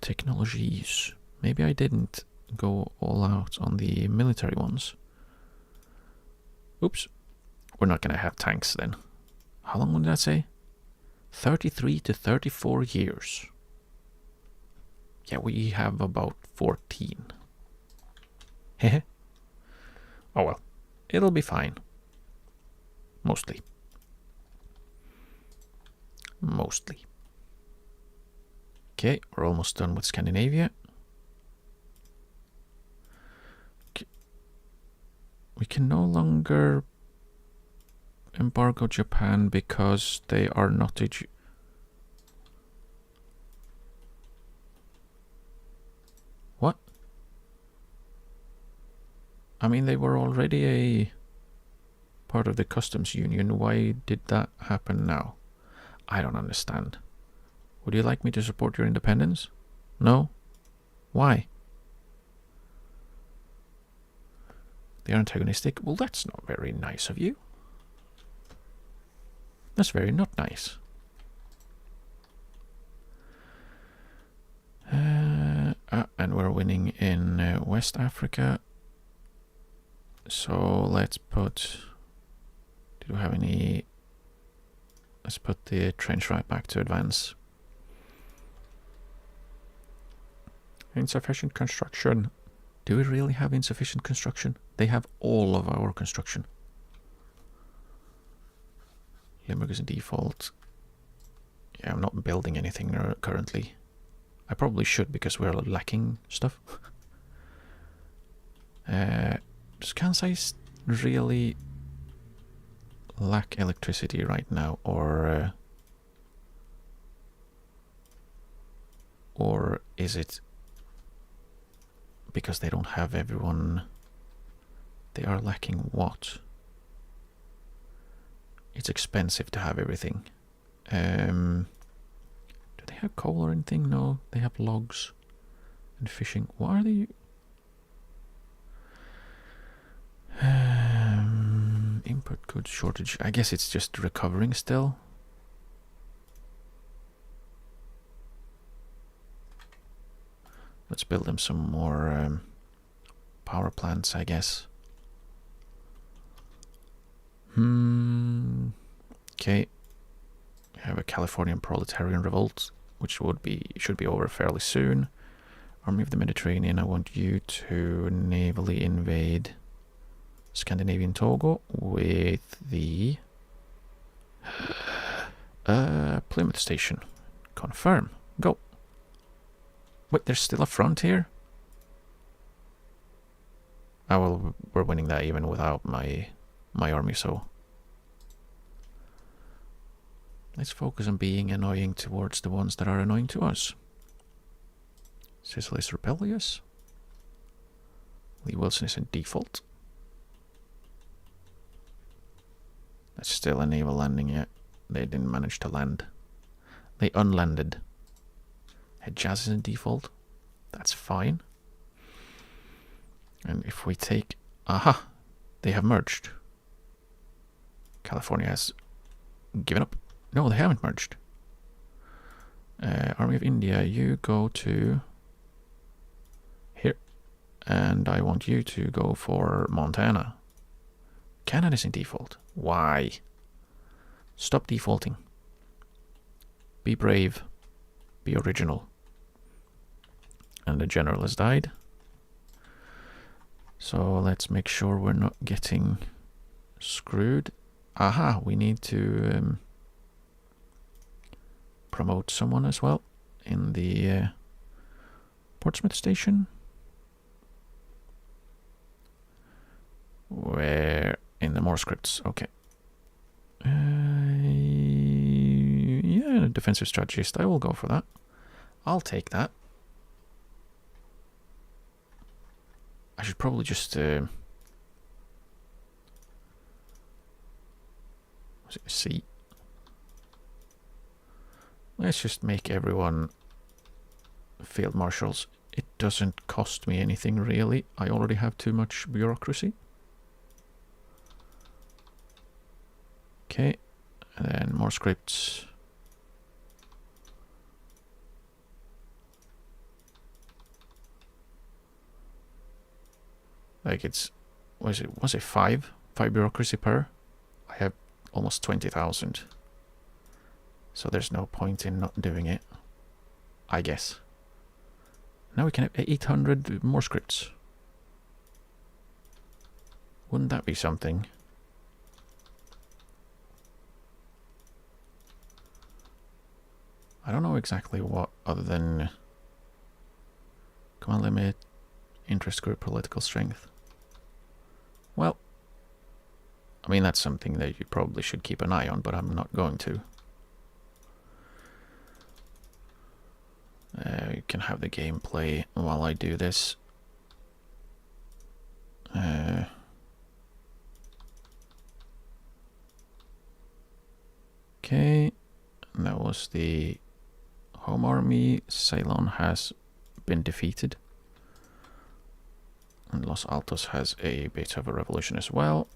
technologies. Maybe I didn't go all out on the military ones. Oops. We're not gonna have tanks then. How long would that say? 33 to 34 years. Yeah, we have about 14. Hehe. Oh well. It'll be fine. Mostly. Mostly. Okay, we're almost done with Scandinavia. Okay. We can no longer embargo Japan because they are not a... What? I mean, they were already a part of the customs union. Why did that happen now? I don't understand. Would you like me to support your independence? No? Why? They are antagonistic? Well, that's not very nice of you. That's very not nice. And we're winning in West Africa. So let's put... Do we have any... Let's put the trench right back to advance. Insufficient construction. Do we really have insufficient construction? They have all of our construction. Limburg is in default. Yeah, I'm not building anything currently. I probably should because we're lacking stuff. Does Kansai really lack electricity right now, or is it because they don't have everyone? They are lacking what? It's expensive to have everything. Do they have coal or anything? No, they have logs and fishing. What are they? Input goods shortage. I guess it's just recovering still. Let's build them some more power plants, I guess. Okay. We have a Californian proletarian revolt, which should be over fairly soon. Army of the Mediterranean, I want you to navally invade Scandinavian Togo with the Plymouth station. Confirm. Go. Wait, there's still a front here? Oh, well, we're winning that even without my army, so... Let's focus on being annoying towards the ones that are annoying to us. Sicily is rebellious. Lee Wilson is in default. That's still a naval landing yet. They didn't manage to land. They unlanded. Hejaz is in default. That's fine. And if we take... Aha! They have merged. California has given up. No, they haven't merged. Army of India, you go to... here. And I want you to go for Montana. Canada's in default. Why? Stop defaulting. Be brave. Be original. And the general has died. So let's make sure we're not getting screwed. Aha, we need to promote someone as well in the Portsmouth station. Where in the more scripts. Okay. Yeah, defensive strategist. I will go for that. I'll take that. I should probably just was it C? Let's just make everyone field marshals. It doesn't cost me anything really. I already have too much bureaucracy. Okay, and then more scripts. Like it's, was it 5 bureaucracy per? I have almost 20,000. So there's no point in not doing it, I guess. Now we can have 800 more scripts. Wouldn't that be something? I don't know exactly what other than command limit, interest group, political strength. Well, I mean that's something that you probably should keep an eye on, but I'm not going to. You can have the gameplay while I do this. Okay, that was the home army. Ceylon has been defeated. And Los Altos has a bit of a revolution as well.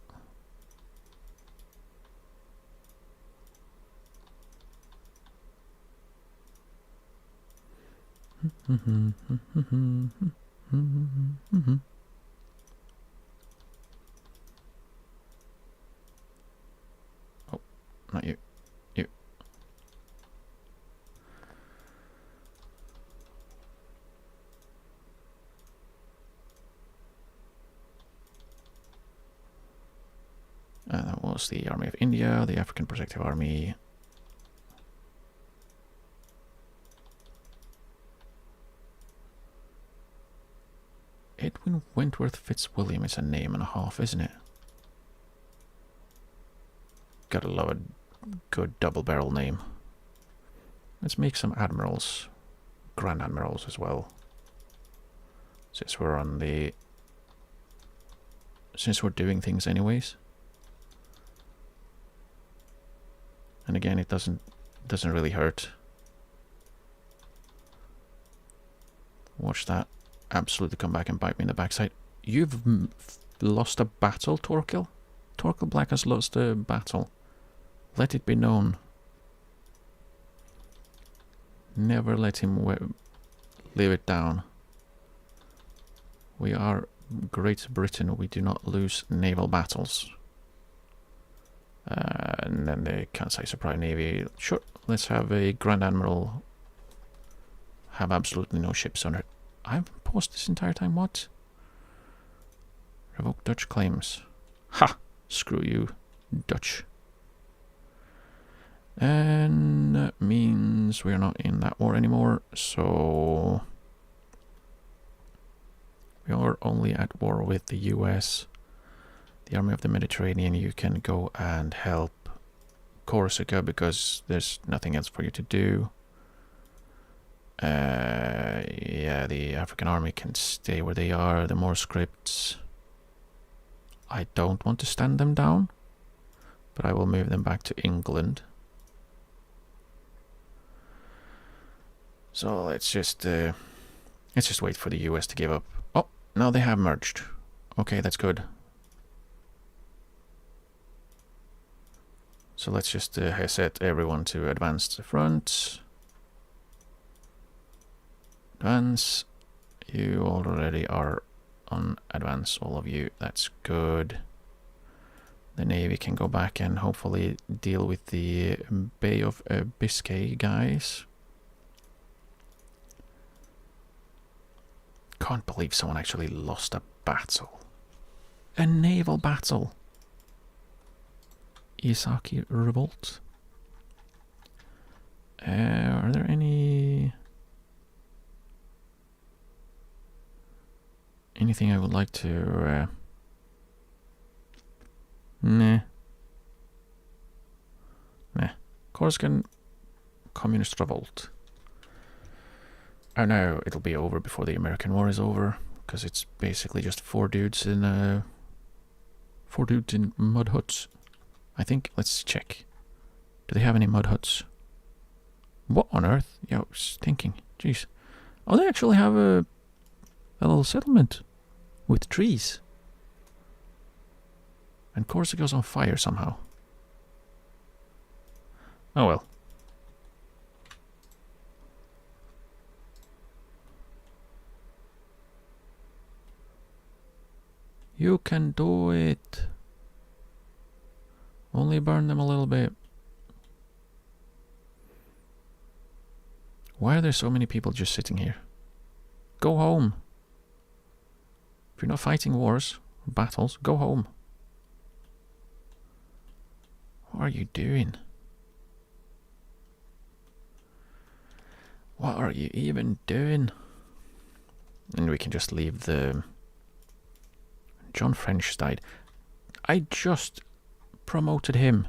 Oh, not you. You. That was the Army of India, the African Protective Army. Edwin Wentworth Fitzwilliam is a name and a half, isn't it? Gotta love a good double barrel name. Let's make some admirals, grand admirals as well. Since we're on the, since we're doing things anyways. And again, it doesn't really hurt. Watch that absolutely come back and bite me in the backside. You've lost a battle, Torquil? Torquil Black has lost a battle. Let it be known. Never let him live it down. We are Great Britain. We do not lose naval battles. And then the Kansai Supply Navy. Sure, let's have a Grand Admiral have absolutely no ships on it. I've paused this entire time. What? Revoke Dutch claims. Ha! Screw you, Dutch. And that means we're not in that war anymore, so we are only at war with the US. The Army of the Mediterranean, you can go and help Corsica because there's nothing else for you to do. Yeah, the African army can stay where they are. The more scripts. I don't want to stand them down, but I will move them back to England. So let's just wait for the US to give up. Oh, now they have merged. Okay, that's good. So let's just set everyone to advance to the front. Advance. You already are on advance, all of you. That's good. The Navy can go back and hopefully deal with the Bay of Biscay guys. Can't believe someone actually lost a battle. A naval battle. Isaki Revolt. Are there anything I would like to Nah. Nah. Corsican Communist Revolt. Oh no, it'll be over before the American War is over, because it's basically just four dudes in mud huts. I think. Let's check. Do they have any mud huts? What on earth? Yeah, I was thinking. Jeez. Oh, they actually have a little settlement with trees. And Corsica's on fire somehow. Oh well. You can do it. Only burn them a little bit. Why are there so many people just sitting here? Go home. If you're not fighting wars or battles, go home. What are you doing? What are you even doing? And we can just leave the... John French died. I just promoted him.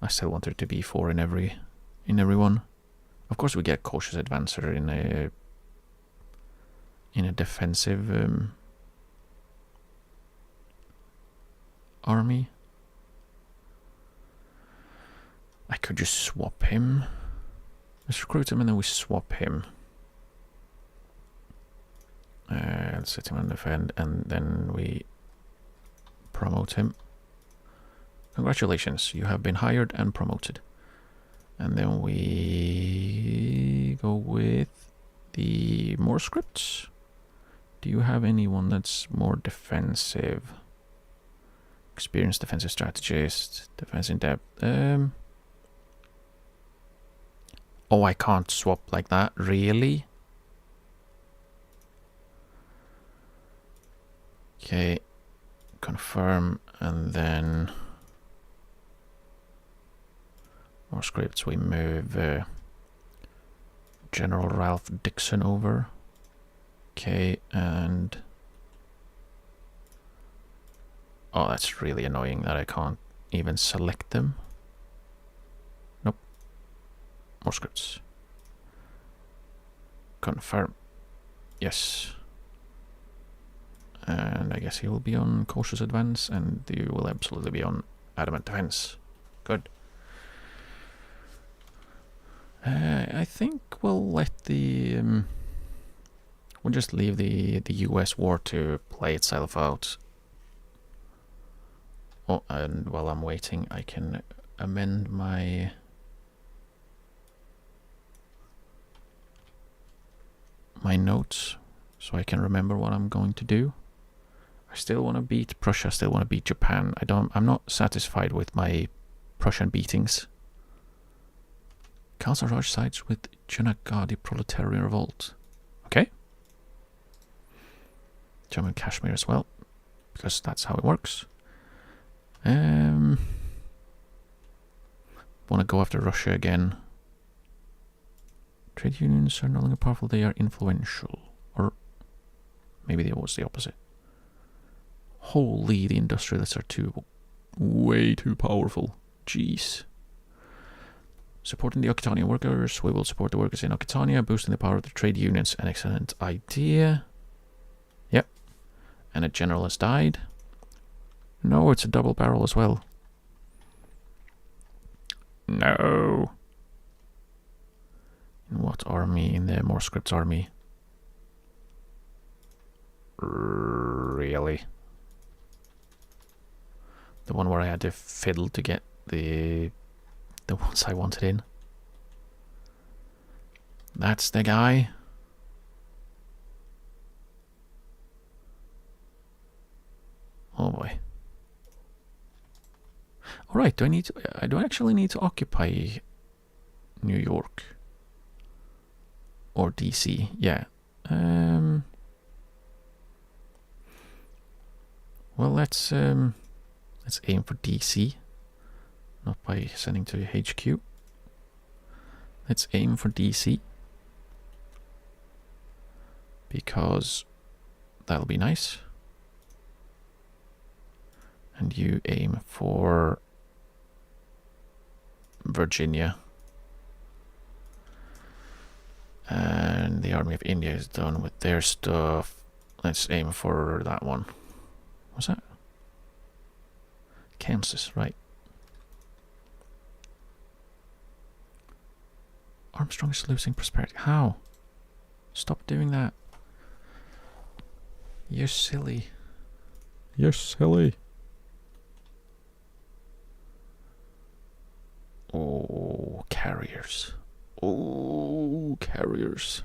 I still want there to be 4 in every one. Of course we get cautious advancer in a defensive army. I could just swap him. Let's recruit him and then we swap him. Let's set him on defend and then we promote him. Congratulations, you have been hired and promoted. And then we go with the more scripts. Do you have anyone that's more defensive? Experienced defensive strategist, defense in depth. Oh, I can't swap like that, really? Okay, confirm, and then more scripts. We move General Ralph Dixon over. Okay, and oh, that's really annoying that I can't even select them. Nope. More scripts. Confirm. Yes. And I guess he will be on Cautious Advance, and you will absolutely be on Adamant Defense. Good. I think we'll let the... we'll just leave the US war to play itself out. Oh, and while I'm waiting, I can amend my... notes, so I can remember what I'm going to do. I still want to beat Prussia, I still want to beat Japan. I'm not satisfied with my Prussian beatings. Council Raj sides with Junagadi Proletarian Revolt. Okay. German Kashmir as well, because that's how it works. Want to go after Russia again. Trade unions are no longer powerful, they are influential. Or maybe it was the opposite. Holy, the industrialists are way too powerful. Jeez. Supporting the Occitania workers. We will support the workers in Occitania, boosting the power of the trade unions. An excellent idea. Yep. And a general has died. No, it's a double barrel as well. No. In what army? In the More Scripts army. Really? The one where I had to fiddle to get the ones I wanted in. That's the guy. Oh boy. All right. Do I actually need to occupy New York or DC? Yeah. Well, let's aim for DC. Not by sending to HQ. Let's aim for DC. Because that'll be nice. And you aim for Virginia. And the Army of India is done with their stuff. Let's aim for that one. What's that? Kansas, right. Armstrong is losing prosperity. How? Stop doing that. You're silly. You're silly. Oh, carriers. Oh, carriers.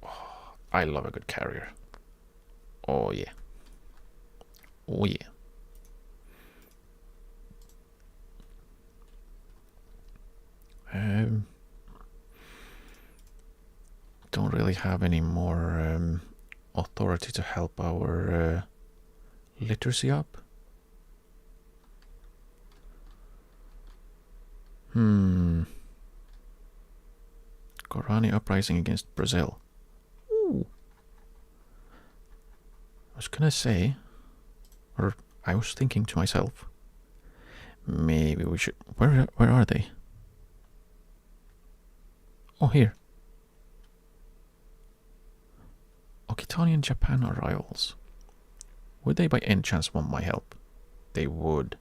Oh, I love a good carrier. Oh, yeah. Oh, yeah. Don't really have any more authority to help our literacy up. Guarani uprising against Brazil. Ooh. I was gonna say, or I was thinking to myself, maybe we should. Where are they? Oh, here. Okitani and Japan are rivals. Would they by any chance want my help? They would.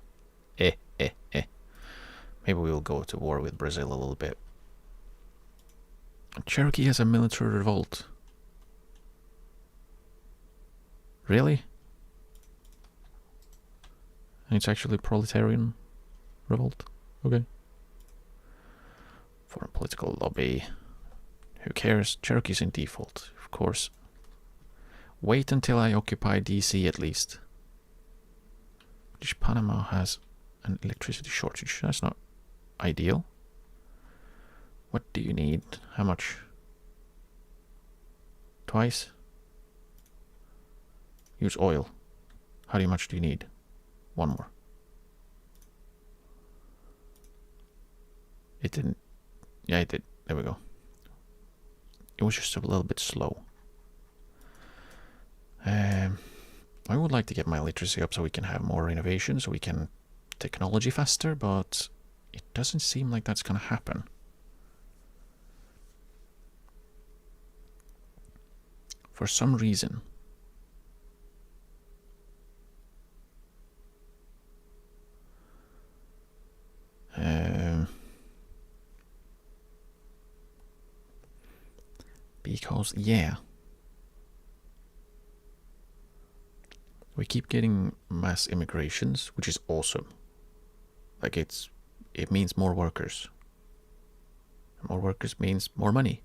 Maybe we'll go to war with Brazil a little bit. Cherokee has a military revolt. Really? And it's actually a proletarian revolt? Okay. Foreign political lobby. Who cares? Cherokee's in default, of course. Wait until I occupy DC at least. British Panama has an electricity shortage. That's not ideal. What do you need? How much? Twice? Use oil. How much do you need? One more. It didn't. Yeah, it did. There we go. It was just a little bit slow. I would like to get my literacy up so we can have more innovation, so we can technology faster, but it doesn't seem like that's going to happen. For some reason. Because, yeah. We keep getting mass immigrations, which is awesome. Like it means more workers. More workers means more money.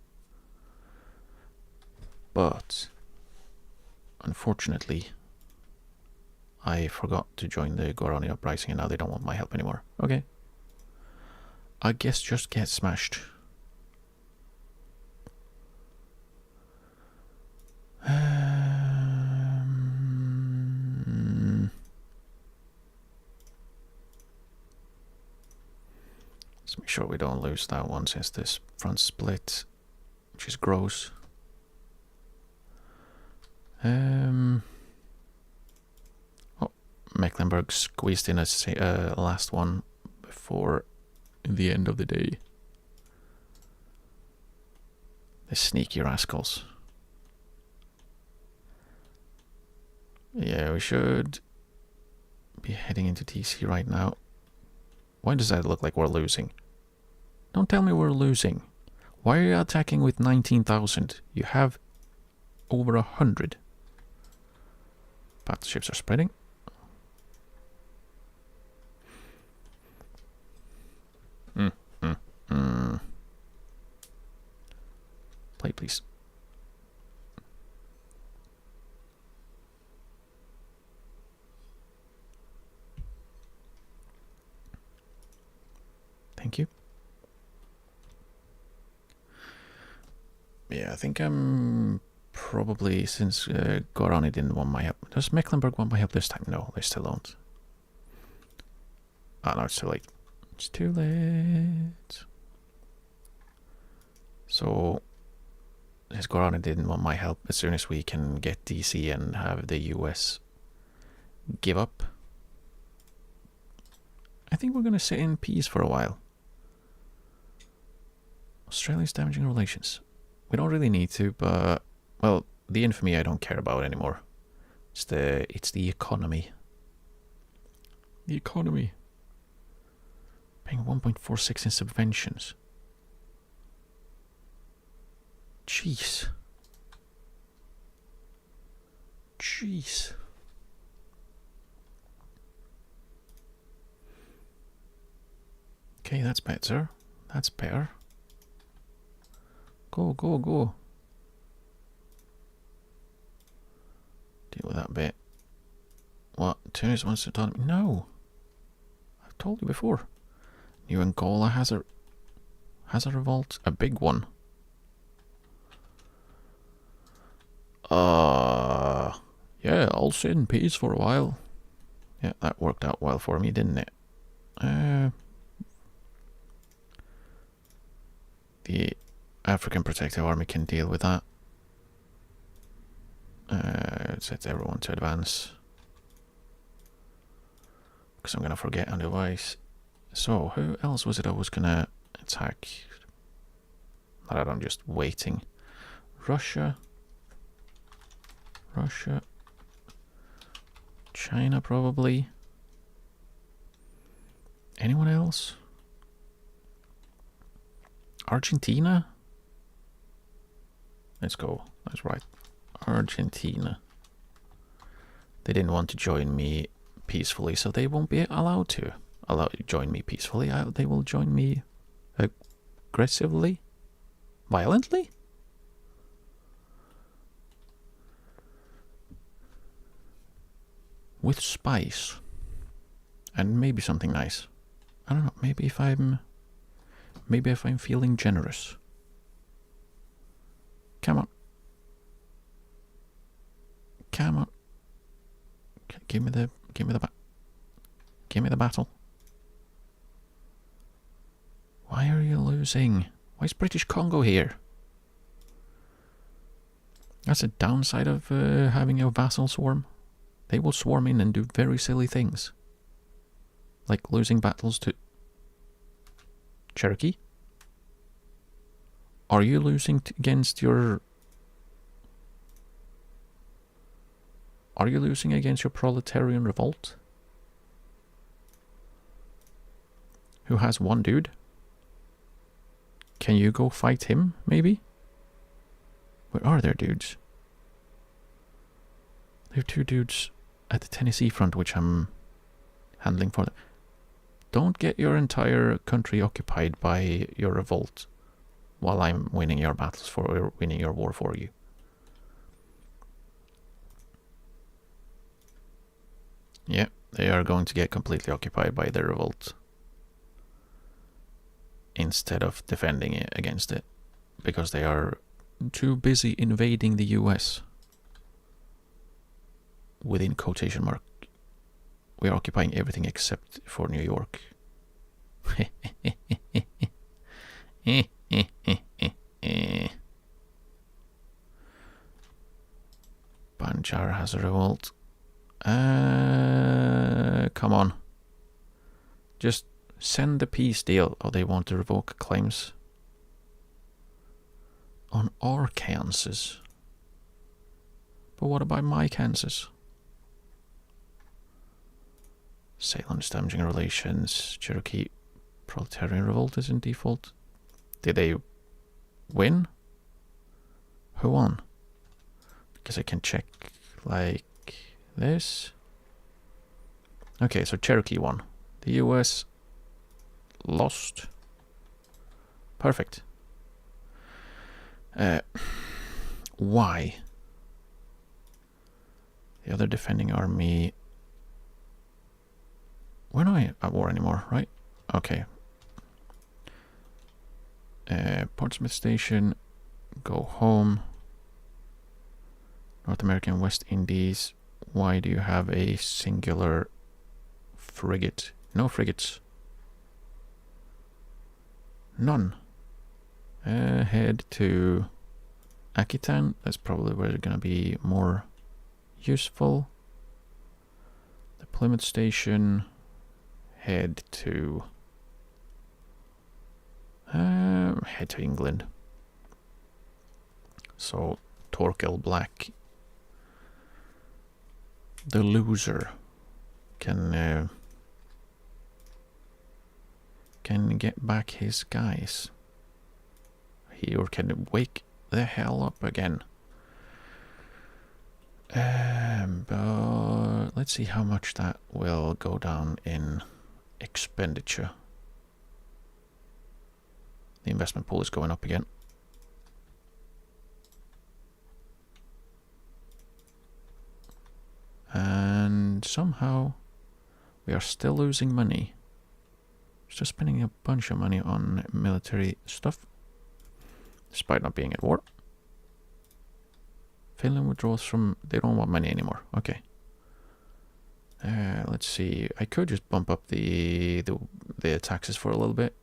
But unfortunately, I forgot to join the Guarani uprising and now they don't want my help anymore. Okay. I guess just get smashed. Let's make sure we don't lose that one since this front split, which is gross. Oh, Mecklenburg squeezed in a last one before the end of the day. The sneaky rascals. Yeah, we should be heading into DC right now. Why does that look like we're losing? Don't tell me we're losing. Why are you attacking with 19,000? You have over 100. Battleships are spreading. Play, please. Thank you. Yeah, I think I'm probably, since Guarani didn't want my help. Does Mecklenburg want my help this time? No, they still don't. Oh, no, it's too late. It's too late. So, since Gorani didn't want my help, as soon as we can get DC and have the US give up, I think we're going to sit in peace for a while. Australia's damaging relations. We don't really need to, but, well, the infamy I don't care about anymore. It's the economy. The economy. Paying 1.46 in subventions. Jeez. Jeez. Okay, that's better. That's better. Go, go, go. Deal with that bit. What? Tunis wants autonomy? No. I've told you before. New Angola has a revolt. A big one. Yeah, I'll sit in peace for a while. Yeah, that worked out well for me, didn't it? The African Protective Army can deal with that. Set everyone to advance. Because I'm going to forget otherwise. So, who else was it I was going to attack? That I'm just waiting. Russia. Russia. China, probably. Anyone else? Argentina? Let's go. That's right. Argentina. They didn't want to join me peacefully, so they won't be allowed to join me peacefully. They will join me aggressively? Violently? With spice. And maybe something nice. I don't know, maybe if I'm feeling generous. Come on. Come on. Give me the battle. Why are you losing? Why is British Congo here? That's a downside of having a vassal swarm. They will swarm in and do very silly things. Like losing battles to Cherokee. Are you losing against your... Are you losing against your proletarian revolt? Who has one dude? Can you go fight him, maybe? Where are their dudes? There are two dudes at the Tennessee front, which I'm handling for them. Don't get your entire country occupied by your revolt while I'm winning your battles or winning your war for you. Yeah, they are going to get completely occupied by their revolt instead of defending it against it, because they are too busy invading the US. Within quotation mark. We are occupying everything except for New York. Banjar has a revolt. Come on. Just send the peace deal. Oh, they want to revoke claims on our Kansas. But what about my Kansas? Salem's damaging relations. Cherokee proletarian revolt is in default. Did they win? Who won? Because I can check like this. Okay, so Cherokee won. The US lost. Perfect. Why? The other defending army... We're not at war anymore, right? Okay. Portsmouth Station. Go home. North American West Indies. Why do you have a singular frigate? No frigates. None. Head to Akitan. That's probably where they're going to be more useful. The Plymouth station. Head to England. So Torquil Black, the loser, can get back his guys. Or can wake the hell up again. But let's see how much that will go down in expenditure. The investment pool is going up again. And somehow we are still losing money. Just spending a bunch of money on military stuff, despite not being at war. Finland withdraws from... They don't want money anymore. Okay. Let's see. I could just bump up the taxes for a little bit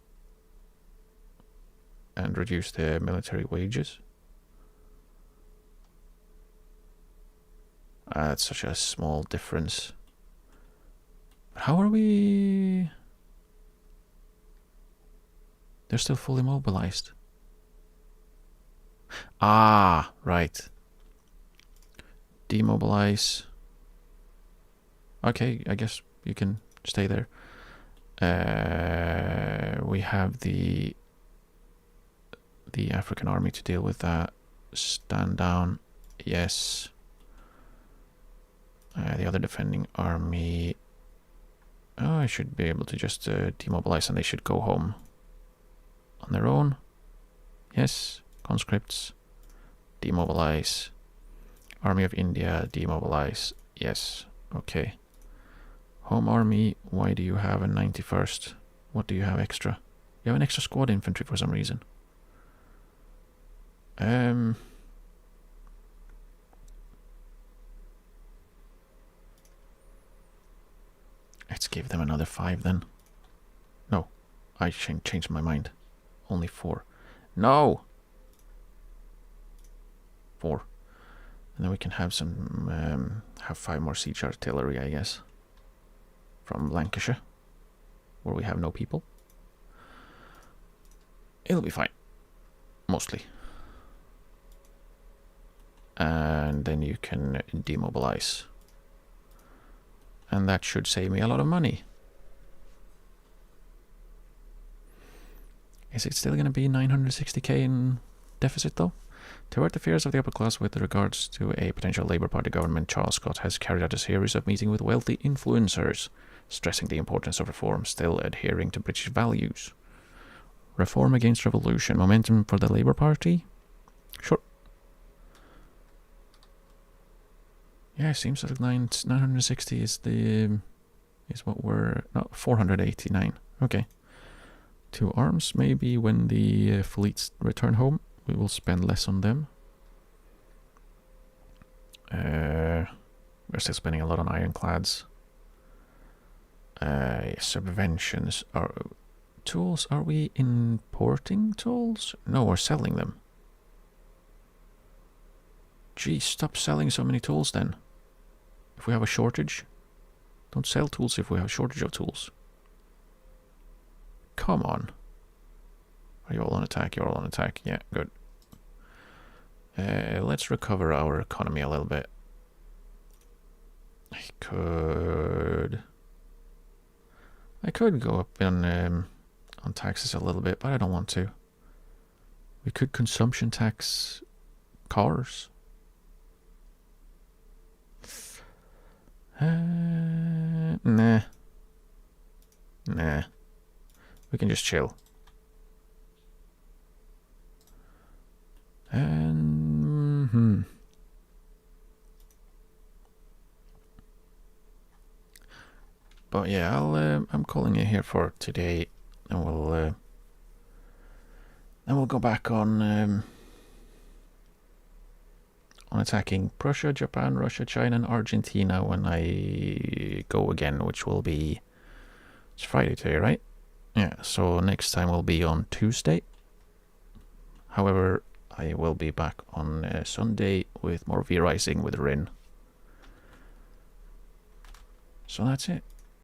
and reduce the military wages. That's such a small difference. How are we... They're still fully mobilized. Ah, right. Demobilize. Okay, I guess you can stay there. We have the African army to deal with that. Stand down. Yes. The other defending army. Oh, I should be able to just demobilize and they should go home on their own. Yes. Conscripts. Demobilize. Army of India. Demobilize. Yes. Okay. Home army. Why do you have a 91st? What do you have extra? You have an extra squad infantry for some reason. Let's give them another 5 then. No, I changed my mind. Only 4. No! 4. And then we can have some, have 5 more siege artillery, I guess. From Lancashire, where we have no people. It'll be fine. Mostly. And then you can demobilize. And that should save me a lot of money. Is it still going to be 960k in deficit though? To avert the fears of the upper class with regards to a potential Labour Party government, Charles Scott has carried out a series of meetings with wealthy influencers, stressing the importance of reform, still adhering to British values. Reform against revolution. Momentum for the Labour Party? Sure. Yeah, it seems like 960 is what we're... No, 489. Okay. 2 arms, maybe when the fleets return home. We will spend less on them. We're still spending a lot on ironclads. Subventions. Tools, are we importing tools? No, we're selling them. Gee, stop selling so many tools then. If we have a shortage, don't sell tools if we have a shortage of tools. Come on. Are you all on attack? You're all on attack. Yeah, good. Let's recover our economy a little bit. I could go up on taxes a little bit, but I don't want to. We could consumption tax cars. Nah. We can just chill. But yeah, I'm calling it here for today, and we'll go back on attacking Prussia, Japan, Russia, China, and Argentina when I go again, which will be... It's Friday today, right? Yeah, so next time will be on Tuesday. However, I will be back on Sunday with more V Rising with Rin. So that's it.